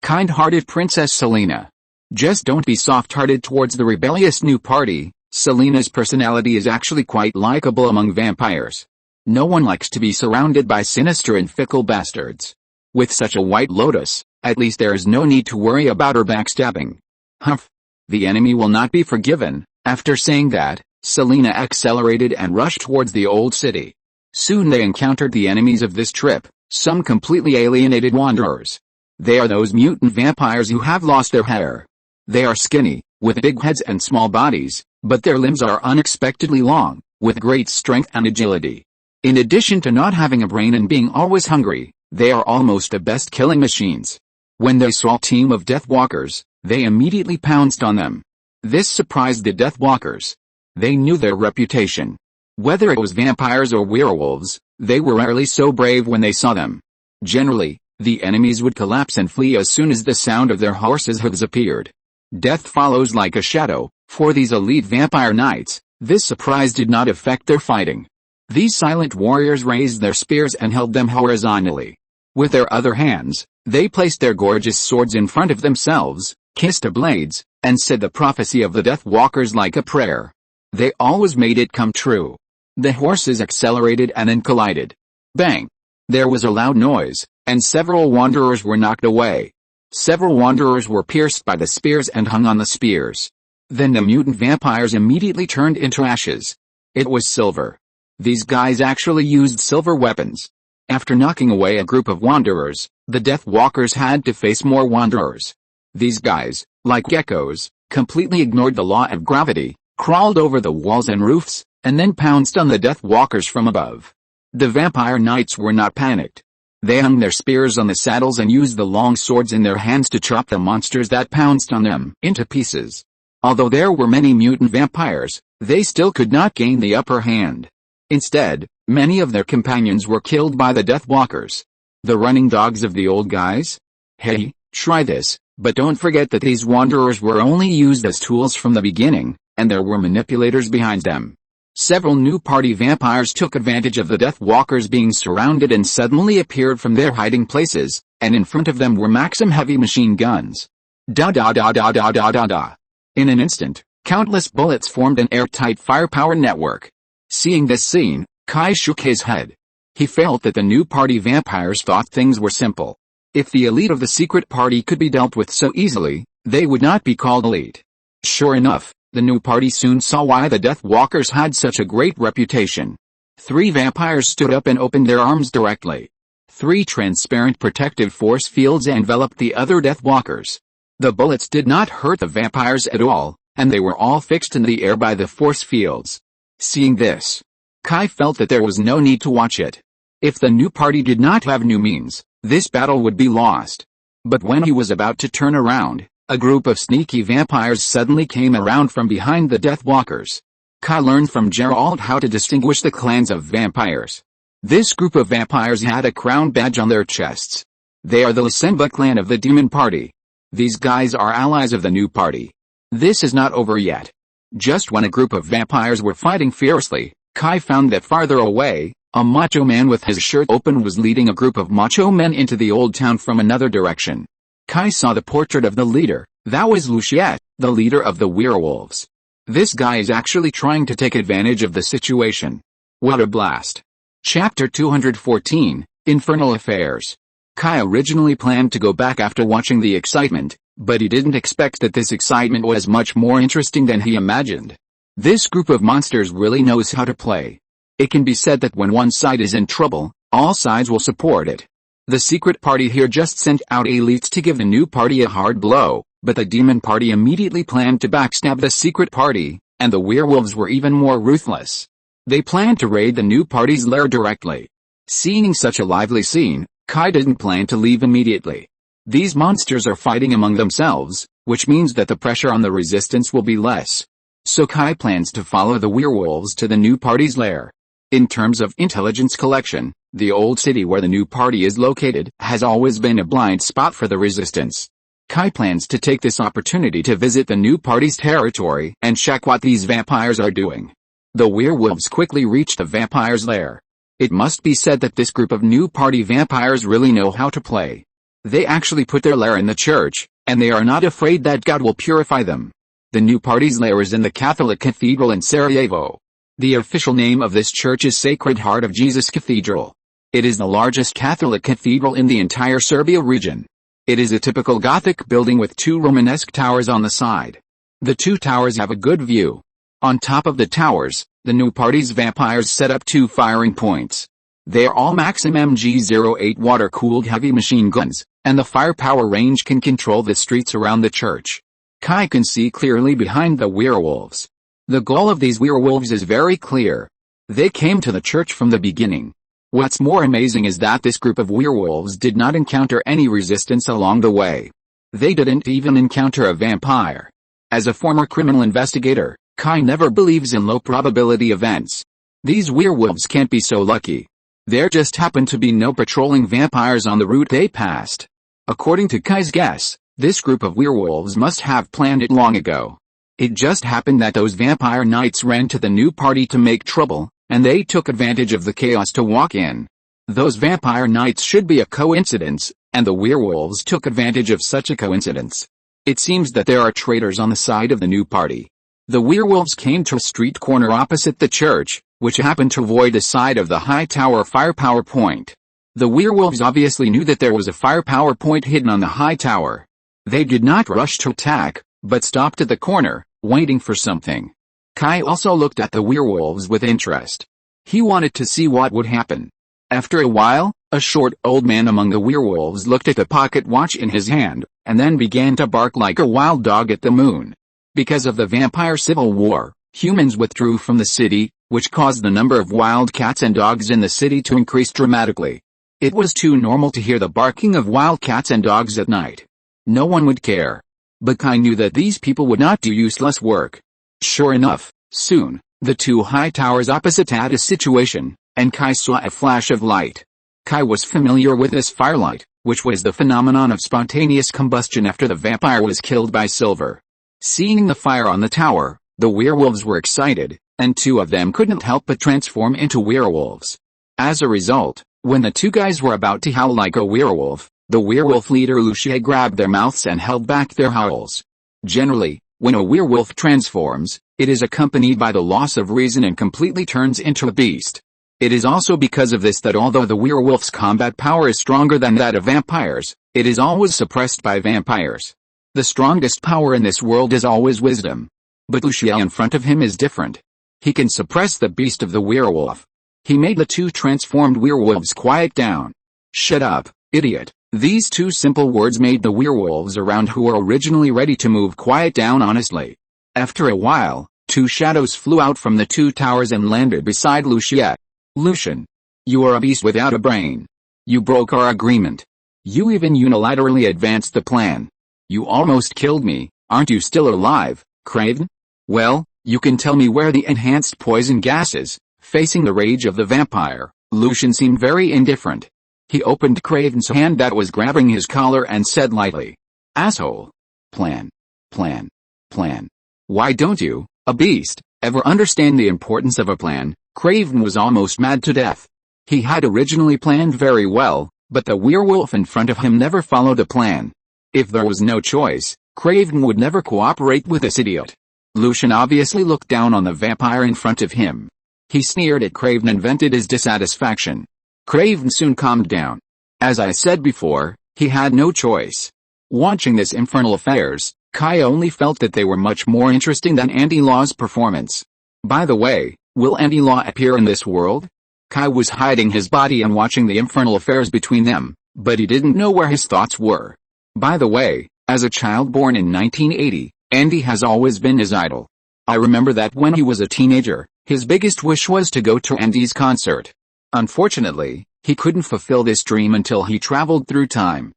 kind-hearted Princess Selena. Just don't be soft-hearted towards the rebellious new party. Selena's personality is actually quite likable among vampires. No one likes to be surrounded by sinister and fickle bastards. With such a white lotus, at least there is no need to worry about her backstabbing. Humph. The enemy will not be forgiven. After saying that, Selena accelerated and rushed towards the old city. Soon they encountered the enemies of this trip, some completely alienated wanderers. They are those mutant vampires who have lost their hair. They are skinny, with big heads and small bodies, but their limbs are unexpectedly long, with great strength and agility. In addition to not having a brain and being always hungry, they are almost the best killing machines. When they saw a team of Deathwalkers, they immediately pounced on them. This surprised the Deathwalkers. They knew their reputation. Whether it was vampires or werewolves, they were rarely so brave when they saw them. Generally, the enemies would collapse and flee as soon as the sound of their horses' hooves appeared. Death follows like a shadow. For these elite vampire knights, this surprise did not affect their fighting. These silent warriors raised their spears and held them horizontally. With their other hands, they placed their gorgeous swords in front of themselves, kissed the blades, and said the prophecy of the Deathwalkers like a prayer. They always made it come true. The horses accelerated and then collided. Bang! There was a loud noise, and several wanderers were knocked away. Several wanderers were pierced by the spears and hung on the spears. Then the mutant vampires immediately turned into ashes. It was silver. These guys actually used silver weapons. After knocking away a group of wanderers, the Deathwalkers had to face more wanderers. These guys, like geckos, completely ignored the law of gravity, crawled over the walls and roofs, and then pounced on the Deathwalkers from above. The vampire knights were not panicked. They hung their spears on the saddles and used the long swords in their hands to chop the monsters that pounced on them into pieces. Although there were many mutant vampires, they still could not gain the upper hand. Instead, many of their companions were killed by the Deathwalkers. The running dogs of the old guys? Hey, try this, but don't forget that these wanderers were only used as tools from the beginning, and there were manipulators behind them. Several new party vampires took advantage of the Deathwalkers being surrounded and suddenly appeared from their hiding places, and in front of them were Maxim heavy machine guns. Da da da da da da da da. In an instant, countless bullets formed an airtight firepower network. Seeing this scene, Kai shook his head. He felt that the new party vampires thought things were simple. If the elite of the secret party could be dealt with so easily, they would not be called elite. Sure enough, the new party soon saw why the Deathwalkers had such a great reputation. 3 vampires stood up and opened their arms directly. 3 transparent protective force fields enveloped the other Deathwalkers. The bullets did not hurt the vampires at all, and they were all fixed in the air by the force fields. Seeing this, Kai felt that there was no need to watch it. If the new party did not have new means, this battle would be lost. But when he was about to turn around, a group of sneaky vampires suddenly came around from behind the Deathwalkers. Kai learned from Geralt how to distinguish the clans of vampires. This group of vampires had a crown badge on their chests. They are the Lysenba clan of the Demon Party. These guys are allies of the new party. This is not over yet. Just when a group of vampires were fighting fiercely, Kai found that farther away, a macho man with his shirt open was leading a group of macho men into the old town from another direction. Kai saw the portrait of the leader. That was Luciette, the leader of the werewolves. This guy is actually trying to take advantage of the situation. What a blast. Chapter 214, Infernal Affairs. Kai originally planned to go back after watching the excitement, but he didn't expect that this excitement was much more interesting than he imagined. This group of monsters really knows how to play. It can be said that when one side is in trouble, all sides will support it. The secret party here just sent out elites to give the new party a hard blow, but the demon party immediately planned to backstab the secret party, and the werewolves were even more ruthless. They planned to raid the new party's lair directly. Seeing such a lively scene, Kai didn't plan to leave immediately. These monsters are fighting among themselves, which means that the pressure on the resistance will be less. So Kai plans to follow the werewolves to the new party's lair. In terms of intelligence collection, the old city where the new party is located has always been a blind spot for the resistance. Kai plans to take this opportunity to visit the new party's territory and check what these vampires are doing. The werewolves quickly reach the vampire's lair. It must be said that this group of new party vampires really know how to play. They actually put their lair in the church, and they are not afraid that God will purify them. The new party's lair is in the Catholic Cathedral in Sarajevo. The official name of this church is Sacred Heart of Jesus Cathedral. It is the largest Catholic cathedral in the entire Serbia region. It is a typical Gothic building with two Romanesque towers on the side. The two towers have a good view. On top of the towers, the new party's vampires set up two firing points. They are all Maxim MG08 water-cooled heavy machine guns, and the firepower range can control the streets around the church. Kai can see clearly behind the werewolves. The goal of these werewolves is very clear. They came to the church from the beginning. What's more amazing is that this group of werewolves did not encounter any resistance along the way. They didn't even encounter a vampire. As a former criminal investigator, Kai never believes in low probability events. These werewolves can't be so lucky. There just happened to be no patrolling vampires on the route they passed. According to Kai's guess, this group of werewolves must have planned it long ago. It just happened that those vampire knights ran to the new party to make trouble, and they took advantage of the chaos to walk in. Those vampire knights should be a coincidence, and the werewolves took advantage of such a coincidence. It seems that there are traitors on the side of the new party. The werewolves came to a street corner opposite the church, which happened to avoid the side of the high tower firepower point. The werewolves obviously knew that there was a firepower point hidden on the high tower. They did not rush to attack, but stopped at the corner, waiting for something. Kai also looked at the werewolves with interest. He wanted to see what would happen. After a while, a short old man among the werewolves looked at the pocket watch in his hand, and then began to bark like a wild dog at the moon. Because of the vampire civil war, humans withdrew from the city, which caused the number of wild cats and dogs in the city to increase dramatically. It was too normal to hear the barking of wild cats and dogs at night. No one would care. But Kai knew that these people would not do useless work. Sure enough, soon, the two high towers opposite had a situation, and Kai saw a flash of light. Kai was familiar with this firelight, which was the phenomenon of spontaneous combustion after the vampire was killed by silver. Seeing the fire on the tower, the werewolves were excited, and two of them couldn't help but transform into werewolves. As a result, when the two guys were about to howl like a werewolf, the werewolf leader Lucia grabbed their mouths and held back their howls. Generally, when a werewolf transforms, it is accompanied by the loss of reason and completely turns into a beast. It is also because of this that although the werewolf's combat power is stronger than that of vampires, it is always suppressed by vampires. The strongest power in this world is always wisdom. But Lucia in front of him is different. He can suppress the beast of the werewolf. He made the two transformed werewolves quiet down. Shut up, idiot. These two simple words made the werewolves around who were originally ready to move quiet down honestly. After a while, two shadows flew out from the two towers and landed beside Lucia. Lucian, you are a beast without a brain. You broke our agreement. You even unilaterally advanced the plan. You almost killed me. Aren't you still alive, Craven? Well, you can tell me where the enhanced poison gas is. Facing the rage of the vampire, Lucian seemed very indifferent. He opened Craven's hand that was grabbing his collar and said lightly, "Asshole. Plan. Plan. Plan. Why don't you, a beast, ever understand the importance of a plan?" Craven was almost mad to death. He had originally planned very well, but the werewolf in front of him never followed a plan. If there was no choice, Craven would never cooperate with this idiot. Lucian obviously looked down on the vampire in front of him. He sneered at Craven and vented his dissatisfaction. Craven soon calmed down. As I said before, he had no choice. Watching this infernal affairs, Kai only felt that they were much more interesting than Andy Law's performance. By the way, will Andy Law appear in this world? Kai was hiding his body and watching the infernal affairs between them, but he didn't know where his thoughts were. By the way, as a child born in 1980, Andy has always been his idol. I remember that when he was a teenager, his biggest wish was to go to Andy's concert. Unfortunately, he couldn't fulfill this dream until he traveled through time.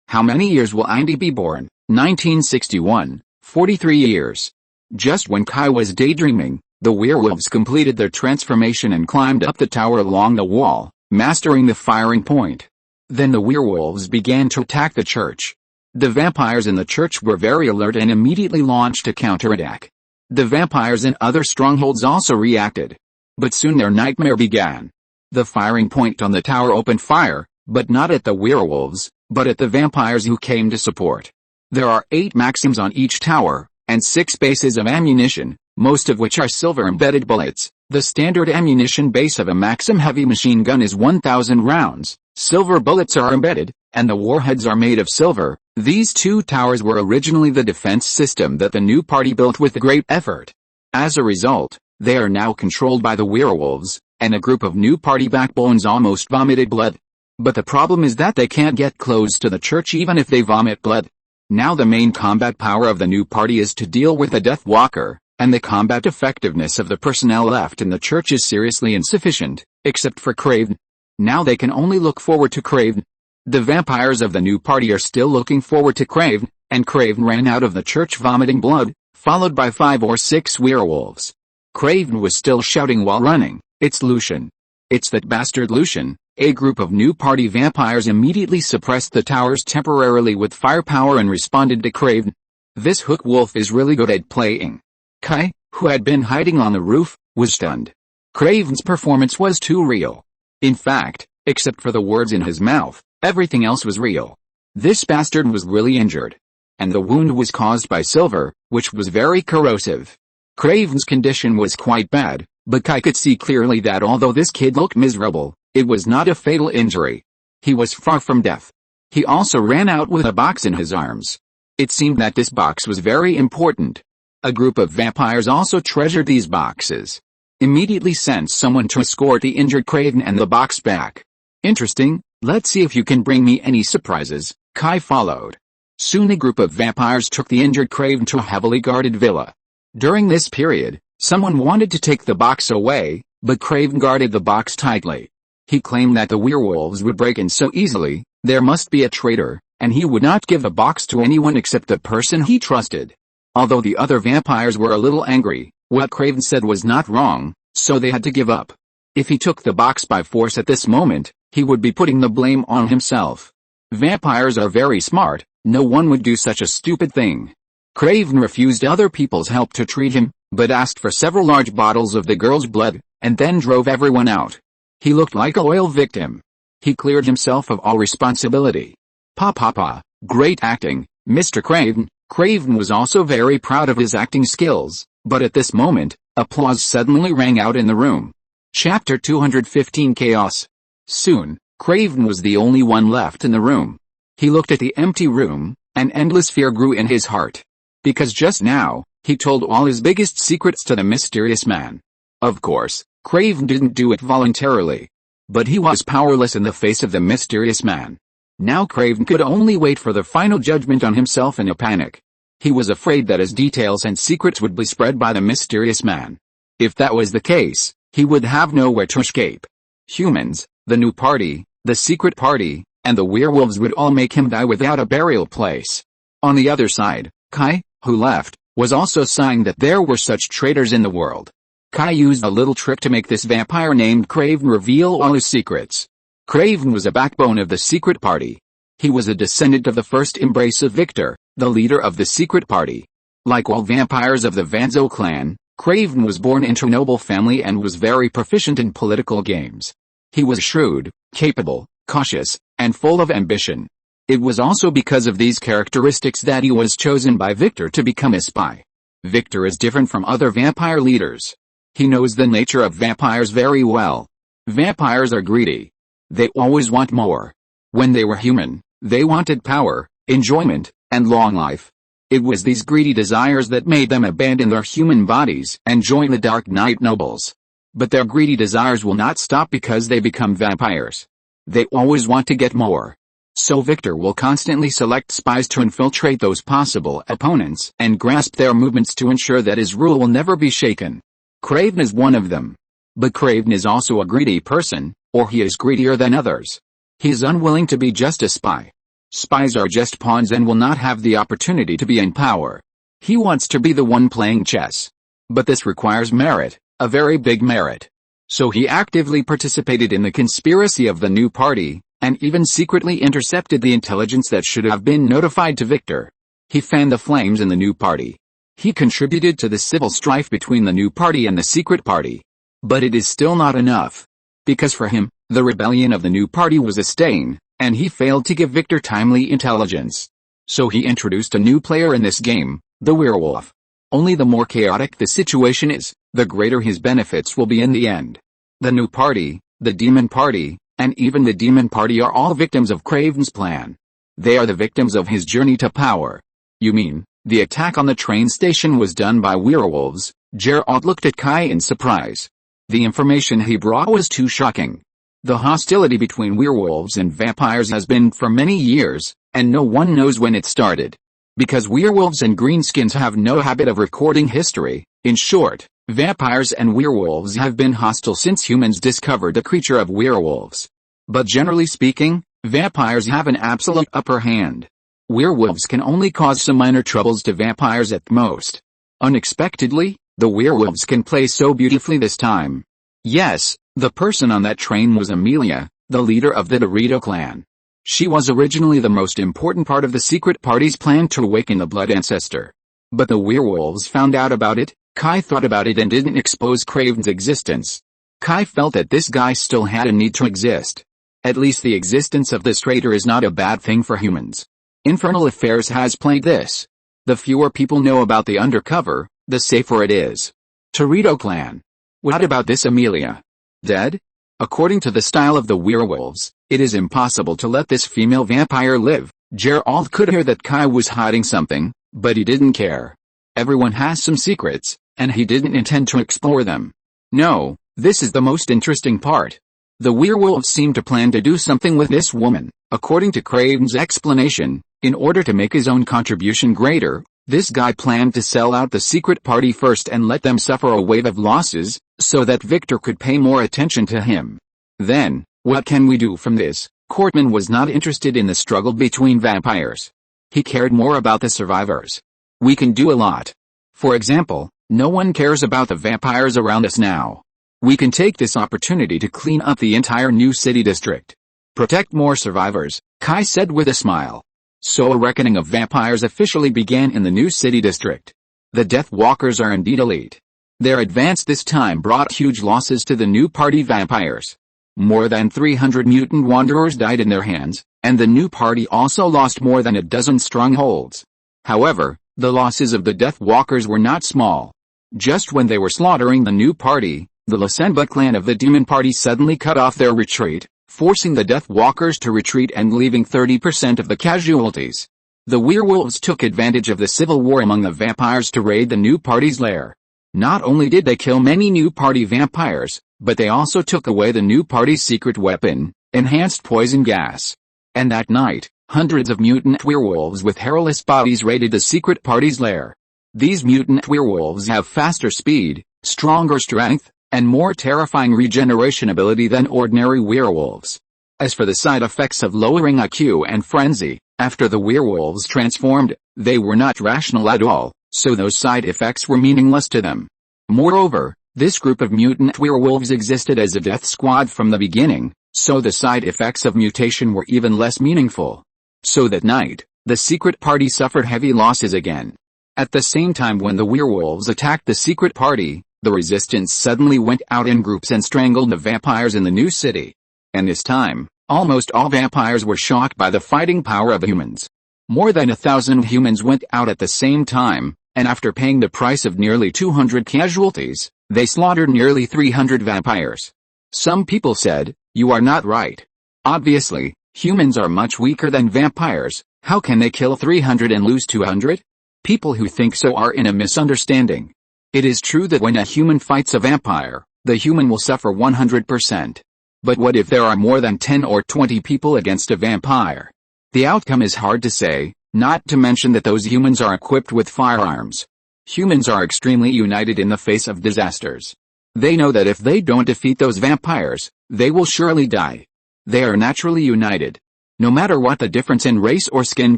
How many years will Andy be born? 1961, 43 years. Just when Kai was daydreaming, the werewolves completed their transformation and climbed up the tower along the wall, mastering the firing point. Then the werewolves began to attack the church. The vampires in the church were very alert and immediately launched a counterattack. The vampires in other strongholds also reacted. But soon their nightmare began. The firing point on the tower opened fire, but not at the werewolves, but at the vampires who came to support. There are 8 Maxims on each tower, and 6 bases of ammunition, most of which are silver-embedded bullets. The standard ammunition base of a Maxim heavy machine gun is 1,000 rounds. Silver bullets are embedded, and the warheads are made of silver. These 2 towers were originally the defense system that the new party built with great effort. As a result, they are now controlled by the werewolves, and a group of new party backbones almost vomited blood. But the problem is that they can't get close to the church even if they vomit blood. Now the main combat power of the new party is to deal with the Death Walker, and the combat effectiveness of the personnel left in the church is seriously insufficient, except for Craven. Now they can only look forward to Craven. The vampires of the new party are still looking forward to Craven, and Craven ran out of the church vomiting blood, followed by 5 or 6 werewolves. Craven was still shouting while running, "It's Lucian. It's that bastard Lucian." A group of new party vampires immediately suppressed the towers temporarily with firepower and responded to Craven. This hook wolf is really good at playing. Kai, who had been hiding on the roof, was stunned. Craven's performance was too real. In fact, except for the words in his mouth, everything else was real. This bastard was really injured. And the wound was caused by silver, which was very corrosive. Craven's condition was quite bad, but Kai could see clearly that although this kid looked miserable, it was not a fatal injury. He was far from death. He also ran out with a box in his arms. It seemed that this box was very important. A group of vampires also treasured these boxes. Immediately sent someone to escort the injured Craven and the box back. Interesting, let's see if you can bring me any surprises. Kai followed. Soon a group of vampires took the injured Craven to a heavily guarded villa. During this period, someone wanted to take the box away, but Craven guarded the box tightly. He claimed that the werewolves would break in so easily, there must be a traitor, and he would not give the box to anyone except the person he trusted. Although the other vampires were a little angry, what Craven said was not wrong, so they had to give up. If he took the box by force at this moment, he would be putting the blame on himself. Vampires are very smart, no one would do such a stupid thing. Craven refused other people's help to treat him, but asked for several large bottles of the girl's blood, and then drove everyone out. He looked like a loyal victim. He cleared himself of all responsibility. Pa, great acting, Mr. Craven. Craven was also very proud of his acting skills, but at this moment, applause suddenly rang out in the room. Chapter 215 Chaos. Soon, Craven was the only one left in the room. He looked at the empty room, and endless fear grew in his heart. Because just now, he told all his biggest secrets to the mysterious man. Of course, Craven didn't do it voluntarily. But he was powerless in the face of the mysterious man. Now Craven could only wait for the final judgment on himself in a panic. He was afraid that his details and secrets would be spread by the mysterious man. If that was the case, he would have nowhere to escape. Humans, the new party, the secret party, and the werewolves would all make him die without a burial place. On the other side, Kai, who left, was also sighing that there were such traitors in the world. Kai used a little trick to make this vampire named Craven reveal all his secrets. Craven was a backbone of the secret party. He was a descendant of the first embrace of Victor, the leader of the secret party. Like all vampires of the Vanzo clan, Craven was born into a noble family and was very proficient in political games. He was shrewd, capable, cautious, and full of ambition. It was also because of these characteristics that he was chosen by Victor to become a spy. Victor is different from other vampire leaders. He knows the nature of vampires very well. Vampires are greedy. They always want more. When they were human, they wanted power, enjoyment, and long life. It was these greedy desires that made them abandon their human bodies and join the Dark Knight nobles. But their greedy desires will not stop because they become vampires. They always want to get more. So Victor will constantly select spies to infiltrate those possible opponents and grasp their movements to ensure that his rule will never be shaken. Craven is one of them. But Craven is also a greedy person, or he is greedier than others. He is unwilling to be just a spy. Spies are just pawns and will not have the opportunity to be in power. He wants to be the one playing chess. But this requires merit, a very big merit. So he actively participated in the conspiracy of the new party, and even secretly intercepted the intelligence that should have been notified to Victor. He fanned the flames in the new party. He contributed to the civil strife between the new party and the secret party. But it is still not enough. Because for him, the rebellion of the new party was a stain, and he failed to give Victor timely intelligence. So he introduced a new player in this game, the werewolf. Only the more chaotic the situation is, the greater his benefits will be in the end. The new party, the demon party, and even the demon party are all victims of Craven's plan. They are the victims of his journey to power. You mean, the attack on the train station was done by werewolves? Geralt looked at Kai in surprise. The information he brought was too shocking. The hostility between werewolves and vampires has been for many years, and no one knows when it started. Because werewolves and greenskins have no habit of recording history, in short, vampires and werewolves have been hostile since humans discovered the creature of werewolves. But generally speaking, vampires have an absolute upper hand. Werewolves can only cause some minor troubles to vampires at most. Unexpectedly, the werewolves can play so beautifully this time. Yes, the person on that train was Amelia, the leader of the Dorito clan. She was originally the most important part of the secret party's plan to awaken the blood ancestor. But the werewolves found out about it. Kai thought about it and didn't expose Craven's existence. Kai felt that this guy still had a need to exist. At least the existence of this traitor is not a bad thing for humans. Infernal Affairs has played this. The fewer people know about the undercover, the safer it is. Dorito clan. What about this Amelia? Dead? According to the style of the werewolves, it is impossible to let this female vampire live. Geralt could hear that Kai was hiding something, but he didn't care. Everyone has some secrets, and he didn't intend to explore them. No, this is the most interesting part. The werewolves seem to plan to do something with this woman. According to Craven's explanation, in order to make his own contribution greater, this guy planned to sell out the secret party first and let them suffer a wave of losses, so that Victor could pay more attention to him. Then, what can we do from this? Cortman was not interested in the struggle between vampires. He cared more about the survivors. We can do a lot. For example, no one cares about the vampires around us now. We can take this opportunity to clean up the entire new city district. Protect more survivors, Kai said with a smile. So a reckoning of vampires officially began in the new city district. The Death Walkers are indeed elite. Their advance this time brought huge losses to the new party vampires. More than 300 mutant wanderers died in their hands, and the new party also lost more than a dozen strongholds. However, the losses of the Death Walkers were not small. Just when they were slaughtering the new party, the Lasenba clan of the demon party suddenly cut off their retreat, forcing the Death Walkers to retreat and leaving 30% of the casualties. The werewolves took advantage of the civil war among the vampires to raid the new party's lair. Not only did they kill many new party vampires, but they also took away the new party's secret weapon, enhanced poison gas. And that night, hundreds of mutant werewolves with hairless bodies raided the secret party's lair. These mutant werewolves have faster speed, stronger strength, and more terrifying regeneration ability than ordinary werewolves. As for the side effects of lowering IQ and frenzy, after the werewolves transformed, they were not rational at all, so those side effects were meaningless to them. Moreover, This group of mutant werewolves existed as a death squad from the beginning, so the side effects of mutation were even less meaningful. So that night, the secret party suffered heavy losses again. At the same time when the werewolves attacked the secret party, the resistance suddenly went out in groups and strangled the vampires in the new city. And this time, almost all vampires were shocked by the fighting power of humans. More than 1,000 humans went out at the same time, and after paying the price of nearly 200 casualties, they slaughtered nearly 300 vampires. Some people said, "You are not right. Obviously, humans are much weaker than vampires. How can they kill 300 and lose 200? People who think so are in a misunderstanding. It is true that when a human fights a vampire, the human will suffer 100%. But what if there are more than 10 or 20 people against a vampire? The outcome is hard to say, not to mention that those humans are equipped with firearms. Humans are extremely united in the face of disasters. They know that if they don't defeat those vampires, they will surely die. They are naturally united. No matter what the difference in race or skin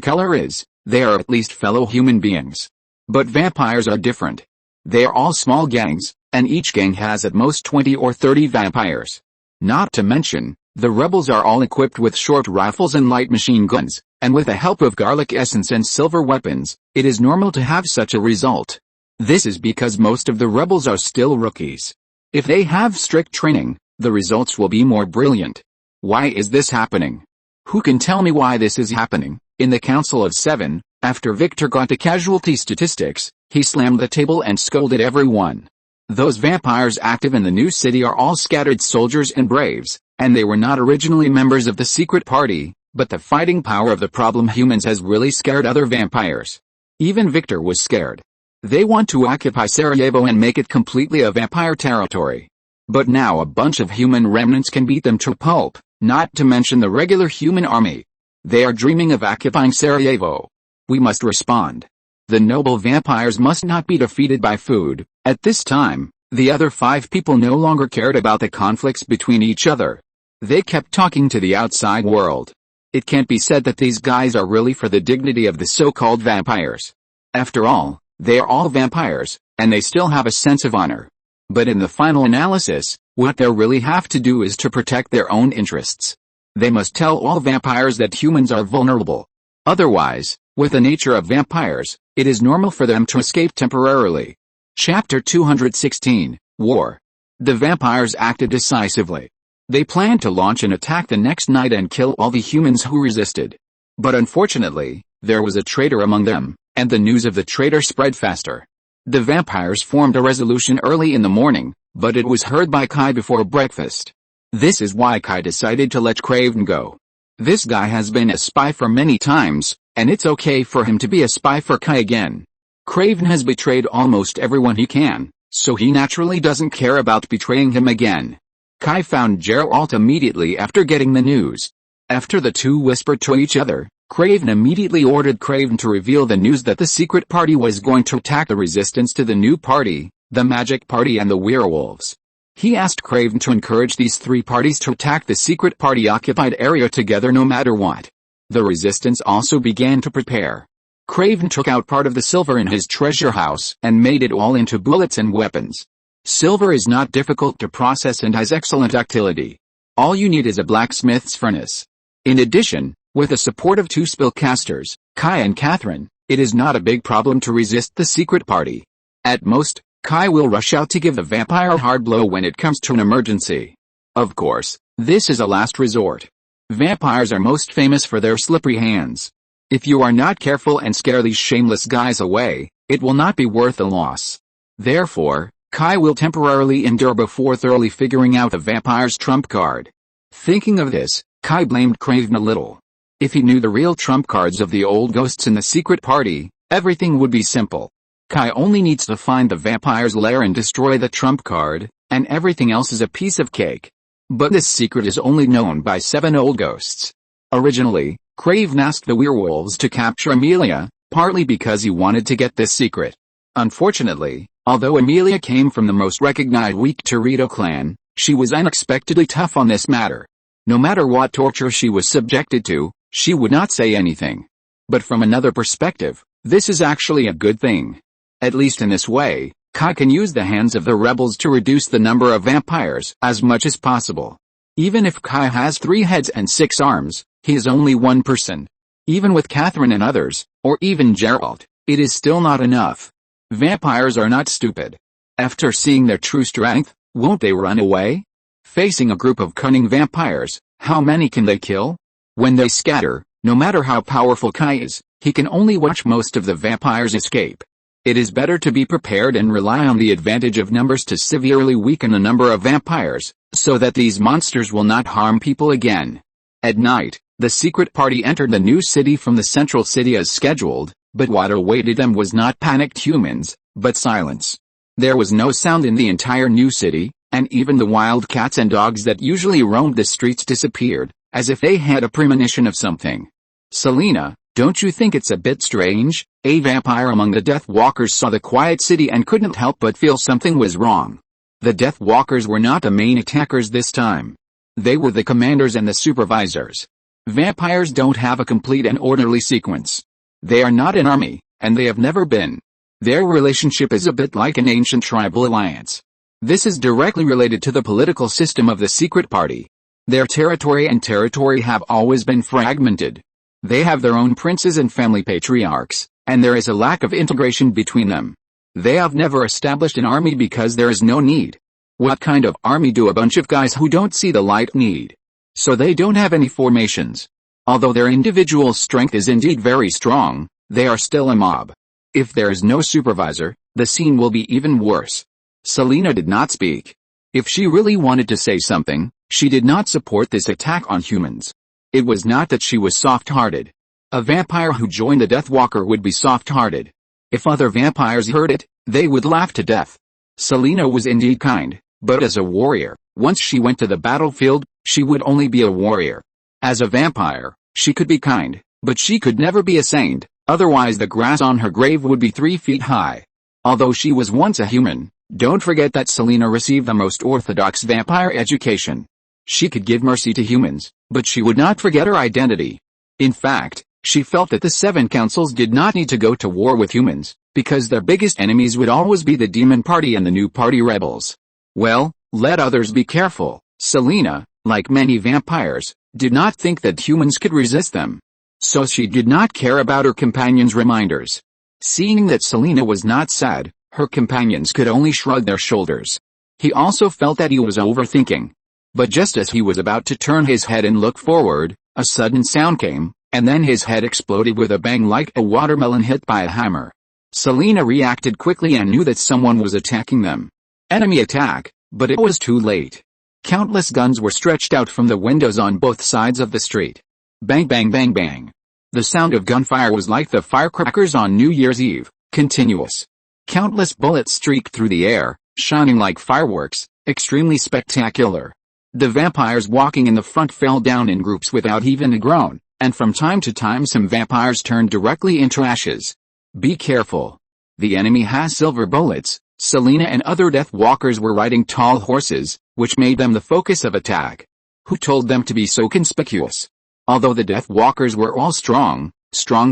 color is, they are at least fellow human beings. But vampires are different. They are all small gangs, and each gang has at most 20 or 30 vampires. Not to mention, the rebels are all equipped with short rifles and light machine guns, and with the help of garlic essence and silver weapons, it is normal to have such a result. This is because most of the rebels are still rookies. If they have strict training, the results will be more brilliant. Why is this happening? Who can tell me why this is happening? In the Council of Seven, after Victor got the casualty statistics, he slammed the table and scolded everyone. Those vampires active in the new city are all scattered soldiers and braves, and they were not originally members of the secret party, but the fighting power of the problem humans has really scared other vampires. Even Victor was scared. They want to occupy Sarajevo and make it completely a vampire territory. But now a bunch of human remnants can beat them to pulp, not to mention the regular human army. They are dreaming of occupying Sarajevo. We must respond. The noble vampires must not be defeated by food. At this time, the other 5 people no longer cared about the conflicts between each other. They kept talking to the outside world. It can't be said that these guys are really for the dignity of the so-called vampires. After all, they are all vampires, and they still have a sense of honor. But in the final analysis, what they really have to do is to protect their own interests. They must tell all vampires that humans are vulnerable. Otherwise, with the nature of vampires, it is normal for them to escape temporarily. Chapter 216, War. The vampires acted decisively. They planned to launch an attack the next night and kill all the humans who resisted. But unfortunately, there was a traitor among them, and the news of the traitor spread faster. The vampires formed a resolution early in the morning, but it was heard by Kai before breakfast. This is why Kai decided to let Craven go. This guy has been a spy for many times, and it's okay for him to be a spy for Kai again. Craven has betrayed almost everyone he can, so he naturally doesn't care about betraying him again. Kai found Geralt immediately after getting the news. After the two whispered to each other, Craven immediately ordered Craven to reveal the news that the secret party was going to attack the resistance to the new party, the magic party and the werewolves. He asked Craven to encourage these 3 parties to attack the secret party occupied area together no matter what. The resistance also began to prepare. Craven took out part of the silver in his treasure house and made it all into bullets and weapons. Silver is not difficult to process and has excellent ductility. All you need is a blacksmith's furnace. In addition, with the support of 2 spellcasters, Kai and Catherine, it is not a big problem to resist the secret party. At most, Kai will rush out to give the vampire a hard blow when it comes to an emergency. Of course, this is a last resort. Vampires are most famous for their slippery hands. If you are not careful and scare these shameless guys away, it will not be worth the loss. Therefore, Kai will temporarily endure before thoroughly figuring out the vampire's trump card. Thinking of this, Kai blamed Craven a little. If he knew the real trump cards of the old ghosts in the secret party, everything would be simple. Kai only needs to find the vampire's lair and destroy the trump card, and everything else is a piece of cake. But this secret is only known by 7 old ghosts. Originally, Craven asked the werewolves to capture Amelia, partly because he wanted to get this secret. Unfortunately, although Amelia came from the most recognized weak Torito clan, she was unexpectedly tough on this matter. No matter what torture she was subjected to, she would not say anything. But from another perspective, this is actually a good thing. At least in this way, Kai can use the hands of the rebels to reduce the number of vampires as much as possible. Even if Kai has 3 heads and 6 arms, he is only one person. Even with Catherine and others, or even Geralt, it is still not enough. Vampires are not stupid. After seeing their true strength, won't they run away? Facing a group of cunning vampires, how many can they kill? When they scatter, no matter how powerful Kai is, he can only watch most of the vampires escape. It is better to be prepared and rely on the advantage of numbers to severely weaken the number of vampires, so that these monsters will not harm people again. At night, the secret party entered the new city from the central city as scheduled, but what awaited them was not panicked humans, but silence. There was no sound in the entire new city, and even the wild cats and dogs that usually roamed the streets disappeared, as if they had a premonition of something. Selena, don't you think it's a bit strange? A vampire among the Death Walkers saw the quiet city and couldn't help but feel something was wrong. The Death Walkers were not the main attackers this time. They were the commanders and the supervisors. Vampires don't have a complete and orderly sequence. They are not an army, and they have never been. Their relationship is a bit like an ancient tribal alliance. This is directly related to the political system of the secret party. Their territory and territory have always been fragmented. They have their own princes and family patriarchs, and there is a lack of integration between them. They have never established an army because there is no need. What kind of army do a bunch of guys who don't see the light need? So they don't have any formations. Although their individual strength is indeed very strong, they are still a mob. If there is no supervisor, the scene will be even worse. Selena did not speak. If she really wanted to say something, she did not support this attack on humans. It was not that she was soft-hearted. A vampire who joined the Deathwalker would be soft-hearted. If other vampires heard it, they would laugh to death. Selena was indeed kind, but as a warrior, once she went to the battlefield, she would only be a warrior. As a vampire, she could be kind, but she could never be a saint, otherwise the grass on her grave would be 3 feet high. Although she was once a human, don't forget that Selena received the most orthodox vampire education. She could give mercy to humans, but she would not forget her identity. In fact, she felt that the 7 councils did not need to go to war with humans, because their biggest enemies would always be the demon party and the new party rebels. Well, let others be careful. Selena, like many vampires, did not think that humans could resist them. So she did not care about her companions' reminders. Seeing that Selena was not sad, her companions could only shrug their shoulders. He also felt that he was overthinking. But just as he was about to turn his head and look forward, a sudden sound came, and then his head exploded with a bang like a watermelon hit by a hammer. Selena reacted quickly and knew that someone was attacking them. Enemy attack, but it was too late. Countless guns were stretched out from the windows on both sides of the street. Bang bang bang bang. The sound of gunfire was like the firecrackers on New Year's Eve, continuous. Countless bullets streaked through the air, shining like fireworks, extremely spectacular. The vampires walking in the front fell down in groups without even a groan, and from time to time some vampires turned directly into ashes. Be careful. The enemy has silver bullets. Selena and other Death Walkers were riding tall horses, which made them the focus of attack. Who told them to be so conspicuous? Although the Death Walkers were all strong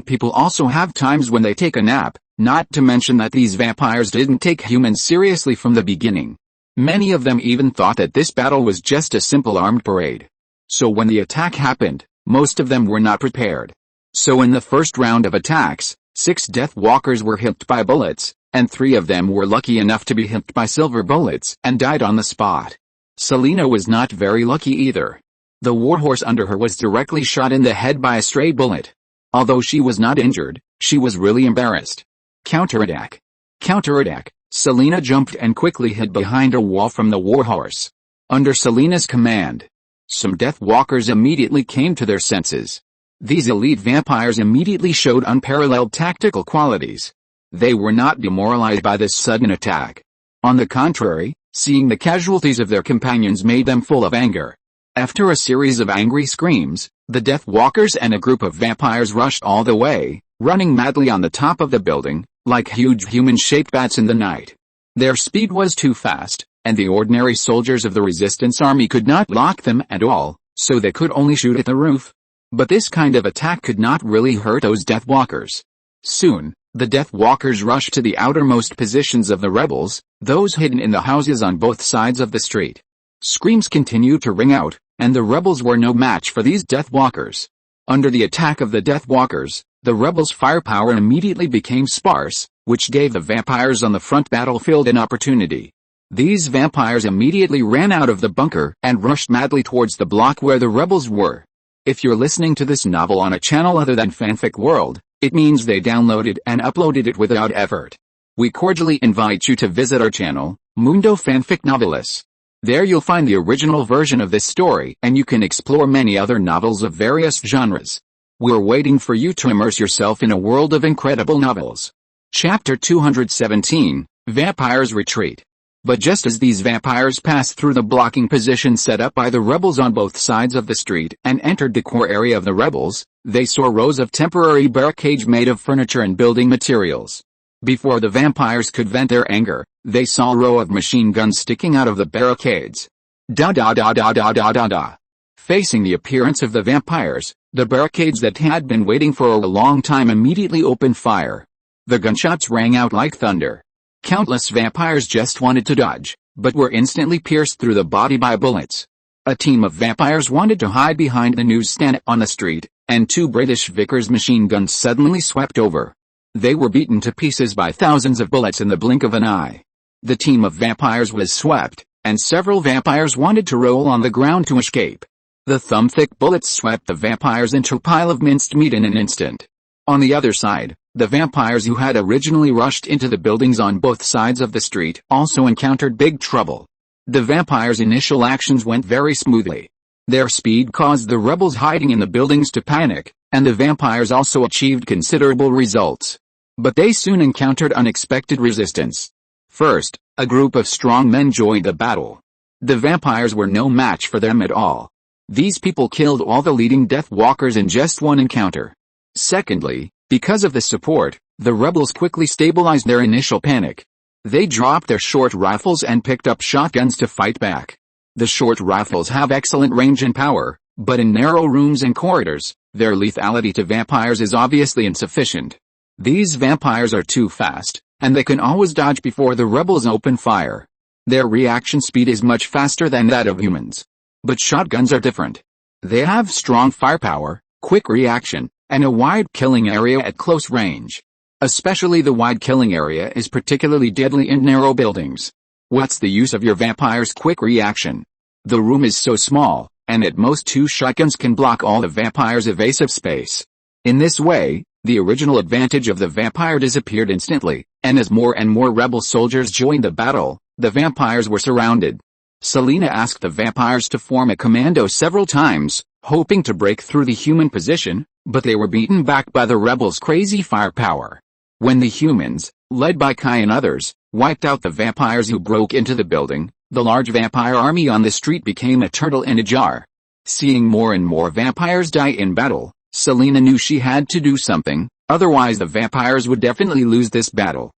people also have times when they take a nap, not to mention that these vampires didn't take humans seriously from the beginning. Many of them even thought that this battle was just a simple armed parade. So when the attack happened, most of them were not prepared. So in the first round of attacks, 6 Death Walkers were hit by bullets, and 3 of them were lucky enough to be hit by silver bullets and died on the spot. Selena was not very lucky either. The warhorse under her was directly shot in the head by a stray bullet. Although she was not injured, she was really embarrassed. Counterattack. Counterattack. Selena jumped and quickly hid behind a wall from the warhorse. Under Selena's command, some Death Walkers immediately came to their senses. These elite vampires immediately showed unparalleled tactical qualities. They were not demoralized by this sudden attack. On the contrary, seeing the casualties of their companions made them full of anger. After a series of angry screams, the Death Walkers and a group of vampires rushed all the way, running madly on the top of the building, like huge human-shaped bats in the night. Their speed was too fast, and the ordinary soldiers of the resistance army could not block them at all, so they could only shoot at the roof. But this kind of attack could not really hurt those Death Walkers. Soon, The Death Walkers rushed to the outermost positions of the rebels, those hidden in the houses on both sides of the street. Screams continued to ring out, and the rebels were no match for these Death Walkers. Under the attack of the Death Walkers, the rebels' firepower immediately became sparse, which gave the vampires on the front battlefield an opportunity. These vampires immediately ran out of the bunker and rushed madly towards the block where the rebels were. If you're listening to this novel on a channel other than Fanfic World, it means they downloaded and uploaded it without effort. We cordially invite you to visit our channel, Mundo Fanfic Novelis. There you'll find the original version of this story and you can explore many other novels of various genres. We're waiting for you to immerse yourself in a world of incredible novels. Chapter 217, Vampires Retreat. But just as these vampires passed through the blocking position set up by the rebels on both sides of the street and entered the core area of the rebels, they saw rows of temporary barricades made of furniture and building materials. Before the vampires could vent their anger, they saw a row of machine guns sticking out of the barricades. Da da da da da da da da. Facing the appearance of the vampires, the barricades that had been waiting for a long time immediately opened fire. The gunshots rang out like thunder. Countless vampires just wanted to dodge, but were instantly pierced through the body by bullets. A team of vampires wanted to hide behind the newsstand on the street, and two British Vickers machine guns suddenly swept over. They were beaten to pieces by thousands of bullets in the blink of an eye. The team of vampires was swept, and several vampires wanted to roll on the ground to escape. The thumb-thick bullets swept the vampires into a pile of minced meat in an instant. On the other side, the vampires who had originally rushed into the buildings on both sides of the street also encountered big trouble. The vampires' initial actions went very smoothly. Their speed caused the rebels hiding in the buildings to panic, and the vampires also achieved considerable results. But they soon encountered unexpected resistance. First, a group of strong men joined the battle. The vampires were no match for them at all. These people killed all the leading Death Walkers in just one encounter. Secondly, because of the support, the rebels quickly stabilized their initial panic. They dropped their short rifles and picked up shotguns to fight back. The short rifles have excellent range and power, but in narrow rooms and corridors, their lethality to vampires is obviously insufficient. These vampires are too fast, and they can always dodge before the rebels open fire. Their reaction speed is much faster than that of humans. But shotguns are different. They have strong firepower, quick reaction, and a wide killing area at close range. Especially the wide killing area is particularly deadly in narrow buildings. What's the use of your vampire's quick reaction? The room is so small, and at most two shotguns can block all the vampire's evasive space. In this way, the original advantage of the vampire disappeared instantly, and as more and more rebel soldiers joined the battle, the vampires were surrounded. Selena asked the vampires to form a commando several times, hoping to break through the human position, but they were beaten back by the rebels' crazy firepower. When the humans, led by Kai and others, wiped out the vampires who broke into the building, the large vampire army on the street became a turtle in a jar. Seeing more and more vampires die in battle, Selena knew she had to do something, otherwise the vampires would definitely lose this battle.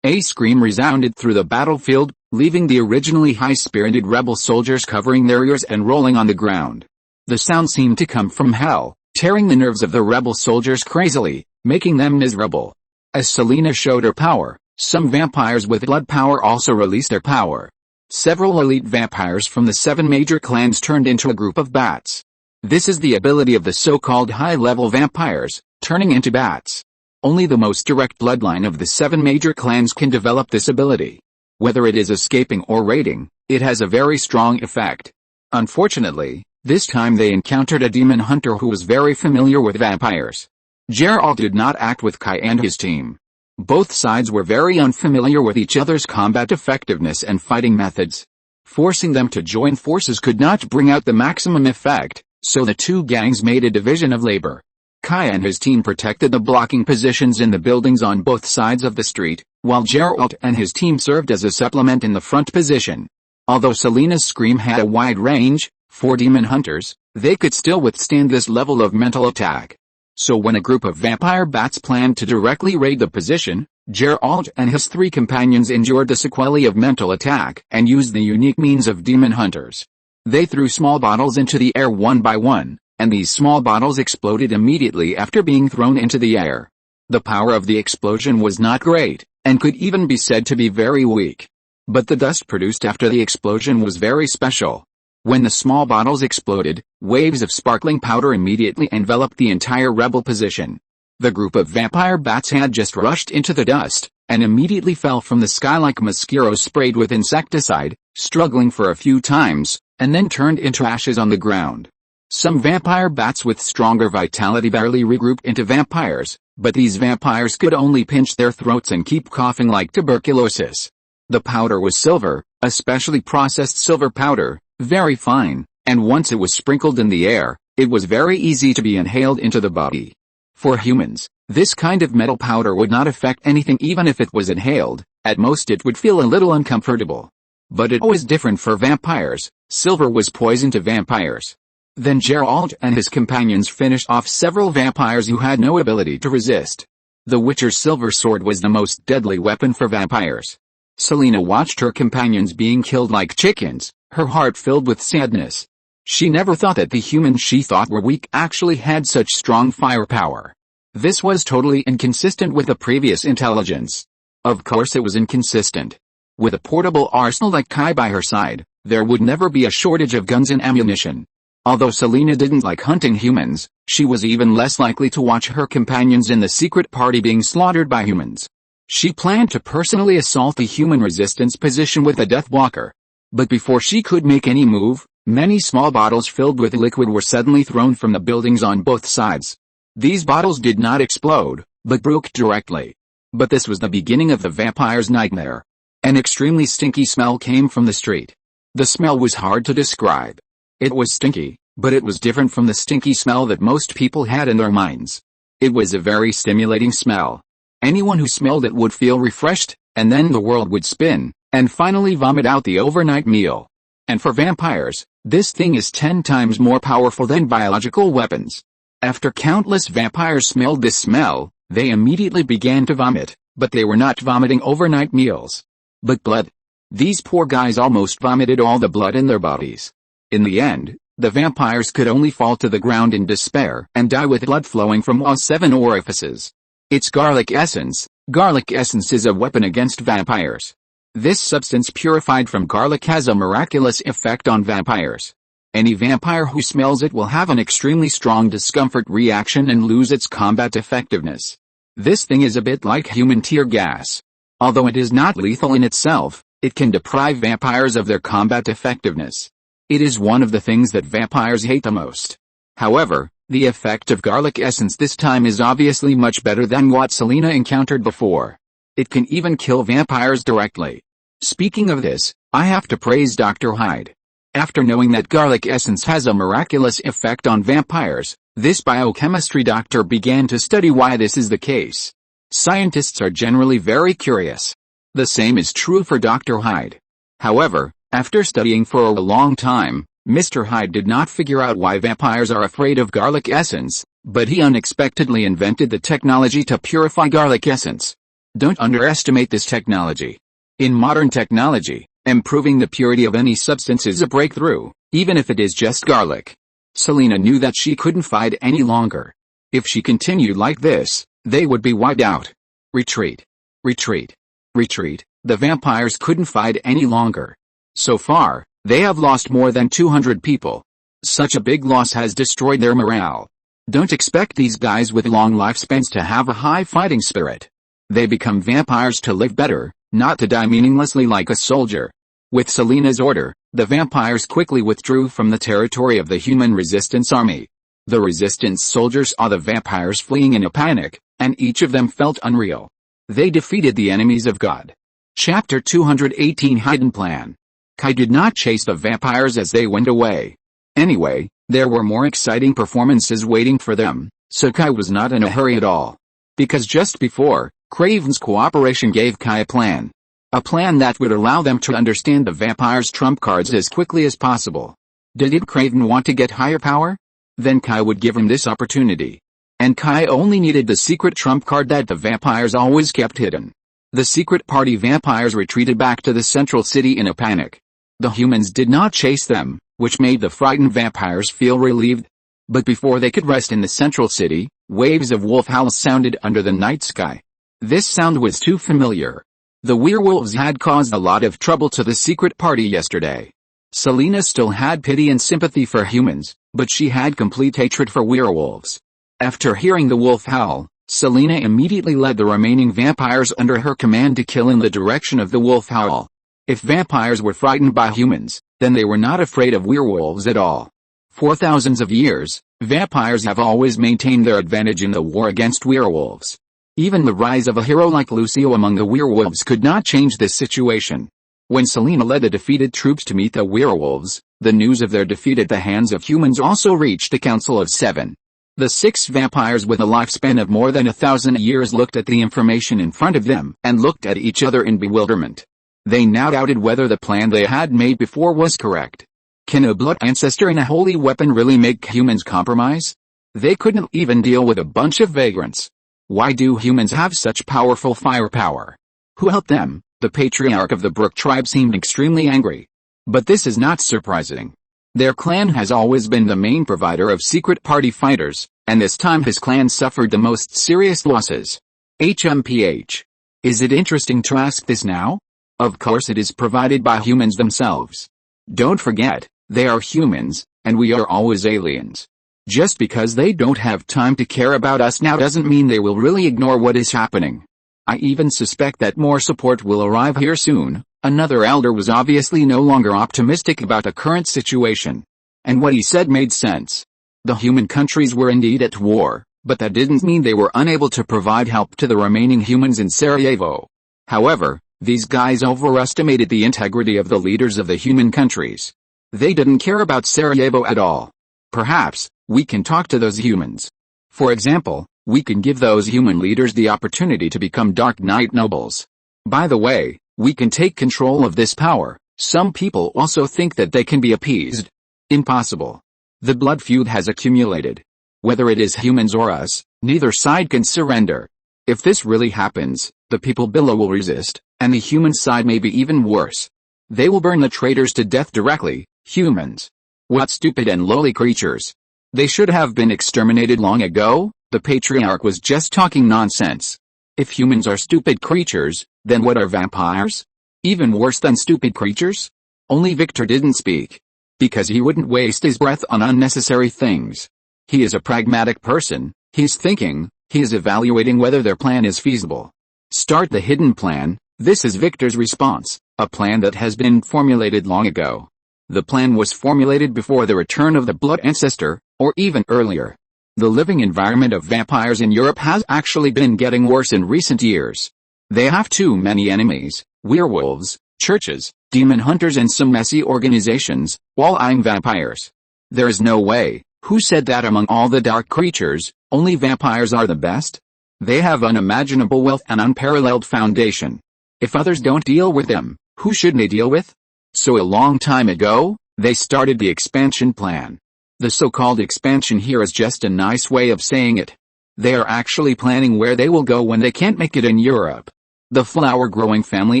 A scream resounded through the battlefield, leaving the originally high-spirited rebel soldiers covering their ears and rolling on the ground. The sound seemed to come from hell, tearing the nerves of the rebel soldiers crazily, making them miserable. As Selena showed her power, some vampires with blood power also released their power. Several elite vampires from the 7 major clans turned into a group of bats. This is the ability of the so-called high-level vampires, turning into bats. Only the most direct bloodline of the 7 major clans can develop this ability. Whether it is escaping or raiding, it has a very strong effect. Unfortunately, this time they encountered a demon hunter who was very familiar with vampires. Geralt did not act with Kai and his team. Both sides were very unfamiliar with each other's combat effectiveness and fighting methods. Forcing them to join forces could not bring out the maximum effect, so the two gangs made a division of labor. Kai and his team protected the blocking positions in the buildings on both sides of the street, while Geralt and his team served as a supplement in the front position. Although Selena's scream had a wide range, for demon hunters, they could still withstand this level of mental attack. So when a group of vampire bats planned to directly raid the position, Geralt and his 3 companions endured the sequelae of mental attack and used the unique means of demon hunters. They threw small bottles into the air one by one, and these small bottles exploded immediately after being thrown into the air. The power of the explosion was not great, and could even be said to be very weak. But the dust produced after the explosion was very special. When the small bottles exploded, waves of sparkling powder immediately enveloped the entire rebel position. The group of vampire bats had just rushed into the dust, and immediately fell from the sky like mosquitoes sprayed with insecticide, struggling for a few times, and then turned into ashes on the ground. Some vampire bats with stronger vitality barely regrouped into vampires, but these vampires could only pinch their throats and keep coughing like tuberculosis. The powder was silver, especially processed silver powder, very fine, and once it was sprinkled in the air, it was very easy to be inhaled into the body. For humans, this kind of metal powder would not affect anything even if it was inhaled, at most it would feel a little uncomfortable. But it was different for vampires. Silver was poison to vampires. Then Geralt and his companions finished off several vampires who had no ability to resist. The Witcher's silver sword was the most deadly weapon for vampires. Selena watched her companions being killed like chickens, her heart filled with sadness. She never thought that the humans she thought were weak actually had such strong firepower. This was totally inconsistent with the previous intelligence. Of course it was inconsistent. With a portable arsenal like Kai by her side, there would never be a shortage of guns and ammunition. Although Selena didn't like hunting humans, she was even less likely to watch her companions in the secret party being slaughtered by humans. She planned to personally assault the human resistance position with a Deathwalker. But before she could make any move, many small bottles filled with liquid were suddenly thrown from the buildings on both sides. These bottles did not explode, but broke directly. But this was the beginning of the vampire's nightmare. An extremely stinky smell came from the street. The smell was hard to describe. It was stinky, but it was different from the stinky smell that most people had in their minds. It was a very stimulating smell. Anyone who smelled it would feel refreshed, and then the world would spin, and finally vomit out the overnight meal. And for vampires, this thing is 10 times more powerful than biological weapons. After countless vampires smelled this smell, they immediately began to vomit, but they were not vomiting overnight meals. But blood. These poor guys almost vomited all the blood in their bodies. In the end, the vampires could only fall to the ground in despair and die with blood flowing from all 7 orifices. It's garlic essence. Garlic essence is a weapon against vampires. This substance purified from garlic has a miraculous effect on vampires. Any vampire who smells it will have an extremely strong discomfort reaction and lose its combat effectiveness. This thing is a bit like human tear gas. Although it is not lethal in itself, it can deprive vampires of their combat effectiveness. It is one of the things that vampires hate the most. However, the effect of garlic essence this time is obviously much better than what Selena encountered before. It can even kill vampires directly. Speaking of this, I have to praise Dr. Hyde. After knowing that garlic essence has a miraculous effect on vampires, this biochemistry doctor began to study why this is the case. Scientists are generally very curious. The same is true for Dr. Hyde. However, after studying for a long time, Mr. Hyde did not figure out why vampires are afraid of garlic essence, but he unexpectedly invented the technology to purify garlic essence. Don't underestimate this technology. In modern technology, improving the purity of any substance is a breakthrough, even if it is just garlic. Selena knew that she couldn't fight any longer. If she continued like this, they would be wiped out. Retreat. Retreat. Retreat. The vampires couldn't fight any longer. So far, they have lost more than 200 people. Such a big loss has destroyed their morale. Don't expect these guys with long lifespans to have a high fighting spirit. They become vampires to live better, not to die meaninglessly like a soldier. With Selena's order, the vampires quickly withdrew from the territory of the human resistance army. The resistance soldiers saw the vampires fleeing in a panic, and each of them felt unreal. They defeated the enemies of God. Chapter 218 Hidden Plan. Kai did not chase the vampires as they went away. Anyway, there were more exciting performances waiting for them, so Kai was not in a hurry at all. Because just before, Craven's cooperation gave Kai a plan. A plan that would allow them to understand the vampires' trump cards as quickly as possible. Did Craven want to get higher power? Then Kai would give him this opportunity. And Kai only needed the secret trump card that the vampires always kept hidden. The secret party vampires retreated back to the central city in a panic. The humans did not chase them, which made the frightened vampires feel relieved. But before they could rest in the central city, waves of wolf howls sounded under the night sky. This sound was too familiar. The werewolves had caused a lot of trouble to the secret party yesterday. Selena still had pity and sympathy for humans, but she had complete hatred for werewolves. After hearing the wolf howl, Selena immediately led the remaining vampires under her command to kill in the direction of the wolf howl. If vampires were frightened by humans, then they were not afraid of werewolves at all. For thousands of years, vampires have always maintained their advantage in the war against werewolves. Even the rise of a hero like Lucio among the werewolves could not change this situation. When Selena led the defeated troops to meet the werewolves, the news of their defeat at the hands of humans also reached the Council of Seven. The 6 vampires with a lifespan of more than 1,000 years looked at the information in front of them and looked at each other in bewilderment. They now doubted whether the plan they had made before was correct. Can a blood ancestor and a holy weapon really make humans compromise? They couldn't even deal with a bunch of vagrants. Why do humans have such powerful firepower? Who helped them? The patriarch of the Brook tribe seemed extremely angry. But this is not surprising. Their clan has always been the main provider of secret party fighters, and this time his clan suffered the most serious losses. HMPH. Is it interesting to ask this now? Of course it is provided by humans themselves. Don't forget, they are humans, and we are always aliens. Just because they don't have time to care about us now doesn't mean they will really ignore what is happening. I even suspect that more support will arrive here soon. Another elder was obviously no longer optimistic about the current situation. And what he said made sense. The human countries were indeed at war, but that didn't mean they were unable to provide help to the remaining humans in Sarajevo. However, these guys overestimated the integrity of the leaders of the human countries. They didn't care about Sarajevo at all. Perhaps, we can talk to those humans. For example, we can give those human leaders the opportunity to become Dark Knight nobles. By the way, we can take control of this power. Some people also think that they can be appeased. Impossible. The blood feud has accumulated. Whether it is humans or us, neither side can surrender. If this really happens, the people below will resist, and the human side may be even worse. They will burn the traitors to death directly. Humans. What stupid and lowly creatures. They should have been exterminated long ago. The patriarch was just talking nonsense. If humans are stupid creatures, then what are vampires? Even worse than stupid creatures? Only Victor didn't speak. Because he wouldn't waste his breath on unnecessary things. He is a pragmatic person. He's thinking, he is evaluating whether their plan is feasible. Start the hidden plan. This is Victor's response, a plan that has been formulated long ago. The plan was formulated before the return of the blood ancestor, or even earlier. The living environment of vampires in Europe has actually been getting worse in recent years. They have too many enemies, werewolves, churches, demon hunters and some messy organizations, while eyeing vampires. There is no way. Who said that among all the dark creatures, only vampires are the best? They have unimaginable wealth and unparalleled foundation. If others don't deal with them, who should they deal with? So a long time ago, they started the expansion plan. The so-called expansion here is just a nice way of saying it. They are actually planning where they will go when they can't make it in Europe. The flower-growing family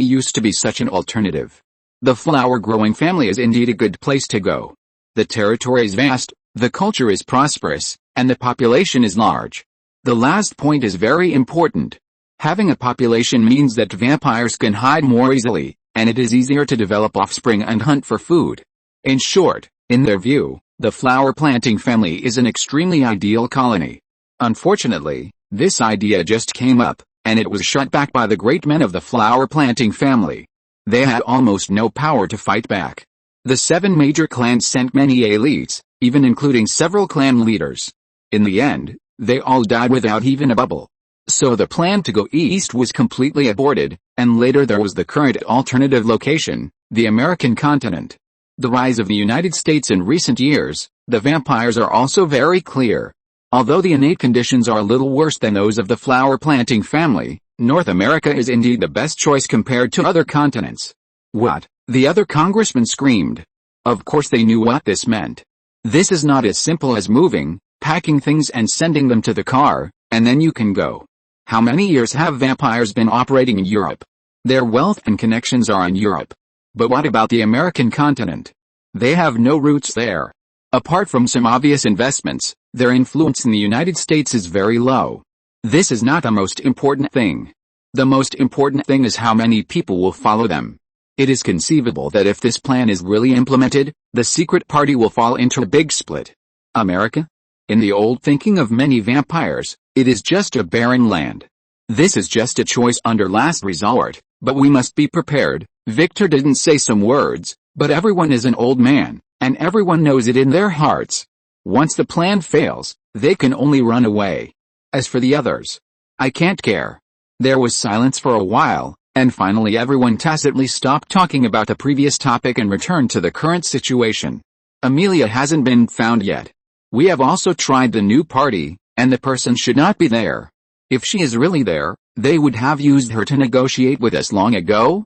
used to be such an alternative. The flower-growing family is indeed a good place to go. The territory is vast, the culture is prosperous, and the population is large. The last point is very important. Having a population means that vampires can hide more easily, and it is easier to develop offspring and hunt for food. In short, in their view, the flower-planting family is an extremely ideal colony. Unfortunately, this idea just came up, and it was shut back by the great men of the flower-planting family. They had almost no power to fight back. The 7 major clans sent many elites, even including several clan leaders. In the end, they all died without even a bubble. So the plan to go east was completely aborted, and later there was the current alternative location, the American continent. The rise of the United States in recent years, the vampires are also very clear. Although the innate conditions are a little worse than those of the flower-planting family, North America is indeed the best choice compared to other continents. What? The other congressman screamed. Of course they knew what this meant. This is not as simple as moving, packing things and sending them to the car, and then you can go. How many years have vampires been operating in Europe? Their wealth and connections are in Europe. But what about the American continent? They have no roots there. Apart from some obvious investments, their influence in the United States is very low. This is not the most important thing. The most important thing is how many people will follow them. It is conceivable that if this plan is really implemented, the secret party will fall into a big split. America? In the old thinking of many vampires, it is just a barren land. This is just a choice under last resort, but we must be prepared. Victor didn't say some words, but everyone is an old man, and everyone knows it in their hearts. Once the plan fails, they can only run away. As for the others, I can't care. There was silence for a while, and finally everyone tacitly stopped talking about the previous topic and returned to the current situation. Amelia hasn't been found yet. We have also tried the new party, and the person should not be there. If she is really there, they would have used her to negotiate with us long ago.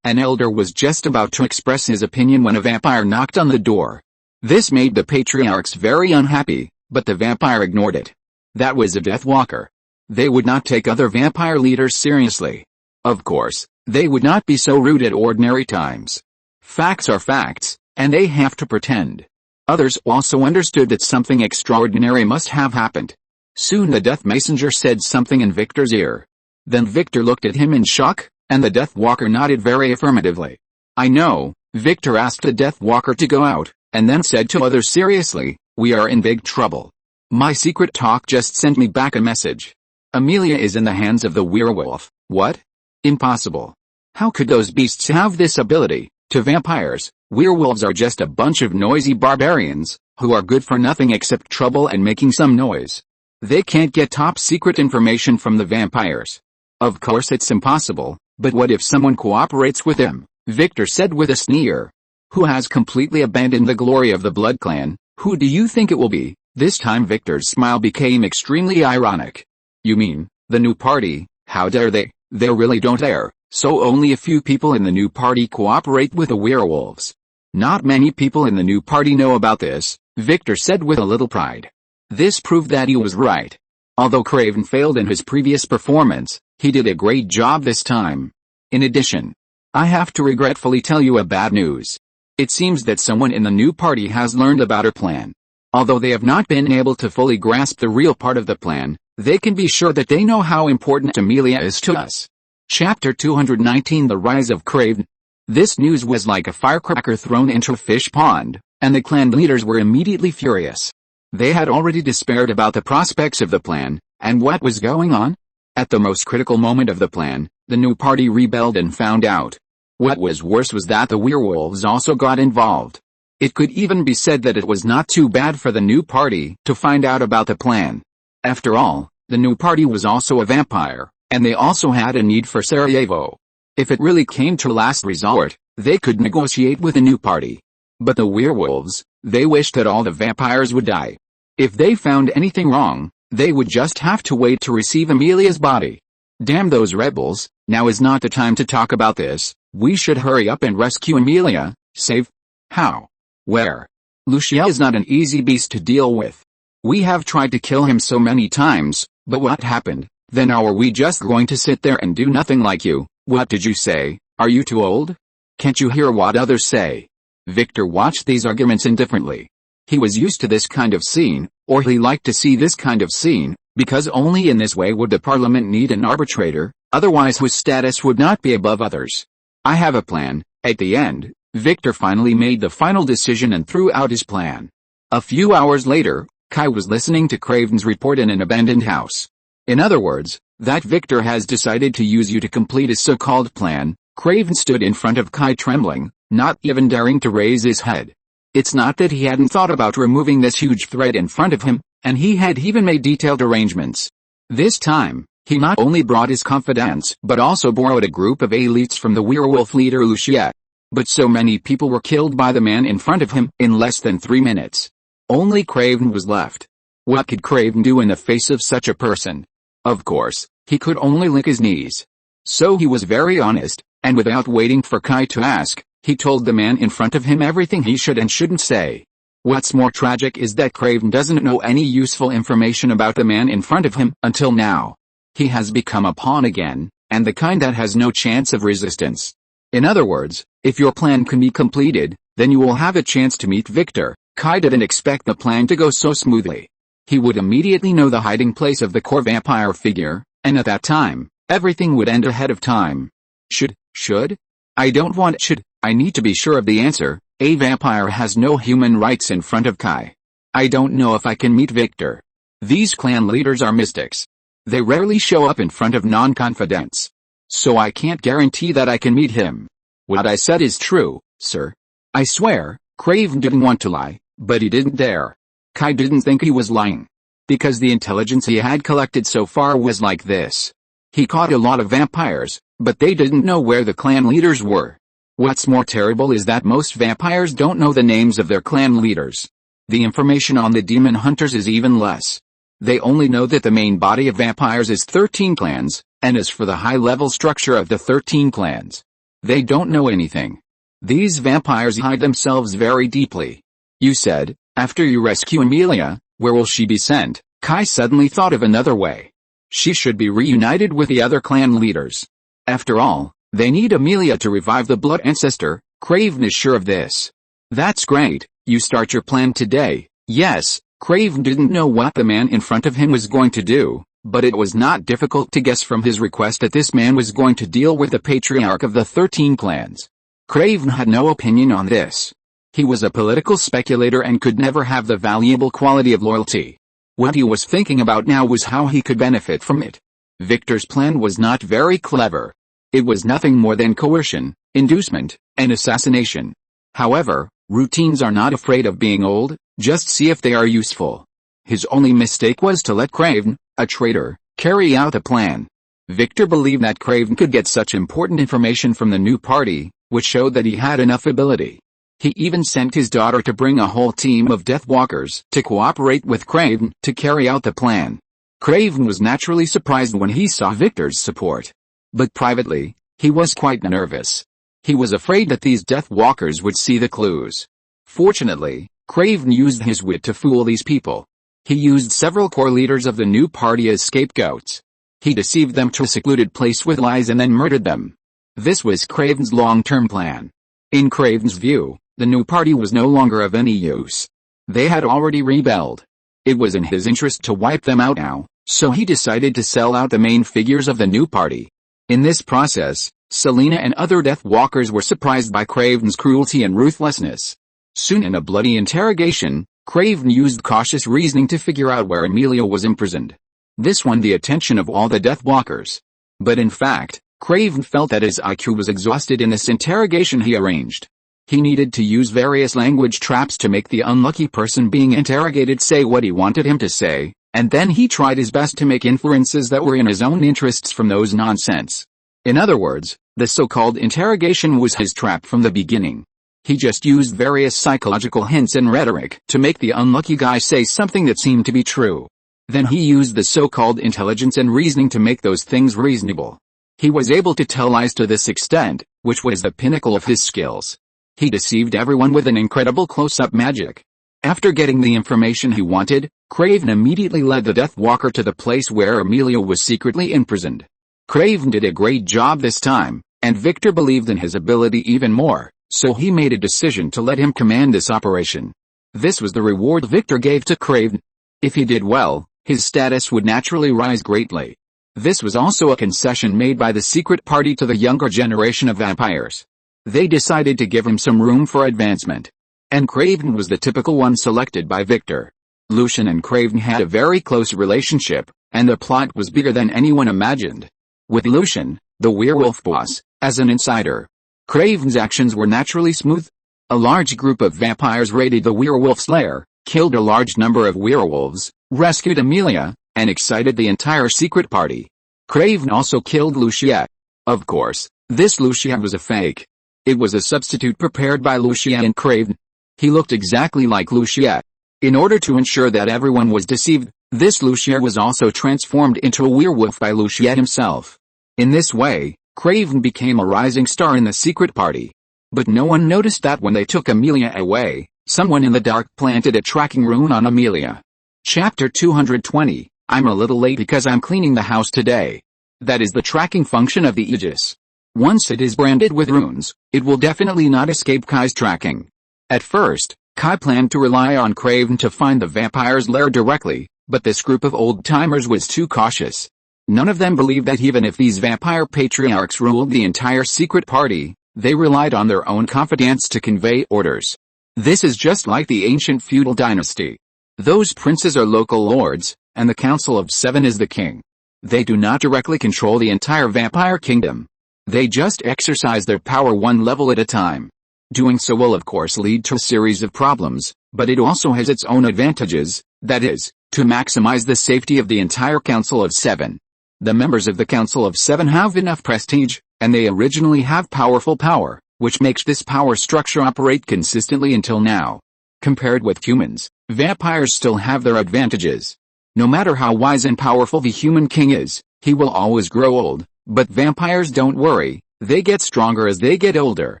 An elder was just about to express his opinion when a vampire knocked on the door. This made the patriarchs very unhappy, but the vampire ignored it. That was a Death Walker. They would not take other vampire leaders seriously. Of course, they would not be so rude at ordinary times. Facts are facts, and they have to pretend. Others also understood that something extraordinary must have happened. Soon the Death Messenger said something in Victor's ear. Then Victor looked at him in shock, and the Death Walker nodded very affirmatively. I know, Victor asked the Death Walker to go out, and then said to others seriously, we are in big trouble. My secret talk just sent me back a message. Amelia is in the hands of the werewolf. What? Impossible. How could those beasts have this ability? To vampires, werewolves are just a bunch of noisy barbarians, who are good for nothing except trouble and making some noise. They can't get top secret information from the vampires. Of course it's impossible, but what if someone cooperates with them? Victor said with a sneer. Who has completely abandoned the glory of the Blood Clan? Who do you think it will be? This time Victor's smile became extremely ironic. You mean, the new party? How dare they? They really don't dare. So only a few people in the new party cooperate with the werewolves. Not many people in the new party know about this, Victor said with a little pride. This proved that he was right. Although Craven failed in his previous performance, he did a great job this time. In addition, I have to regretfully tell you a bad news. It seems that someone in the new party has learned about our plan. Although they have not been able to fully grasp the real part of the plan, they can be sure that they know how important Amelia is to us. Chapter 219 The Rise of Craven. This news was like a firecracker thrown into a fish pond, and the clan leaders were immediately furious. They had already despaired about the prospects of the plan, and what was going on? At the most critical moment of the plan, the new party rebelled and found out. What was worse was that the werewolves also got involved. It could even be said that it was not too bad for the new party to find out about the plan. After all, the new party was also a vampire, and they also had a need for Sarajevo. If it really came to last resort, they could negotiate with the new party. But the werewolves, they wished that all the vampires would die. If they found anything wrong, they would just have to wait to receive Amelia's body. Damn those rebels, now is not the time to talk about this. We should hurry up and rescue Amelia. Save? How? Where? Lucia is not an easy beast to deal with. We have tried to kill him so many times, but what happened? Then are we just going to sit there and do nothing like you? What did you say? Are you too old? Can't you hear what others say? Victor watched these arguments indifferently. He was used to this kind of scene, or he liked to see this kind of scene, because only in this way would the parliament need an arbitrator, otherwise his status would not be above others. I have a plan. At the end, Victor finally made the final decision and threw out his plan. A few hours later, Kai was listening to Craven's report in an abandoned house. In other words, that Victor has decided to use you to complete his so-called plan. Craven stood in front of Kai trembling, not even daring to raise his head. It's not that he hadn't thought about removing this huge threat in front of him, and he had even made detailed arrangements. This time, he not only brought his confidants but also borrowed a group of elites from the werewolf leader Lucia. But so many people were killed by the man in front of him in less than 3 minutes. Only Craven was left. What could Craven do in the face of such a person? Of course, he could only lick his knees. So he was very honest, and without waiting for Kai to ask, he told the man in front of him everything he should and shouldn't say. What's more tragic is that Craven doesn't know any useful information about the man in front of him until now. He has become a pawn again, and the kind that has no chance of resistance. In other words, if your plan can be completed, then you will have a chance to meet Victor, Kai didn't expect the plan to go so smoothly. He would immediately know the hiding place of the core vampire figure, and at that time, everything would end ahead of time. Should? I don't want should, I need to be sure of the answer. A vampire has no human rights in front of Kai. I don't know if I can meet Victor. These clan leaders are mystics. They rarely show up in front of non-confidants. So I can't guarantee that I can meet him. What I said is true, sir. I swear. Craven didn't want to lie, but he didn't dare. Kai didn't think he was lying. Because the intelligence he had collected so far was like this. He caught a lot of vampires, but they didn't know where the clan leaders were. What's more terrible is that most vampires don't know the names of their clan leaders. The information on the demon hunters is even less. They only know that the main body of vampires is 13 clans, and as for the high-level structure of the 13 clans, they don't know anything. These vampires hide themselves very deeply. You said, after you rescue Amelia, where will she be sent? Kai suddenly thought of another way. She should be reunited with the other clan leaders. After all, they need Amelia to revive the blood ancestor. Craven is sure of this. That's great, you start your plan today. Yes, Craven didn't know what the man in front of him was going to do, but it was not difficult to guess from his request that this man was going to deal with the patriarch of the 13 clans. Craven had no opinion on this. He was a political speculator and could never have the valuable quality of loyalty. What he was thinking about now was how he could benefit from it. Victor's plan was not very clever. It was nothing more than coercion, inducement, and assassination. However, routines are not afraid of being old, just see if they are useful. His only mistake was to let Craven, a traitor, carry out the plan. Victor believed that Craven could get such important information from the new party, which showed that he had enough ability. He even sent his daughter to bring a whole team of Deathwalkers to cooperate with Craven to carry out the plan. Craven was naturally surprised when he saw Victor's support. But privately, he was quite nervous. He was afraid that these Deathwalkers would see the clues. Fortunately, Craven used his wit to fool these people. He used several core leaders of the new party as scapegoats. He deceived them to a secluded place with lies and then murdered them. This was Craven's long-term plan. In Craven's view, the new party was no longer of any use. They had already rebelled. It was in his interest to wipe them out now, so he decided to sell out the main figures of the new party. In this process, Selena and other Deathwalkers were surprised by Craven's cruelty and ruthlessness. Soon in a bloody interrogation, Craven used cautious reasoning to figure out where Amelia was imprisoned. This won the attention of all the Deathwalkers. But in fact, Craven felt that his IQ was exhausted in this interrogation he arranged. He needed to use various language traps to make the unlucky person being interrogated say what he wanted him to say, and then he tried his best to make inferences that were in his own interests from those nonsense. In other words, the so-called interrogation was his trap from the beginning. He just used various psychological hints and rhetoric to make the unlucky guy say something that seemed to be true. Then he used the so-called intelligence and reasoning to make those things reasonable. He was able to tell lies to this extent, which was the pinnacle of his skills. He deceived everyone with an incredible close-up magic. After getting the information he wanted, Craven immediately led the Deathwalker to the place where Amelia was secretly imprisoned. Craven did a great job this time, and Victor believed in his ability even more, so he made a decision to let him command this operation. This was the reward Victor gave to Craven. If he did well, his status would naturally rise greatly. This was also a concession made by the secret party to the younger generation of vampires. They decided to give him some room for advancement. And Craven was the typical one selected by Victor. Lucian and Craven had a very close relationship, and the plot was bigger than anyone imagined. With Lucian, the werewolf boss, as an insider, Craven's actions were naturally smooth. A large group of vampires raided the werewolf's lair, killed a large number of werewolves, rescued Amelia, and excited the entire secret party. Craven also killed Lucia. Of course, this Lucia was a fake. It was a substitute prepared by Lucia and Craven. He looked exactly like Lucia. In order to ensure that everyone was deceived, this Lucia was also transformed into a werewolf by Lucia himself. In this way, Craven became a rising star in the secret party. But no one noticed that when they took Amelia away, someone in the dark planted a tracking rune on Amelia. Chapter 220, I'm a little late because I'm cleaning the house today. That is the tracking function of the Aegis. Once it is branded with runes, it will definitely not escape Kai's tracking. At first, Kai planned to rely on Craven to find the vampire's lair directly, but this group of old-timers was too cautious. None of them believed that even if these vampire patriarchs ruled the entire secret party, they relied on their own confidence to convey orders. This is just like the ancient feudal dynasty. Those princes are local lords, and the Council of Seven is the king. They do not directly control the entire vampire kingdom. They just exercise their power one level at a time. Doing so will of course lead to a series of problems, but it also has its own advantages, that is, to maximize the safety of the entire Council of Seven. The members of the Council of Seven have enough prestige, and they originally have powerful power, which makes this power structure operate consistently until now. Compared with humans, vampires still have their advantages. No matter how wise and powerful the human king is, he will always grow old, but vampires don't worry, they get stronger as they get older.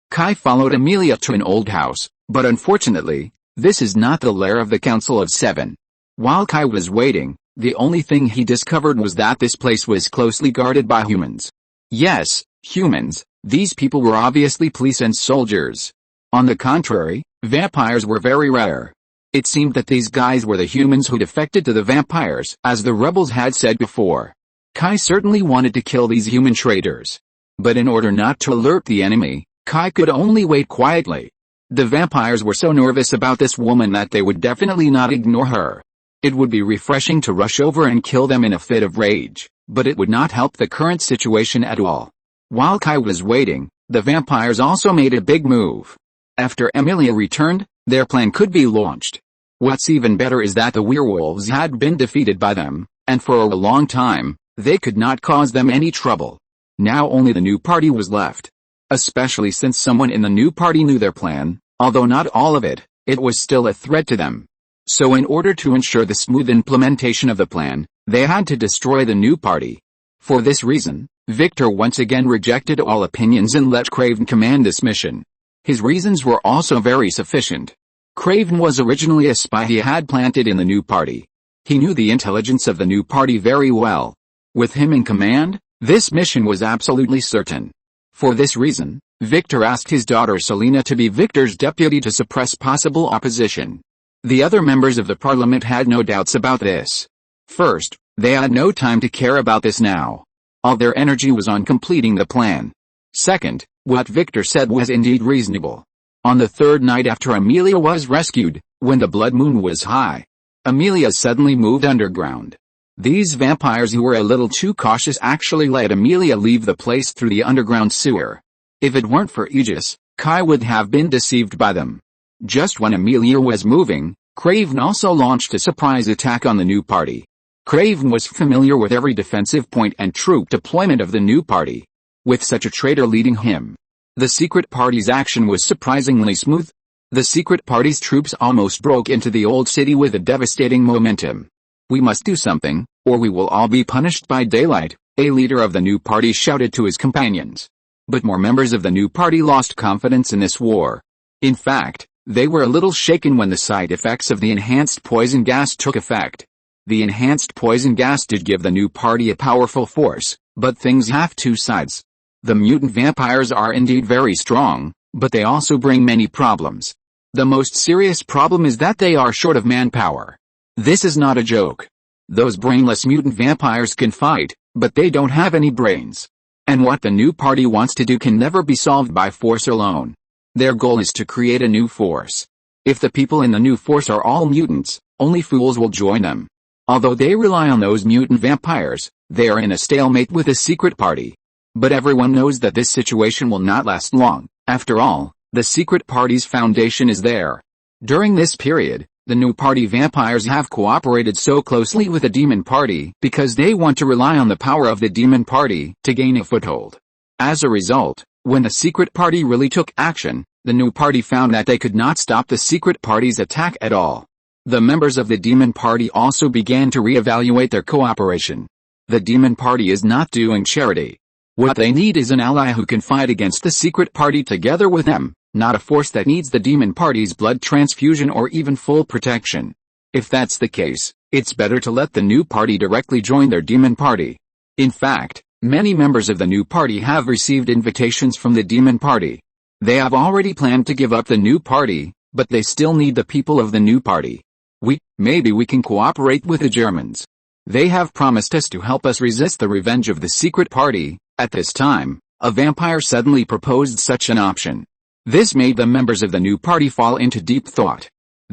Kai followed Amelia to an old house, but unfortunately, this is not the lair of the Council of Seven. While Kai was waiting, the only thing he discovered was that this place was closely guarded by humans. Yes, humans. These people were obviously police and soldiers. On the contrary, vampires were very rare. It seemed that these guys were the humans who defected to the vampires, as the rebels had said before. Kai certainly wanted to kill these human traitors. But in order not to alert the enemy, Kai could only wait quietly. The vampires were so nervous about this woman that they would definitely not ignore her. It would be refreshing to rush over and kill them in a fit of rage, but it would not help the current situation at all. While Kai was waiting, the vampires also made a big move. After Amelia returned, their plan could be launched. What's even better is that the werewolves had been defeated by them, and for a long time, they could not cause them any trouble. Now only the new party was left. Especially since someone in the new party knew their plan, although not all of it, it was still a threat to them. So in order to ensure the smooth implementation of the plan, they had to destroy the new party. For this reason, Victor once again rejected all opinions and let Craven command this mission. His reasons were also very sufficient. Craven was originally a spy he had planted in the new party. He knew the intelligence of the new party very well. With him in command, this mission was absolutely certain. For this reason, Victor asked his daughter Selena to be Victor's deputy to suppress possible opposition. The other members of the parliament had no doubts about this. First, they had no time to care about this now. All their energy was on completing the plan. Second, what Victor said was indeed reasonable. On the third night after Amelia was rescued, when the blood moon was high, Amelia suddenly moved underground. These vampires who were a little too cautious actually let Amelia leave the place through the underground sewer. If it weren't for Aegis, Kai would have been deceived by them. Just when Amelia was moving, Craven also launched a surprise attack on the new party. Craven was familiar with every defensive point and troop deployment of the new party. With such a traitor leading him, the secret party's action was surprisingly smooth. The secret party's troops almost broke into the old city with a devastating momentum. "We must do something, or we will all be punished by daylight," a leader of the new party shouted to his companions. But more members of the new party lost confidence in this war. In fact, they were a little shaken when the side effects of the enhanced poison gas took effect. The enhanced poison gas did give the new party a powerful force, but things have two sides. The mutant vampires are indeed very strong, but they also bring many problems. The most serious problem is that they are short of manpower. This is not a joke. Those brainless mutant vampires can fight, but they don't have any brains. And what the new party wants to do can never be solved by force alone. Their goal is to create a new force. If the people in the new force are all mutants, only fools will join them. Although they rely on those mutant vampires, they are in a stalemate with the secret party. But everyone knows that this situation will not last long. After all, the secret party's foundation is there. During this period, the new party vampires have cooperated so closely with the demon party because they want to rely on the power of the demon party to gain a foothold. As a result, when the secret party really took action, the new party found that they could not stop the secret party's attack at all. The members of the demon party also began to reevaluate their cooperation. The demon party is not doing charity. What they need is an ally who can fight against the secret party together with them, not a force that needs the demon party's blood transfusion or even full protection. If that's the case, it's better to let the new party directly join their demon party. In fact, many members of the new party have received invitations from the demon party. They have already planned to give up the new party, but they still need the people of the new party. Maybe we can cooperate with the Germans. They have promised us to help us resist the revenge of the secret party." At this time, a vampire suddenly proposed such an option. This made the members of the new party fall into deep thought.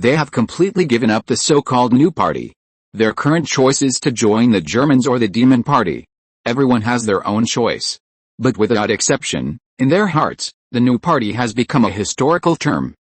They have completely given up the so-called new party. Their current choice is to join the Germans or the demon party. Everyone has their own choice. But without exception, in their hearts, the new party has become a historical term.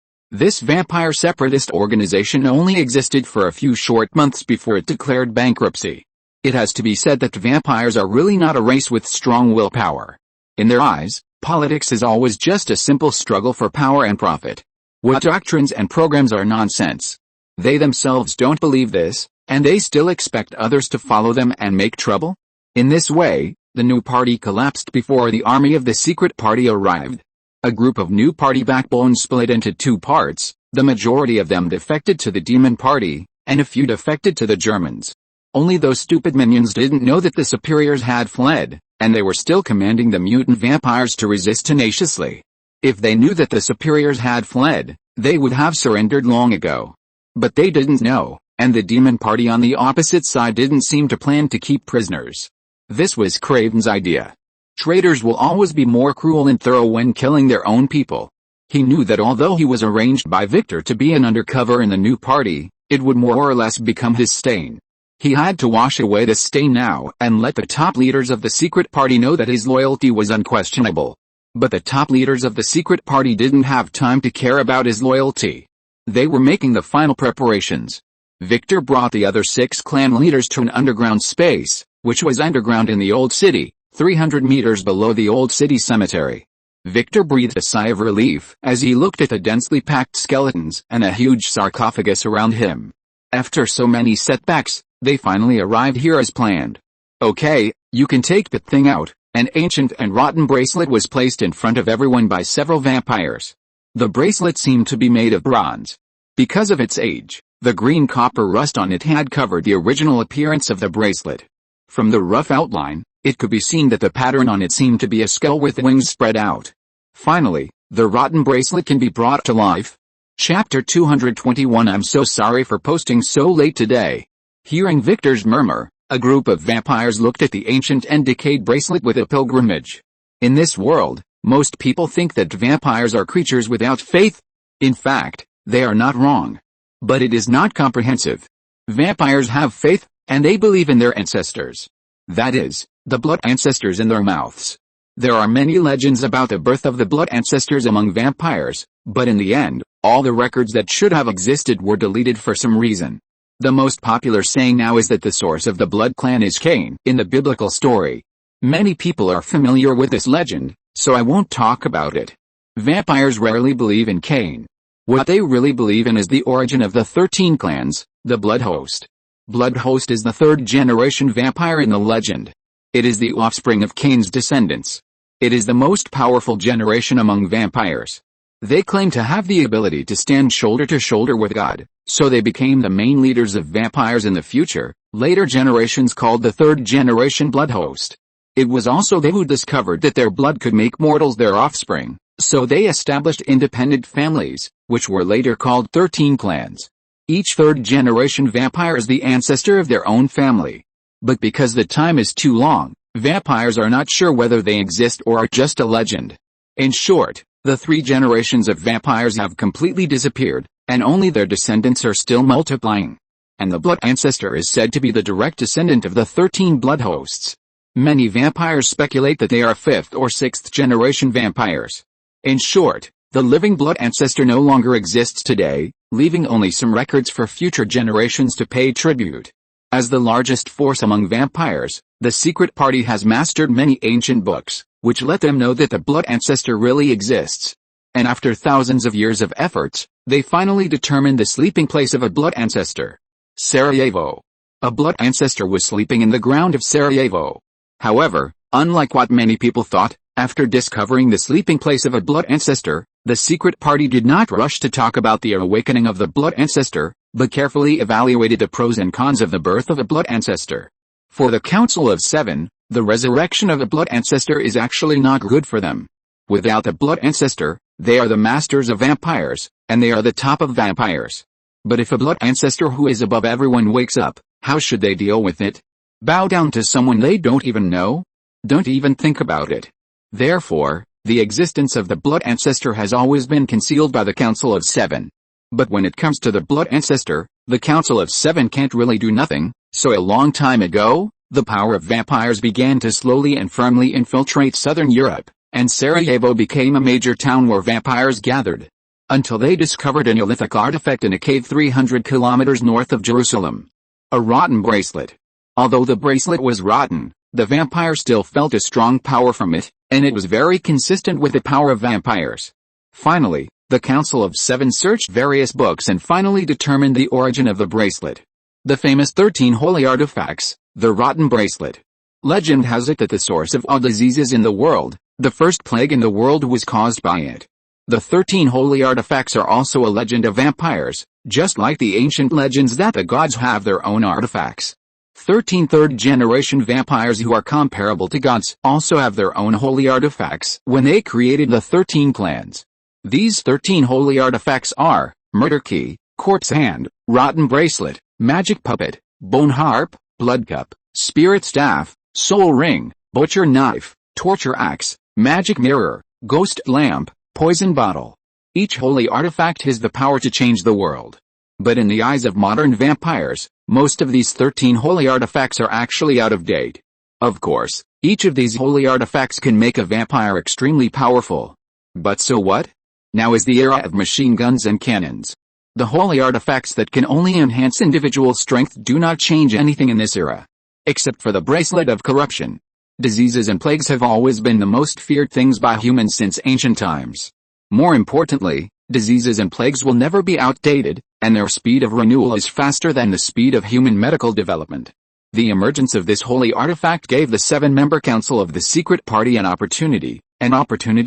This vampire separatist organization only existed for a few short months before it declared bankruptcy. It has to be said that vampires are really not a race with strong willpower. In their eyes, politics is always just a simple struggle for power and profit. What doctrines and programs are nonsense. They themselves don't believe this, and they still expect others to follow them and make trouble? In this way, the new party collapsed before the army of the secret party arrived. A group of new party backbones split into two parts, the majority of them defected to the demon party, and a few defected to the Germans. Only those stupid minions didn't know that the superiors had fled, and they were still commanding the mutant vampires to resist tenaciously. If they knew that the superiors had fled, they would have surrendered long ago. But they didn't know, and the demon party on the opposite side didn't seem to plan to keep prisoners. This was Craven's idea. Traitors will always be more cruel and thorough when killing their own people. He knew that although he was arranged by Victor to be an undercover in the new party, it would more or less become his stain. He had to wash away the stain now and let the top leaders of the secret party know that his loyalty was unquestionable. But the top leaders of the secret party didn't have time to care about his loyalty. They were making the final preparations. Victor brought the other 6 clan leaders to an underground space, which was underground in the old city, 300 meters below the old city cemetery. Victor breathed a sigh of relief as he looked at the densely packed skeletons and a huge sarcophagus around him. After so many setbacks, they finally arrived here as planned. "Okay, you can take that thing out." An ancient and rotten bracelet was placed in front of everyone by several vampires. The bracelet seemed to be made of bronze. Because of its age, the green copper rust on it had covered the original appearance of the bracelet. From the rough outline, it could be seen that the pattern on it seemed to be a skull with wings spread out. Finally, the rotten bracelet can be brought to life. Chapter 221. I'm so sorry for posting so late today. Hearing Victor's murmur, a group of vampires looked at the ancient and decayed bracelet with a pilgrimage. In this world, most people think that vampires are creatures without faith. In fact, they are not wrong. But it is not comprehensive. Vampires have faith, and they believe in their ancestors. That is, the blood ancestors in their mouths. There are many legends about the birth of the blood ancestors among vampires, but in the end, all the records that should have existed were deleted for some reason. The most popular saying now is that the source of the blood clan is Cain, in the biblical story. Many people are familiar with this legend, so I won't talk about it. Vampires rarely believe in Cain. What they really believe in is the origin of the 13 clans, the Blood Host. Blood Host is the 3rd-generation vampire in the legend. It is the offspring of Cain's descendants. It is the most powerful generation among vampires. They claim to have the ability to stand shoulder to shoulder with God, so they became the main leaders of vampires in the future, later generations called the 3rd-generation Blood Host. It was also they who discovered that their blood could make mortals their offspring, so they established independent families, which were later called 13 clans. Each 3rd-generation vampire is the ancestor of their own family. But because the time is too long, vampires are not sure whether they exist or are just a legend. In short, the 3 generations of vampires have completely disappeared, and only their descendants are still multiplying. And the blood ancestor is said to be the direct descendant of the 13 blood hosts. Many vampires speculate that they are 5th or 6th generation vampires. In short, the living blood ancestor no longer exists today, leaving only some records for future generations to pay tribute. As the largest force among vampires, the secret party has mastered many ancient books, which let them know that the blood ancestor really exists. And after thousands of years of efforts, they finally determined the sleeping place of a blood ancestor. Sarajevo. A blood ancestor was sleeping in the ground of Sarajevo. However, unlike what many people thought, after discovering the sleeping place of a blood ancestor, the secret party did not rush to talk about the awakening of the blood ancestor, but carefully evaluated the pros and cons of the birth of a blood ancestor. For the Council of Seven, the resurrection of a blood ancestor is actually not good for them. Without a blood ancestor, They are the masters of vampires, and they are the top of vampires. But if a blood ancestor who is above everyone wakes up, how should they deal with it? Bow down to someone they don't even know? Don't even think about it. Therefore, the existence of the blood ancestor has always been concealed by the Council of Seven. But when it comes to the blood ancestor, the Council of Seven can't really do nothing, so a long time ago, the power of vampires began to slowly and firmly infiltrate southern Europe, and Sarajevo became a major town where vampires gathered. Until they discovered a Neolithic artifact in a cave 300 kilometers north of Jerusalem. A rotten bracelet. Although the bracelet was rotten, the vampire still felt a strong power from it, and it was very consistent with the power of vampires. Finally, the Council of Seven searched various books and finally determined the origin of the bracelet. The famous 13 holy artifacts, the rotten bracelet. Legend has it that the source of all diseases in the world, the first plague in the world, was caused by it. The 13 holy artifacts are also a legend of vampires, just like the ancient legends that the gods have their own artifacts. 13 third-generation vampires who are comparable to gods also have their own holy artifacts when they created the 13 clans. These 13 holy artifacts are Murder Key, Corpse Hand, Rotten Bracelet, Magic Puppet, Bone Harp, Blood Cup, Spirit Staff, Soul Ring, Butcher Knife, Torture Axe, Magic Mirror, Ghost Lamp, Poison Bottle. Each holy artifact has the power to change the world. But in the eyes of modern vampires, most of these 13 holy artifacts are actually out of date. Of course, each of these holy artifacts can make a vampire extremely powerful. But so what? Now is the era of machine guns and cannons. The holy artifacts that can only enhance individual strength do not change anything in this era. Except for the bracelet of corruption. Diseases and plagues have always been the most feared things by humans since ancient times. More importantly, diseases and plagues will never be outdated, and their speed of renewal is faster than the speed of human medical development. The emergence of this holy artifact gave the 7-member Council of the Secret Party an opportunity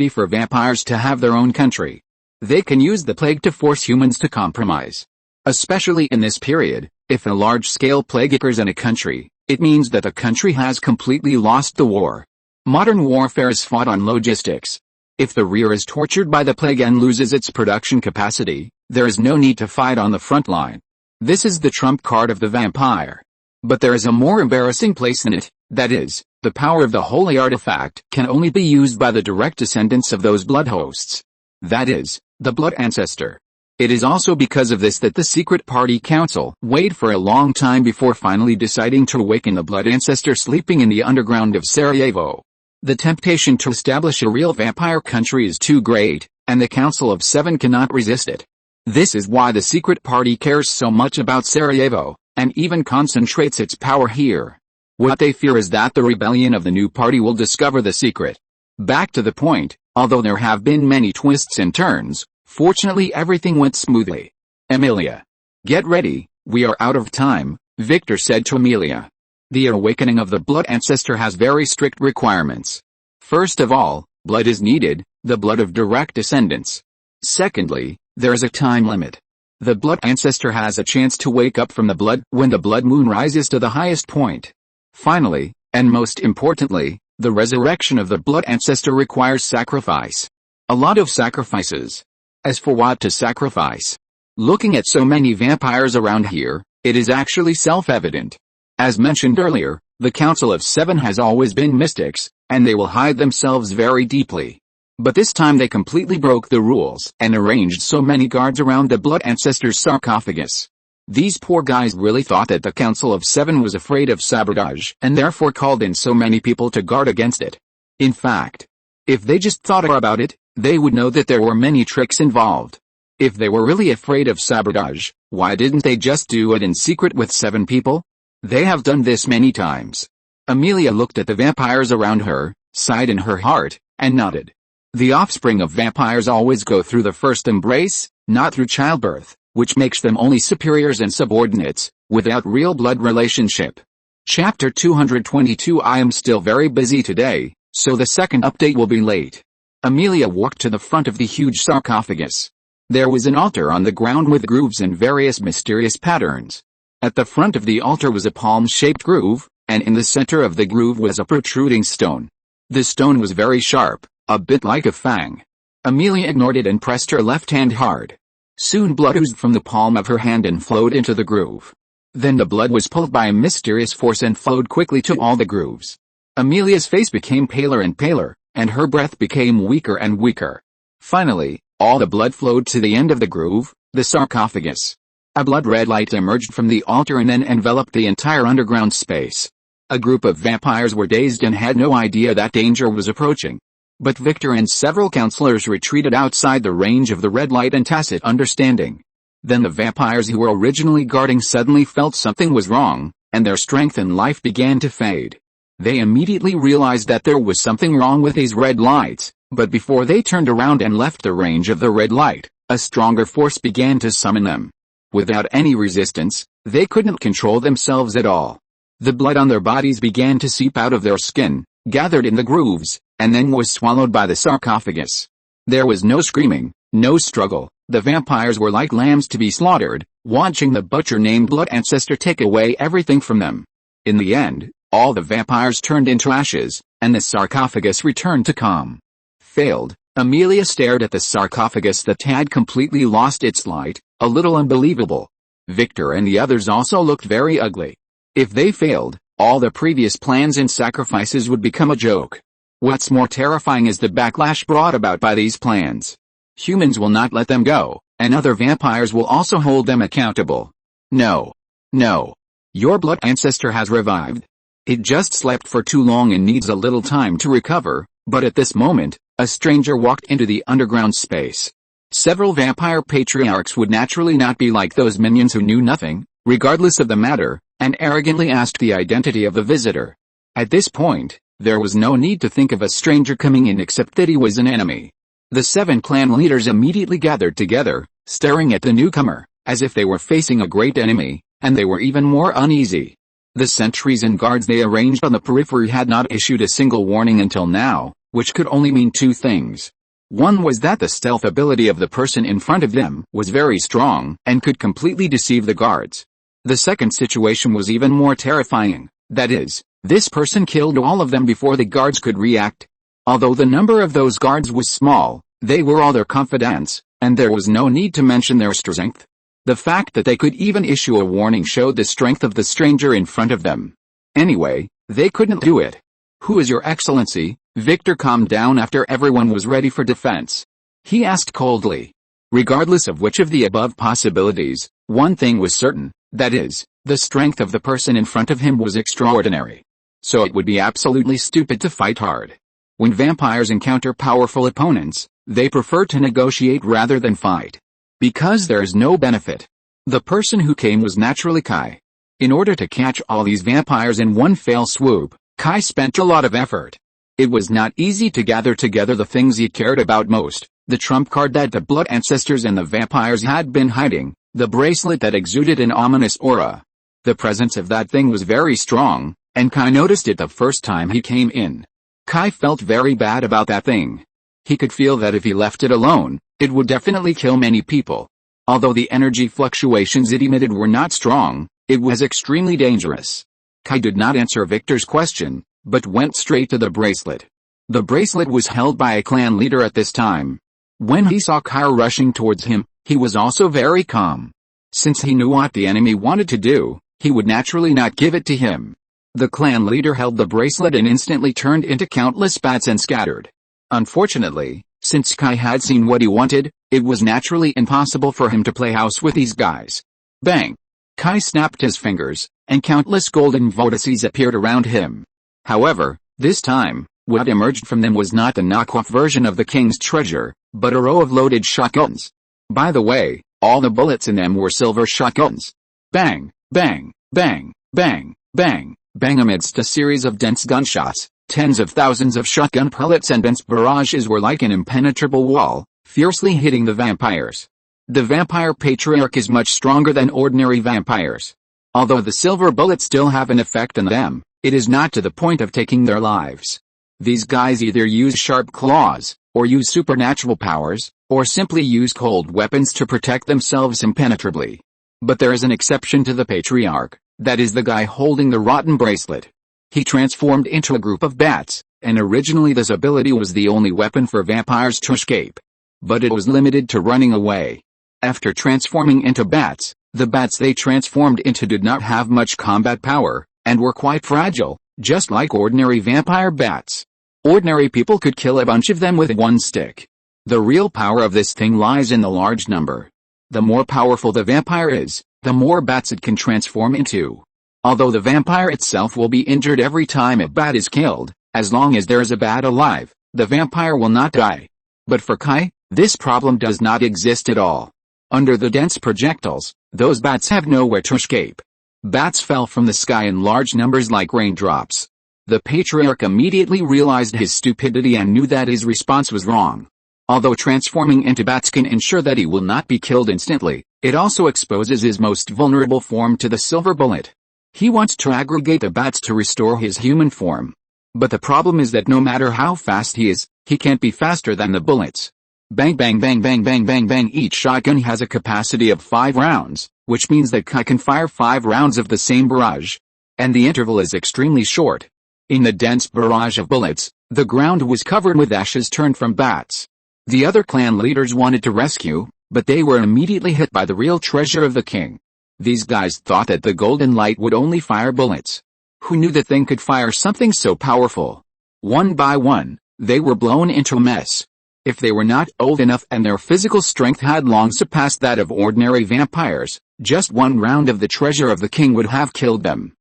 for vampires to have their own country. They can use the plague to force humans to compromise. Especially in this period, if a large-scale plague occurs in a country, it means that the country has completely lost the war. Modern warfare is fought on logistics. If the rear is tortured by the plague and loses its production capacity, there is no need to fight on the front line. This is the trump card of the vampire. But there is a more embarrassing place in it, that is, the power of the holy artifact can only be used by the direct descendants of those blood hosts. That is, the blood ancestor. It is also because of this that the Secret Party Council waited for a long time before finally deciding to awaken the blood ancestor sleeping in the underground of Sarajevo. The temptation to establish a real vampire country is too great, and the Council of Seven cannot resist it. This is why the Secret Party cares so much about Sarajevo, and even concentrates its power here. What they fear is that the rebellion of the new party will discover the secret. Back to the point, although there have been many twists and turns, fortunately everything went smoothly. Emilia. Get ready, we are out of time, Victor said to Emilia. The awakening of the blood ancestor has very strict requirements. First of all, blood is needed, the blood of direct descendants. Secondly, there is a time limit. The blood ancestor has a chance to wake up from the blood when the blood moon rises to the highest point. Finally, and most importantly, the resurrection of the blood ancestor requires sacrifice. A lot of sacrifices. As for what to sacrifice? Looking at so many vampires around here, it is actually self-evident. As mentioned earlier, the Council of Seven has always been mystics, and they will hide themselves very deeply. But this time they completely broke the rules and arranged so many guards around the blood ancestor's sarcophagus. These poor guys really thought that the Council of Seven was afraid of sabotage and therefore called in so many people to guard against it. In fact, if they just thought about it, they would know that there were many tricks involved. If they were really afraid of sabotage, why didn't they just do it in secret with 7 people? They have done this many times. Emilia looked at the vampires around her, sighed in her heart, and nodded. The offspring of vampires always go through the first embrace, not through childbirth, which makes them only superiors and subordinates, without real blood relationship. Chapter 222. I am still very busy today, so the second update will be late. Emilia walked to the front of the huge sarcophagus. There was an altar on the ground with grooves and various mysterious patterns. At the front of the altar was a palm-shaped groove, and in the center of the groove was a protruding stone. The stone was very sharp, a bit like a fang. Amelia ignored it and pressed her left hand hard. Soon blood oozed from the palm of her hand and flowed into the groove. Then the blood was pulled by a mysterious force and flowed quickly to all the grooves. Amelia's face became paler and paler, and her breath became weaker and weaker. Finally, all the blood flowed to the end of the groove, the sarcophagus. A blood-red light emerged from the altar and then enveloped the entire underground space. A group of vampires were dazed and had no idea that danger was approaching. But Victor and several counselors retreated outside the range of the red light in tacit understanding. Then the vampires who were originally guarding suddenly felt something was wrong, and their strength and life began to fade. They immediately realized that there was something wrong with these red lights, but before they turned around and left the range of the red light, a stronger force began to summon them. Without any resistance, they couldn't control themselves at all. The blood on their bodies began to seep out of their skin, gathered in the grooves, and then was swallowed by the sarcophagus. There was no screaming, no struggle. The vampires were like lambs to be slaughtered, watching the butcher named Blood Ancestor take away everything from them. In the end, all the vampires turned into ashes, and the sarcophagus returned to calm. Failed, Amelia stared at the sarcophagus that had completely lost its light, a little unbelievable. Victor and the others also looked very ugly. If they failed, all the previous plans and sacrifices would become a joke. What's more terrifying is the backlash brought about by these plans. Humans will not let them go, and other vampires will also hold them accountable. No. No. Your blood ancestor has revived. It just slept for too long and needs a little time to recover, but at this moment, a stranger walked into the underground space. Several vampire patriarchs would naturally not be like those minions who knew nothing, regardless of the matter, and arrogantly asked the identity of the visitor. At this point, there was no need to think of a stranger coming in except that he was an enemy. The 7 clan leaders immediately gathered together, staring at the newcomer, as if they were facing a great enemy, and they were even more uneasy. The sentries and guards they arranged on the periphery had not issued a single warning until now, which could only mean 2 things. One was that the stealth ability of the person in front of them was very strong, and could completely deceive the guards. The second situation was even more terrifying, that is, this person killed all of them before the guards could react. Although the number of those guards was small, they were all their confidants, and there was no need to mention their strength. The fact that they could even issue a warning showed the strength of the stranger in front of them. Anyway, they couldn't do it. "Who is your excellency?" Victor calmed down after everyone was ready for defense. He asked coldly. Regardless of which of the above possibilities, one thing was certain, that is, the strength of the person in front of him was extraordinary. So it would be absolutely stupid to fight hard. When vampires encounter powerful opponents, they prefer to negotiate rather than fight. Because there is no benefit. The person who came was naturally Kai. In order to catch all these vampires in one fell swoop, Kai spent a lot of effort. It was not easy to gather together the things he cared about most, the trump card that the blood ancestors and the vampires had been hiding, the bracelet that exuded an ominous aura. The presence of that thing was very strong, and Kai noticed it the first time he came in. Kai felt very bad about that thing. He could feel that if he left it alone, it would definitely kill many people. Although the energy fluctuations it emitted were not strong, it was extremely dangerous. Kai did not answer Victor's question, but went straight to the bracelet. The bracelet was held by a clan leader at this time. When he saw Kai rushing towards him, he was also very calm. Since he knew what the enemy wanted to do, he would naturally not give it to him. The clan leader held the bracelet and instantly turned into countless bats and scattered. Unfortunately, since Kai had seen what he wanted, it was naturally impossible for him to play house with these guys. Bang! Kai snapped his fingers, and countless golden vortices appeared around him. However, this time, what emerged from them was not the knockoff version of the king's treasure, but a row of loaded shotguns. By the way, all the bullets in them were silver shotguns. Bang! Bang! Bang! Bang! Bang! Bang! Amidst a series of dense gunshots, tens of thousands of shotgun pellets and dense barrages were like an impenetrable wall, fiercely hitting the vampires. The vampire patriarch is much stronger than ordinary vampires. Although the silver bullets still have an effect on them, it is not to the point of taking their lives. These guys either use sharp claws, or use supernatural powers, or simply use cold weapons to protect themselves impenetrably. But there is an exception to the patriarch, that is the guy holding the rotten bracelet. He transformed into a group of bats, and originally this ability was the only weapon for vampires to escape. but it was limited to running away. After transforming into bats, the bats they transformed into did not have much combat power, and were quite fragile, just like ordinary vampire bats. Ordinary people could kill a bunch of them with one stick. The real power of this thing lies in the large number. The more powerful the vampire is, the more bats it can transform into. Although the vampire itself will be injured every time a bat is killed, as long as there is a bat alive, the vampire will not die. But for Kai, this problem does not exist at all. Under the dense projectiles, those bats have nowhere to escape. Bats fell from the sky in large numbers like raindrops. The patriarch immediately realized his stupidity and knew that his response was wrong. Although transforming into bats can ensure that he will not be killed instantly, it also exposes his most vulnerable form to the silver bullet. He wants to aggregate the bats to restore his human form. But the problem is that no matter how fast he is, he can't be faster than the bullets. Bang bang bang bang bang bang bang. Each shotgun has a capacity of 5 rounds, which means that Kai can fire 5 rounds of the same barrage. And the interval is extremely short. In the dense barrage of bullets, the ground was covered with ashes turned from bats. The other clan leaders wanted to rescue, but they were immediately hit by the real treasure of the king. These guys thought that the golden light would only fire bullets. Who knew the thing could fire something so powerful? One by one, they were blown into a mess. If they were not old enough and their physical strength had long surpassed that of ordinary vampires, just one round of the treasure of the king would have killed them.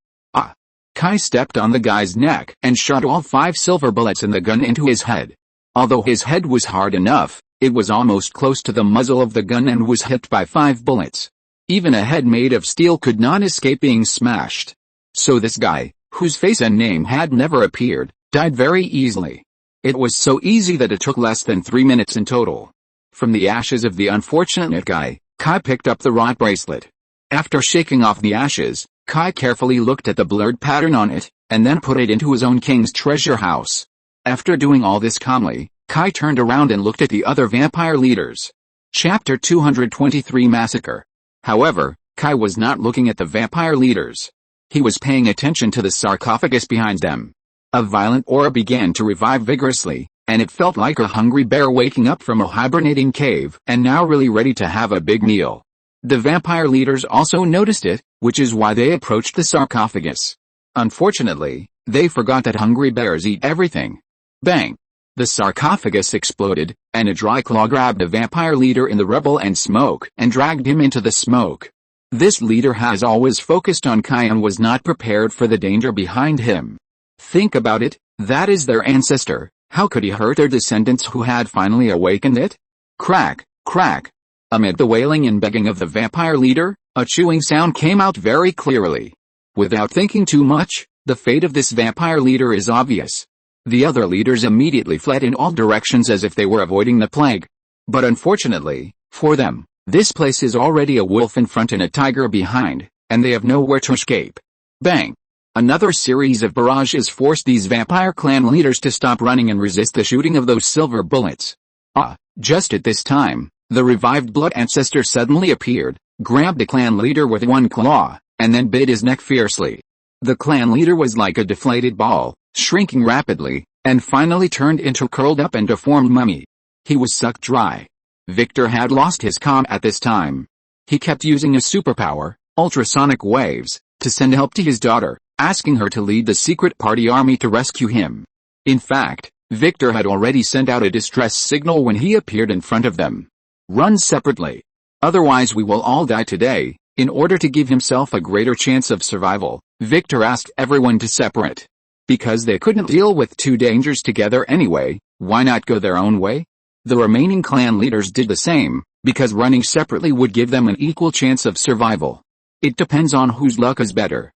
Kai stepped on the guy's neck and shot all 5 silver bullets in the gun into his head. Although his head was hard enough, it was almost close to the muzzle of the gun and was hit by 5 bullets. Even a head made of steel could not escape being smashed. So this guy, whose face and name had never appeared, died very easily. It was so easy that it took less than 3 minutes in total. From the ashes of the unfortunate guy, Kai picked up the rot bracelet. After shaking off the ashes, Kai carefully looked at the blurred pattern on it, and then put it into his own king's treasure house. After doing all this calmly, Kai turned around and looked at the other vampire leaders. Chapter 223 Massacre. However, Kai was not looking at the vampire leaders. He was paying attention to the sarcophagus behind them. A violent aura began to revive vigorously, and it felt like a hungry bear waking up from a hibernating cave and now really ready to have a big meal. The vampire leaders also noticed it, which is why they approached the sarcophagus. Unfortunately, they forgot that hungry bears eat everything. Bang! The sarcophagus exploded, and a dry claw grabbed a vampire leader in the rubble and smoke and dragged him into the smoke. This leader has always focused on Kai and was not prepared for the danger behind him. Think about it, that is their ancestor. How could he hurt their descendants who had finally awakened it? Crack, crack. Amid the wailing and begging of the vampire leader, a chewing sound came out very clearly. Without thinking too much, the fate of this vampire leader is obvious. The other leaders immediately fled in all directions as if they were avoiding the plague. But unfortunately, for them, this place is already a wolf in front and a tiger behind, and they have nowhere to escape. Bang! Another series of barrages forced these vampire clan leaders to stop running and resist the shooting of those silver bullets. Just at this time, the revived blood ancestor suddenly appeared, grabbed the clan leader with one claw, and then bit his neck fiercely. The clan leader was like a deflated ball, shrinking rapidly, and finally turned into a curled up and deformed mummy. He was sucked dry. Victor had lost his calm at this time. He kept using a superpower, ultrasonic waves, to send help to his daughter, asking her to lead the secret party army to rescue him. In fact, Victor had already sent out a distress signal when he appeared in front of them. Run separately. Otherwise we will all die today. In order to give himself a greater chance of survival, Victor asked everyone to separate. Because they couldn't deal with 2 dangers together anyway, why not go their own way? The remaining clan leaders did the same, because running separately would give them an equal chance of survival. It depends on whose luck is better.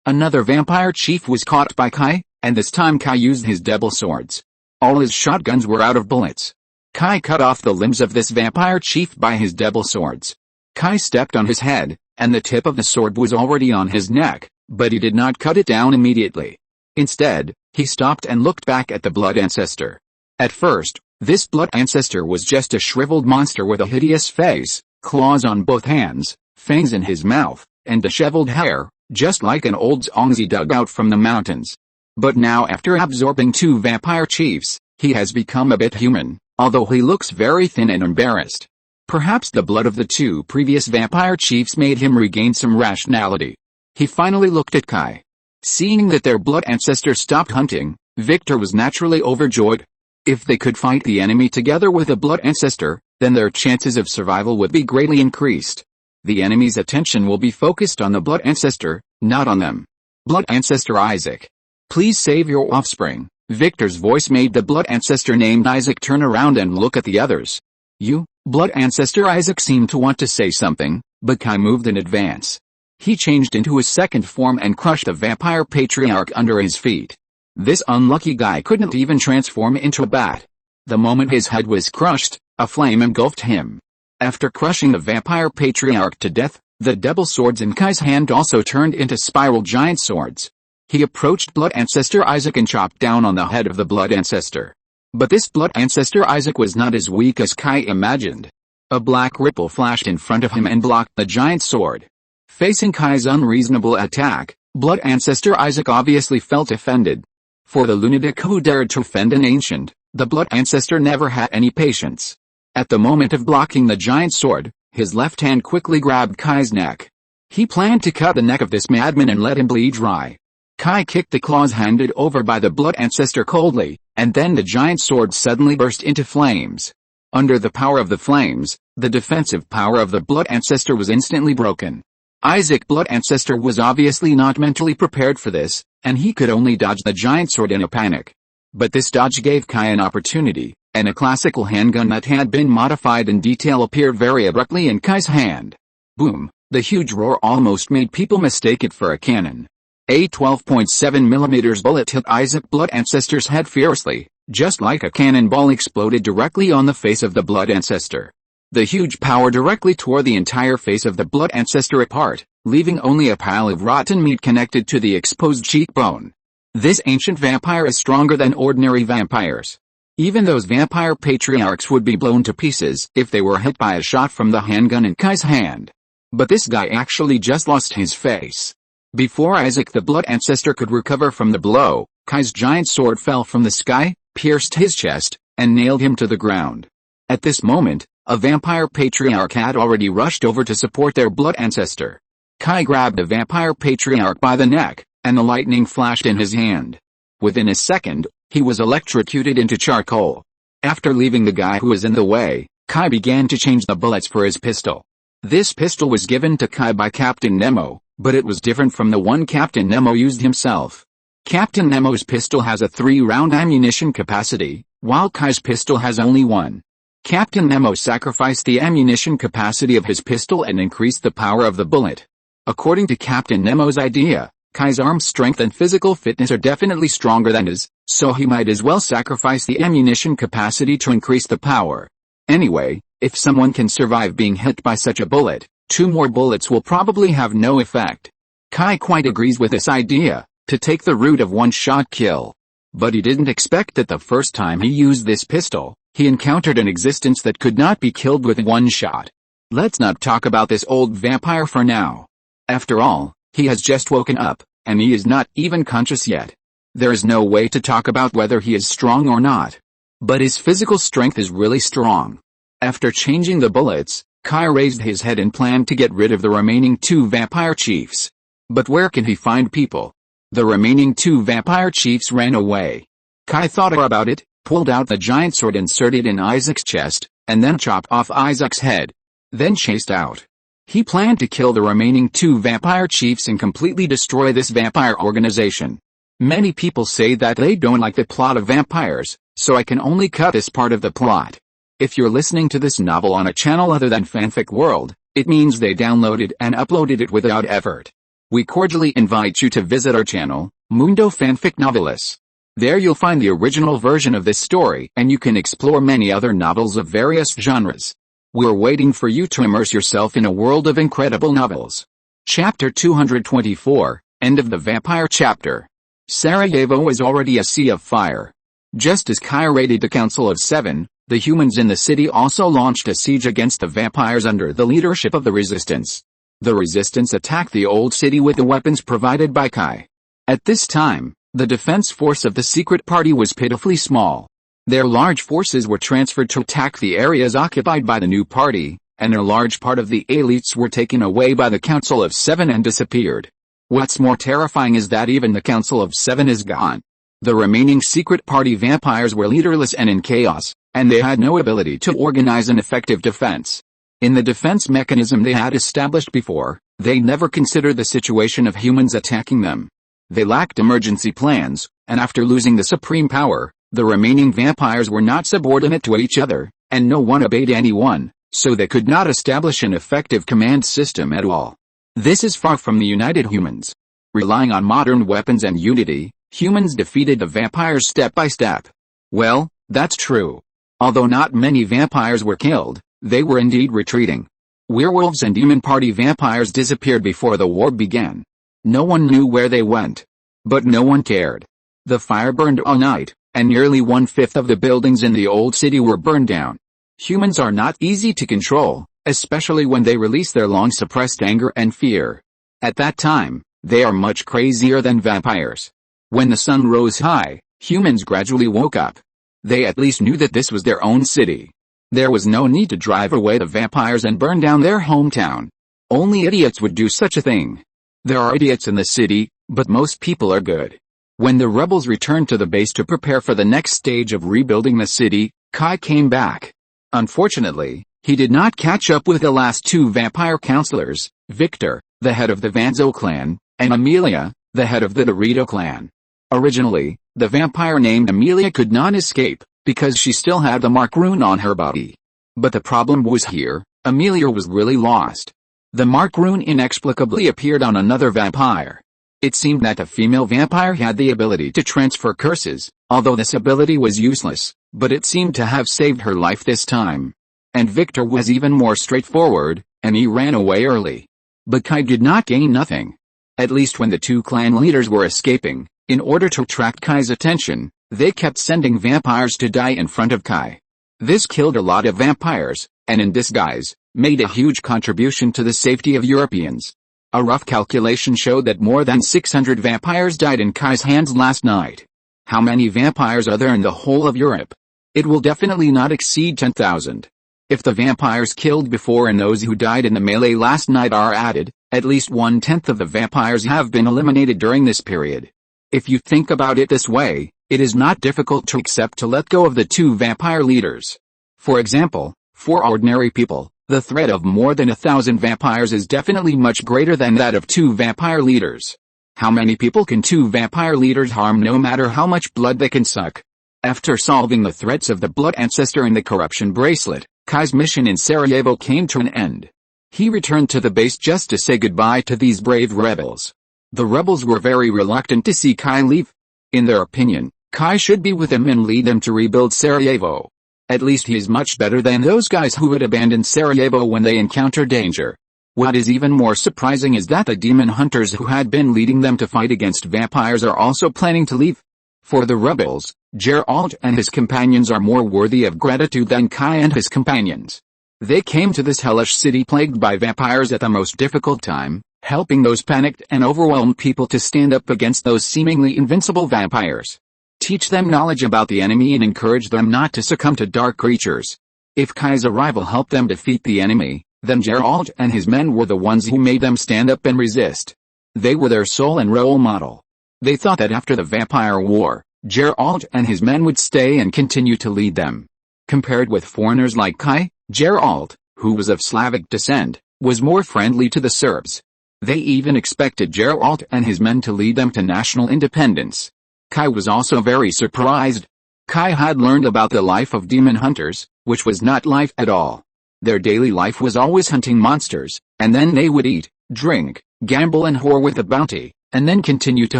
Another vampire chief was caught by Kai, and this time Kai used his double swords. All his shotguns were out of bullets. Kai cut off the limbs of this vampire chief by his double swords. Kai stepped on his head, and the tip of the sword was already on his neck, but he did not cut it down immediately. Instead, he stopped and looked back at the blood ancestor. At first, this blood ancestor was just a shriveled monster with a hideous face, claws on both hands, fangs in his mouth, and disheveled hair, just like an old Zongzi dug out from the mountains. But now after absorbing 2 vampire chiefs, he has become a bit human, although he looks very thin and embarrassed. Perhaps the blood of the two previous vampire chiefs made him regain some rationality. He finally looked at Kai. Seeing that their blood ancestor stopped hunting, Victor was naturally overjoyed. If they could fight the enemy together with a blood ancestor, then their chances of survival would be greatly increased. The enemy's attention will be focused on the blood ancestor, not on them. Blood ancestor Isaac. Please save your offspring. Victor's voice made the blood ancestor named Isaac turn around and look at the others. You, blood ancestor Isaac seemed to want to say something, but Kai moved in advance. He changed into his second form and crushed the vampire patriarch under his feet. This unlucky guy couldn't even transform into a bat. The moment his head was crushed, a flame engulfed him. After crushing the vampire patriarch to death, the double swords in Kai's hand also turned into spiral giant swords. He approached blood ancestor Isaac and chopped down on the head of the blood ancestor. But this blood ancestor Isaac was not as weak as Kai imagined. A black ripple flashed in front of him and blocked the giant sword. Facing Kai's unreasonable attack, blood ancestor Isaac obviously felt offended. For the lunatic who dared to offend an ancient, the blood ancestor never had any patience. At the moment of blocking the giant sword, his left hand quickly grabbed Kai's neck. He planned to cut the neck of this madman and let him bleed dry. Kai kicked the claws handed over by the blood ancestor coldly, and then the giant sword suddenly burst into flames. Under the power of the flames, the defensive power of the blood ancestor was instantly broken. Isaac blood ancestor was obviously not mentally prepared for this, and he could only dodge the giant sword in a panic. But this dodge gave Kai an opportunity, and a classical handgun that had been modified in detail appeared very abruptly in Kai's hand. Boom! The huge roar almost made people mistake it for a cannon. A 12.7mm bullet hit Isaac blood ancestor's head fiercely, just like a cannonball exploded directly on the face of the blood ancestor. The huge power directly tore the entire face of the blood ancestor apart, leaving only a pile of rotten meat connected to the exposed cheekbone. This ancient vampire is stronger than ordinary vampires. Even those vampire patriarchs would be blown to pieces if they were hit by a shot from the handgun in Kai's hand. But this guy actually just lost his face. Before Isaac the blood ancestor could recover from the blow, Kai's giant sword fell from the sky, pierced his chest, and nailed him to the ground. At this moment, a vampire patriarch had already rushed over to support their blood ancestor. Kai grabbed the vampire patriarch by the neck, and the lightning flashed in his hand. Within a second, he was electrocuted into charcoal. After leaving the guy who was in the way, Kai began to change the bullets for his pistol. This pistol was given to Kai by Captain Nemo, but it was different from the one Captain Nemo used himself. Captain Nemo's pistol has a 3-round ammunition capacity, while Kai's pistol has only 1. Captain Nemo sacrificed the ammunition capacity of his pistol and increased the power of the bullet. According to Captain Nemo's idea, Kai's arm strength and physical fitness are definitely stronger than his, so he might as well sacrifice the ammunition capacity to increase the power. Anyway, if someone can survive being hit by such a bullet, 2 more bullets will probably have no effect. Kai quite agrees with this idea, to take the route of one-shot kill. But he didn't expect that the first time he used this pistol, he encountered an existence that could not be killed with one shot. Let's not talk about this old vampire for now. After all, he has just woken up, and he is not even conscious yet. There is no way to talk about whether he is strong or not. But his physical strength is really strong. After changing the bullets, Kai raised his head and planned to get rid of the remaining 2 vampire chiefs. But where can he find people? The remaining 2 vampire chiefs ran away. Kai thought about it, pulled out the giant sword inserted in Isaac's chest, and then chopped off Isaac's head. Then chased out. He planned to kill the remaining 2 vampire chiefs and completely destroy this vampire organization. Many people say that they don't like the plot of vampires, so I can only cut this part of the plot. If you're listening to this novel on a channel other than Fanfic World, it means they downloaded and uploaded it without effort. We cordially invite you to visit our channel, Mundo Fanfic Novelis. There you'll find the original version of this story and you can explore many other novels of various genres. We're waiting for you to immerse yourself in a world of incredible novels. Chapter 224, End of the Vampire Chapter. Sarajevo is already a sea of fire. Just as Kai raided the Council of 7, the humans in the city also launched a siege against the vampires under the leadership of the Resistance. The Resistance attacked the old city with the weapons provided by Kai. At this time, the defense force of the secret party was pitifully small. Their large forces were transferred to attack the areas occupied by the new party, and a large part of the elites were taken away by the Council of Seven and disappeared. What's more terrifying is that even the Council of Seven is gone. The remaining secret party vampires were leaderless and in chaos, and they had no ability to organize an effective defense. In the defense mechanism they had established before, they never considered the situation of humans attacking them. They lacked emergency plans, and after losing the supreme power, the remaining vampires were not subordinate to each other, and no one obeyed anyone, so they could not establish an effective command system at all. This is far from the united humans. Relying on modern weapons and unity, humans defeated the vampires step by step. Well, that's true. Although not many vampires were killed, they were indeed retreating. Werewolves and demon party vampires disappeared before the war began. No one knew where they went. But no one cared. The fire burned all night, and nearly 1/5 of the buildings in the old city were burned down. Humans are not easy to control, especially when they release their long-suppressed anger and fear. At that time, they are much crazier than vampires. When the sun rose high, humans gradually woke up. They at least knew that this was their own city. There was no need to drive away the vampires and burn down their hometown. Only idiots would do such a thing. There are idiots in the city, but most people are good. When the rebels returned to the base to prepare for the next stage of rebuilding the city, Kai came back. Unfortunately, he did not catch up with the last two vampire counselors, Victor, the head of the Vanzo clan, and Amelia, the head of the Dorito clan. Originally, the vampire named Amelia could not escape, because she still had the mark rune on her body. But the problem was here, Amelia was really lost. The mark rune inexplicably appeared on another vampire. It seemed that the female vampire had the ability to transfer curses, although this ability was useless, but it seemed to have saved her life this time. And Victor was even more straightforward, and he ran away early. But Kai did not gain nothing. At least when the two clan leaders were escaping, in order to attract Kai's attention, they kept sending vampires to die in front of Kai. This killed a lot of vampires, and in disguise, made a huge contribution to the safety of Europeans. A rough calculation showed that more than 600 vampires died in Kai's hands last night. How many vampires are there in the whole of Europe? It will definitely not exceed 10,000. If the vampires killed before and those who died in the melee last night are added, at least 1/10 of the vampires have been eliminated during this period. If you think about it this way, it is not difficult to accept to let go of the two vampire leaders. For example, for ordinary people, the threat of more than 1,000 vampires is definitely much greater than that of two vampire leaders. How many people can two vampire leaders harm no matter how much blood they can suck? After solving the threats of the Blood Ancestor and the Corruption Bracelet, Kai's mission in Sarajevo came to an end. He returned to the base just to say goodbye to these brave rebels. The rebels were very reluctant to see Kai leave. In their opinion, Kai should be with them and lead them to rebuild Sarajevo. At least he is much better than those guys who would abandon Sarajevo when they encounter danger. What is even more surprising is that the demon hunters who had been leading them to fight against vampires are also planning to leave. For the rebels, Geralt and his companions are more worthy of gratitude than Kai and his companions. They came to this hellish city plagued by vampires at the most difficult time, helping those panicked and overwhelmed people to stand up against those seemingly invincible vampires. Teach them knowledge about the enemy and encourage them not to succumb to dark creatures. If Kai's arrival helped them defeat the enemy, then Geralt and his men were the ones who made them stand up and resist. They were their soul and role model. They thought that after the vampire war, Geralt and his men would stay and continue to lead them. Compared with foreigners like Kai, Geralt, who was of Slavic descent, was more friendly to the Serbs. They even expected Geralt and his men to lead them to national independence. Kai was also very surprised. Kai had learned about the life of demon hunters, which was not life at all. Their daily life was always hunting monsters, and then they would eat, drink, gamble and whore with the bounty, and then continue to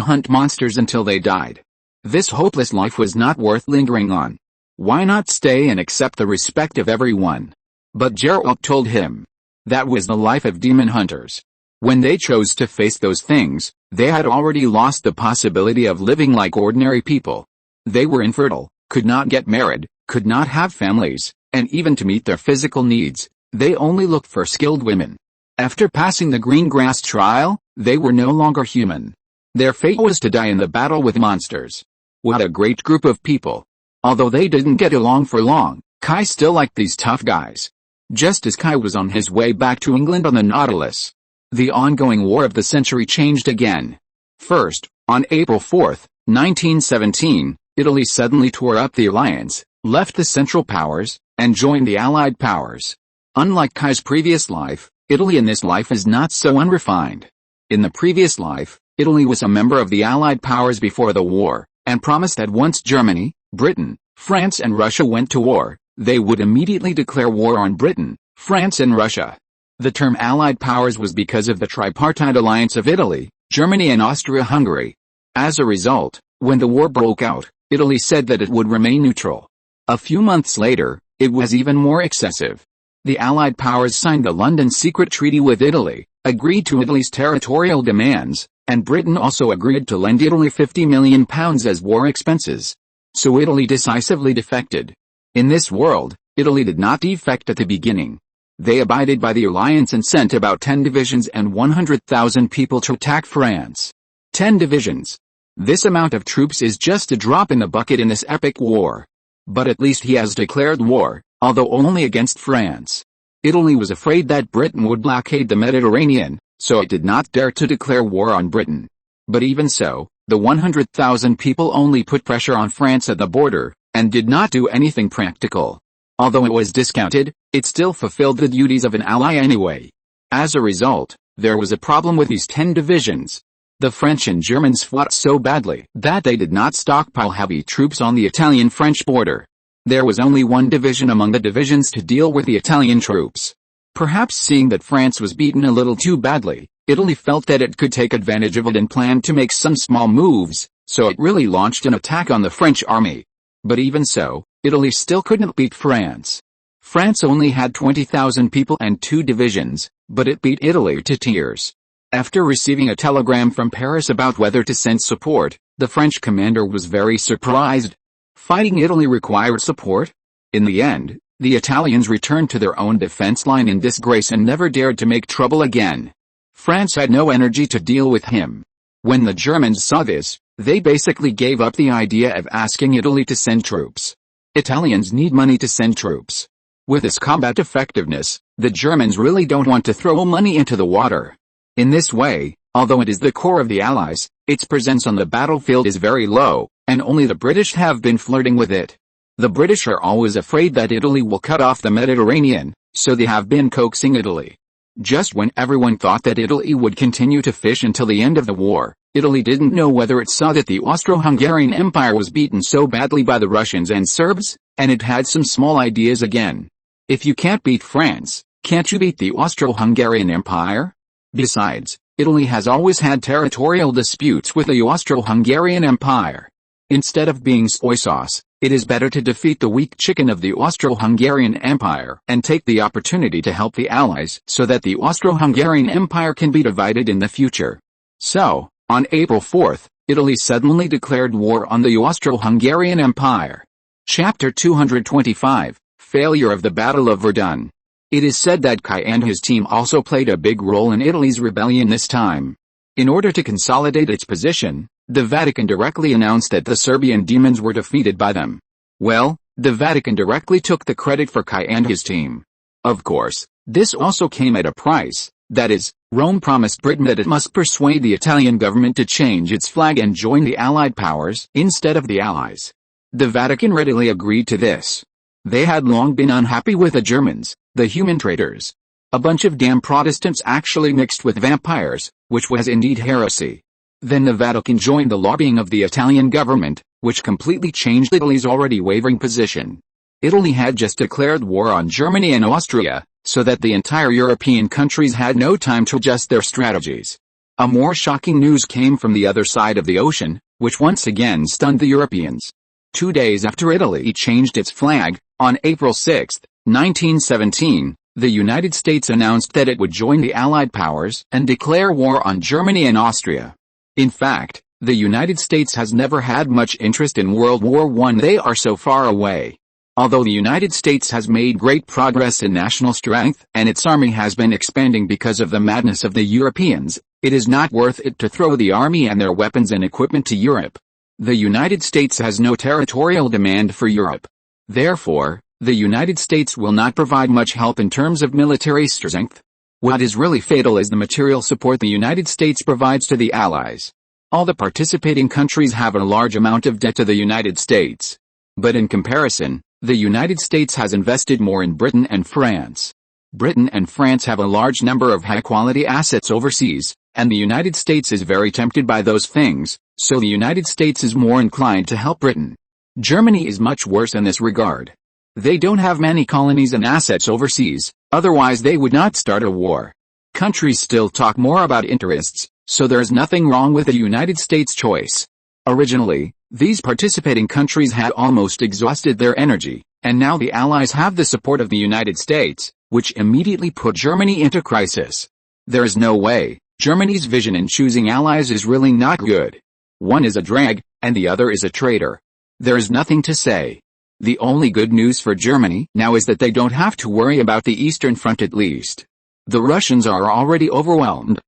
hunt monsters until they died. This hopeless life was not worth lingering on. Why not stay and accept the respect of everyone? But Geralt told him. That was the life of demon hunters. When they chose to face those things, they had already lost the possibility of living like ordinary people. They were infertile, could not get married, could not have families, and even to meet their physical needs, they only looked for skilled women. After passing the green grass trial, they were no longer human. Their fate was to die in the battle with monsters. What a great group of people. Although they didn't get along for long, Kai still liked these tough guys. Just as Kai was on his way back to England on the Nautilus, the ongoing war of the century changed again. First, on April 4, 1917, Italy suddenly tore up the alliance, left the Central Powers, and joined the Allied Powers. Unlike Kai's previous life, Italy in this life is not so unrefined. In the previous life, Italy was a member of the Allied Powers before the war, and promised that once Germany, Britain, France and Russia went to war, they would immediately declare war on Britain, France and Russia. The term Allied Powers was because of the tripartite alliance of Italy, Germany and Austria-Hungary. As a result, when the war broke out, Italy said that it would remain neutral. A few months later, it was even more excessive. The Allied Powers signed the London Secret Treaty with Italy, agreed to Italy's territorial demands, and Britain also agreed to lend Italy £50 million as war expenses. So Italy decisively defected. In this world, Italy did not defect at the beginning. They abided by the alliance and sent about 10 divisions and 100,000 people to attack France. 10 divisions. This amount of troops is just a drop in the bucket in this epic war. But at least he has declared war, although only against France. Italy was afraid that Britain would blockade the Mediterranean, so it did not dare to declare war on Britain. But even so, the 100,000 people only put pressure on France at the border, and did not do anything practical. Although it was discounted, it still fulfilled the duties of an ally anyway. As a result, there was a problem with these 10 divisions. The French and Germans fought so badly that they did not stockpile heavy troops on the Italian-French border. There was only one division among the divisions to deal with the Italian troops. Perhaps seeing that France was beaten a little too badly, Italy felt that it could take advantage of it and planned to make some small moves, so it really launched an attack on the French army. But even so, Italy still couldn't beat France. France only had 20,000 people and 2 divisions, but it beat Italy to tears. After receiving a telegram from Paris about whether to send support, the French commander was very surprised. Fighting Italy required support? In the end, the Italians returned to their own defense line in disgrace and never dared to make trouble again. France had no energy to deal with him. When the Germans saw this, they basically gave up the idea of asking Italy to send troops. Italians need money to send troops. With this combat effectiveness, the Germans really don't want to throw money into the water. In this way, although it is the core of the Allies, its presence on the battlefield is very low, and only the British have been flirting with it. The British are always afraid that Italy will cut off the Mediterranean, so they have been coaxing Italy. Just when everyone thought that Italy would continue to fish until the end of the war, Italy didn't know whether it saw that the Austro-Hungarian Empire was beaten so badly by the Russians and Serbs, and it had some small ideas again. If you can't beat France, can't you beat the Austro-Hungarian Empire? Besides, Italy has always had territorial disputes with the Austro-Hungarian Empire. Instead of being soy sauce, it is better to defeat the weak chicken of the Austro-Hungarian Empire and take the opportunity to help the Allies so that the Austro-Hungarian Empire can be divided in the future. So, on April 4, Italy suddenly declared war on the Austro-Hungarian Empire. Chapter 225, Failure of the Battle of Verdun. It is said that Kai and his team also played a big role in Italy's rebellion this time. In order to consolidate its position, the Vatican directly announced that the Serbian demons were defeated by them. Well, the Vatican directly took the credit for Kai and his team. Of course, this also came at a price. That is, Rome promised Britain that it must persuade the Italian government to change its flag and join the Allied powers instead of the Allies. The Vatican readily agreed to this. They had long been unhappy with the Germans, the human traitors. A bunch of damn Protestants actually mixed with vampires, which was indeed heresy. Then the Vatican joined the lobbying of the Italian government, which completely changed Italy's already wavering position. Italy had just declared war on Germany and Austria, so that the entire European countries had no time to adjust their strategies. A more shocking news came from the other side of the ocean, which once again stunned the Europeans. 2 days after Italy changed its flag, on April 6, 1917, the United States announced that it would join the Allied powers and declare war on Germany and Austria. In fact, the United States has never had much interest in World War I. They are so far away. Although the United States has made great progress in national strength and its army has been expanding because of the madness of the Europeans, it is not worth it to throw the army and their weapons and equipment to Europe. The United States has no territorial demand for Europe. Therefore, the United States will not provide much help in terms of military strength. What is really fatal is the material support the United States provides to the Allies. All the participating countries have a large amount of debt to the United States. But in comparison, the United States has invested more in Britain and France. Britain and France have a large number of high-quality assets overseas, and the United States is very tempted by those things, so the United States is more inclined to help Britain. Germany is much worse in this regard. They don't have many colonies and assets overseas, otherwise they would not start a war. Countries still talk more about interests, so there is nothing wrong with the United States' choice. Originally, these participating countries had almost exhausted their energy, and now the Allies have the support of the United States, which immediately put Germany into crisis. There is no way. Germany's vision in choosing allies is really not good. One is a drag, and the other is a traitor. There is nothing to say. The only good news for Germany now is that they don't have to worry about the Eastern Front at least. The Russians are already overwhelmed.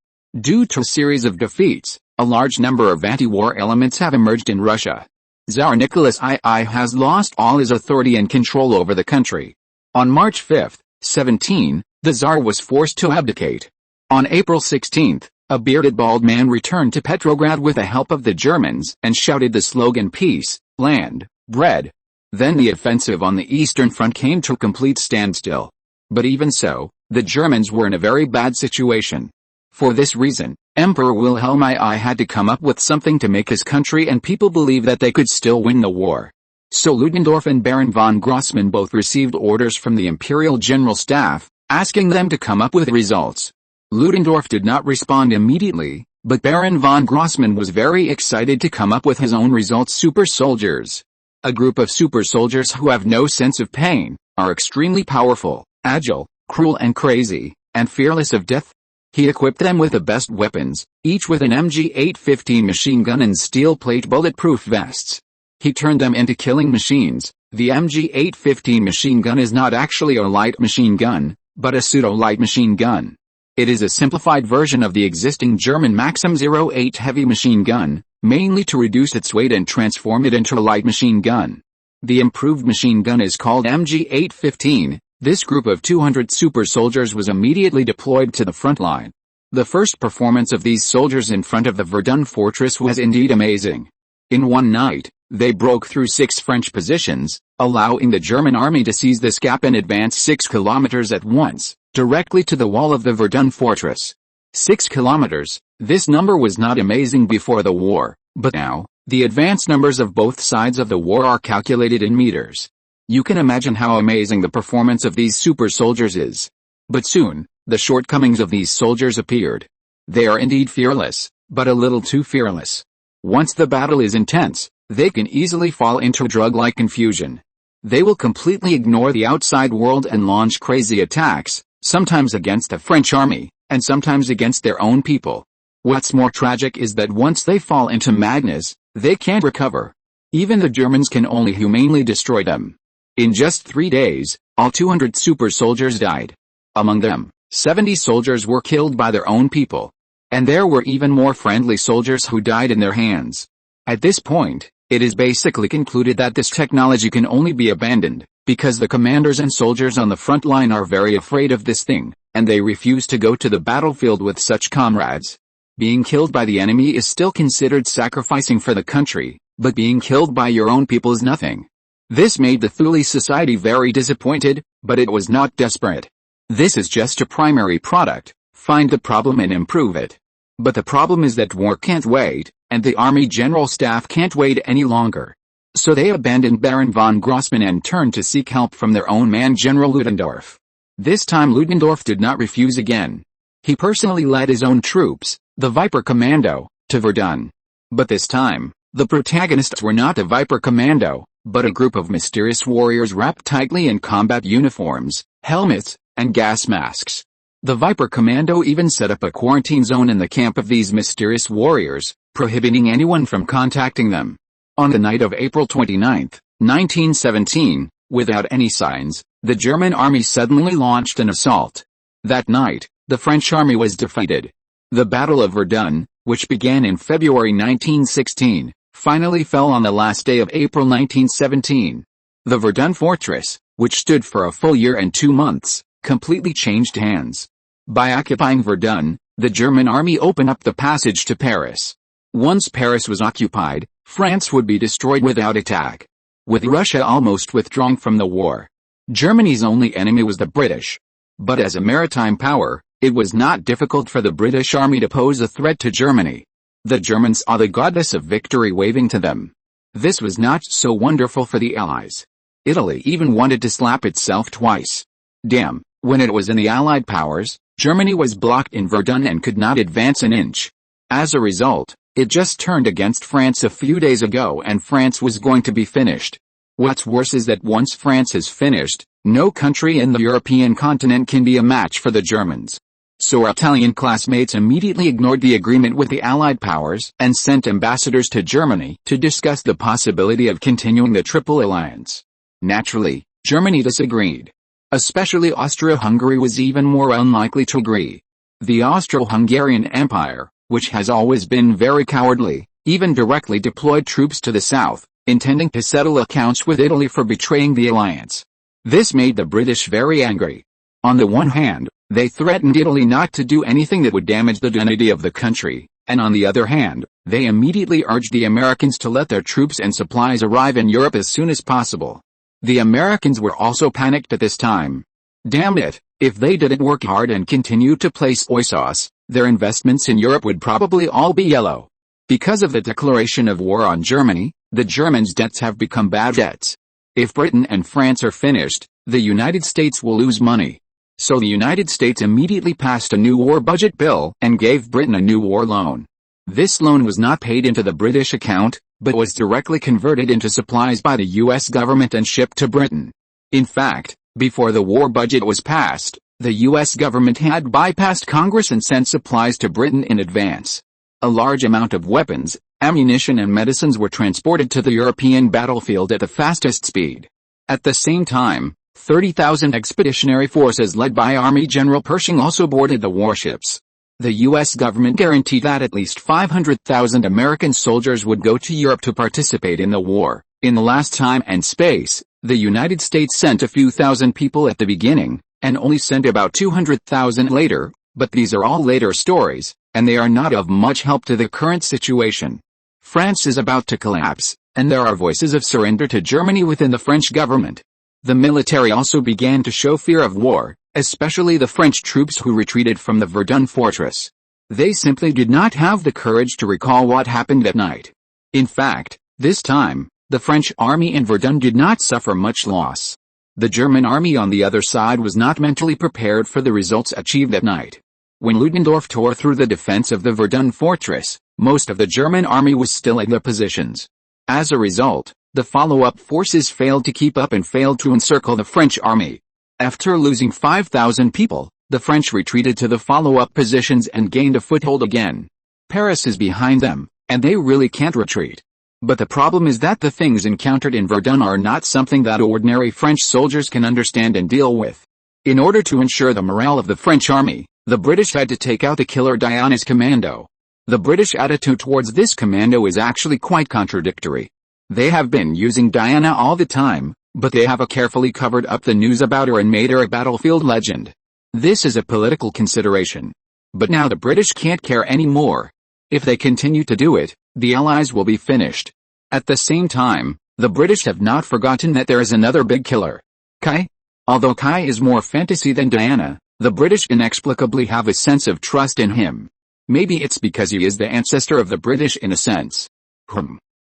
Due to a series of defeats, a large number of anti-war elements have emerged in Russia. Tsar Nicholas II has lost all his authority and control over the country. On March 5, 17, the Tsar was forced to abdicate. On April 16, a bearded bald man returned to Petrograd with the help of the Germans and shouted the slogan "Peace, Land, Bread." Then the offensive on the Eastern Front came to a complete standstill. But even so, the Germans were in a very bad situation. For this reason, Emperor Wilhelm II had to come up with something to make his country and people believe that they could still win the war. So Ludendorff and Baron von Grossmann both received orders from the Imperial General Staff, asking them to come up with results. Ludendorff did not respond immediately, but Baron von Grossmann was very excited to come up with his own results. Super soldiers. A group of super soldiers who have no sense of pain, are extremely powerful, agile, cruel and crazy, and fearless of death. He equipped them with the best weapons, each with an MG-815 machine gun and steel plate bulletproof vests. He turned them into killing machines. The MG-815 machine gun is not actually a light machine gun, but a pseudo-light machine gun. It is a simplified version of the existing German Maxim 08 heavy machine gun, mainly to reduce its weight and transform it into a light machine gun. The improved machine gun is called MG-815. This group of 200 super soldiers was immediately deployed to the front line. The first performance of these soldiers in front of the Verdun fortress was indeed amazing. In one night, they broke through 6 French positions, allowing the German army to seize this gap and advance 6 kilometers at once, directly to the wall of the Verdun fortress. 6 kilometers, this number was not amazing before the war, but now, the advance numbers of both sides of the war are calculated in meters. You can imagine how amazing the performance of these super soldiers is. But soon, the shortcomings of these soldiers appeared. They are indeed fearless, but a little too fearless. Once the battle is intense, they can easily fall into drug-like confusion. They will completely ignore the outside world and launch crazy attacks, sometimes against the French army, and sometimes against their own people. What's more tragic is that once they fall into madness, they can't recover. Even the Germans can only humanely destroy them. In just 3 days, all 200 super soldiers died. Among them, 70 soldiers were killed by their own people. And there were even more friendly soldiers who died in their hands. At this point, it is basically concluded that this technology can only be abandoned, because the commanders and soldiers on the front line are very afraid of this thing, and they refuse to go to the battlefield with such comrades. Being killed by the enemy is still considered sacrificing for the country, but being killed by your own people is nothing. This made the Thule society very disappointed, but it was not desperate. This is just a primary product, find the problem and improve it. But the problem is that war can't wait, and the Army General Staff can't wait any longer. So they abandoned Baron von Grossmann and turned to seek help from their own man General Ludendorff. This time Ludendorff did not refuse again. He personally led his own troops, the Viper Commando, to Verdun. But this time, the protagonists were not the Viper Commando, but a group of mysterious warriors wrapped tightly in combat uniforms, helmets, and gas masks. The Viper Commando even set up a quarantine zone in the camp of these mysterious warriors, prohibiting anyone from contacting them. On the night of April 29, 1917, without any signs, the German army suddenly launched an assault. That night, the French army was defeated. The Battle of Verdun, which began in February 1916, finally fell on the last day of April 1917. The Verdun fortress, which stood for a full year and 2 months, completely changed hands. By occupying Verdun, the German army opened up the passage to Paris. Once Paris was occupied, France would be destroyed without attack. With Russia almost withdrawing from the war, Germany's only enemy was the British. But as a maritime power, it was not difficult for the British army to pose a threat to Germany. The Germans saw the goddess of victory waving to them. This was not so wonderful for the Allies. Italy even wanted to slap itself twice. Damn, when it was in the Allied powers, Germany was blocked in Verdun and could not advance an inch. As a result, it just turned against France a few days ago and France was going to be finished. What's worse is that once France is finished, no country in the European continent can be a match for the Germans. So our Italian classmates immediately ignored the agreement with the Allied powers and sent ambassadors to Germany to discuss the possibility of continuing the Triple Alliance. Naturally, Germany disagreed. Especially Austria-Hungary was even more unlikely to agree. The Austro-Hungarian Empire, which has always been very cowardly, even directly deployed troops to the south, intending to settle accounts with Italy for betraying the alliance. This made the British very angry. On the one hand, they threatened Italy not to do anything that would damage the unity of the country, and on the other hand, they immediately urged the Americans to let their troops and supplies arrive in Europe as soon as possible. The Americans were also panicked at this time. Damn it, if they didn't work hard and continue to play soy sauce, their investments in Europe would probably all be yellow. Because of the declaration of war on Germany, the Germans' debts have become bad debts. If Britain and France are finished, the United States will lose money. So the United States immediately passed a new war budget bill and gave Britain a new war loan. This loan was not paid into the British account, but was directly converted into supplies by the U.S. government and shipped to Britain. In fact, before the war budget was passed, the U.S. government had bypassed Congress and sent supplies to Britain in advance. A large amount of weapons, ammunition and medicines were transported to the European battlefield at the fastest speed. At the same time, 30,000 expeditionary forces led by Army General Pershing also boarded the warships. The U.S. government guaranteed that at least 500,000 American soldiers would go to Europe to participate in the war. In the last time and space, the United States sent a few thousand people at the beginning, and only sent about 200,000 later, but these are all later stories, and they are not of much help to the current situation. France is about to collapse, and there are voices of surrender to Germany within the French government. The military also began to show fear of war, especially the French troops who retreated from the Verdun fortress. They simply did not have the courage to recall what happened that night. In fact, this time, the French army in Verdun did not suffer much loss. The German army on the other side was not mentally prepared for the results achieved that night. When Ludendorff tore through the defense of the Verdun fortress, most of the German army was still in their positions. As a result, the follow-up forces failed to keep up and failed to encircle the French army. After losing 5,000 people, the French retreated to the follow-up positions and gained a foothold again. Paris is behind them, and they really can't retreat. But the problem is that the things encountered in Verdun are not something that ordinary French soldiers can understand and deal with. In order to ensure the morale of the French army, the British had to take out the killer Diana's commando. The British attitude towards this commando is actually quite contradictory. They have been using Diana all the time, but they have carefully covered up the news about her and made her a battlefield legend. This is a political consideration. But now the British can't care anymore. If they continue to do it, the Allies will be finished. At the same time, the British have not forgotten that there is another big killer. Kai? Although Kai is more fantasy than Diana, the British inexplicably have a sense of trust in him. Maybe it's because he is the ancestor of the British in a sense.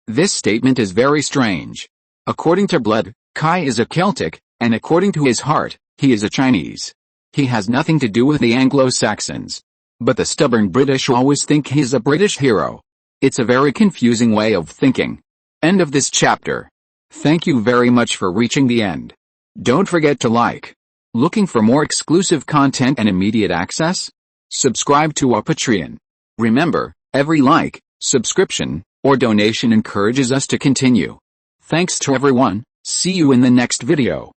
This statement is very strange. According to blood, Kai is a Celtic, and according to his heart, he is a Chinese. He has nothing to do with the Anglo-Saxons. But the stubborn British always think he's a British hero. It's a very confusing way of thinking. End of this chapter. Thank you very much for reaching the end. Don't forget to like. Looking for more exclusive content and immediate access? Subscribe to our Patreon. Remember, every like, subscription, or donation encourages us to continue. Thanks to everyone, see you in the next video.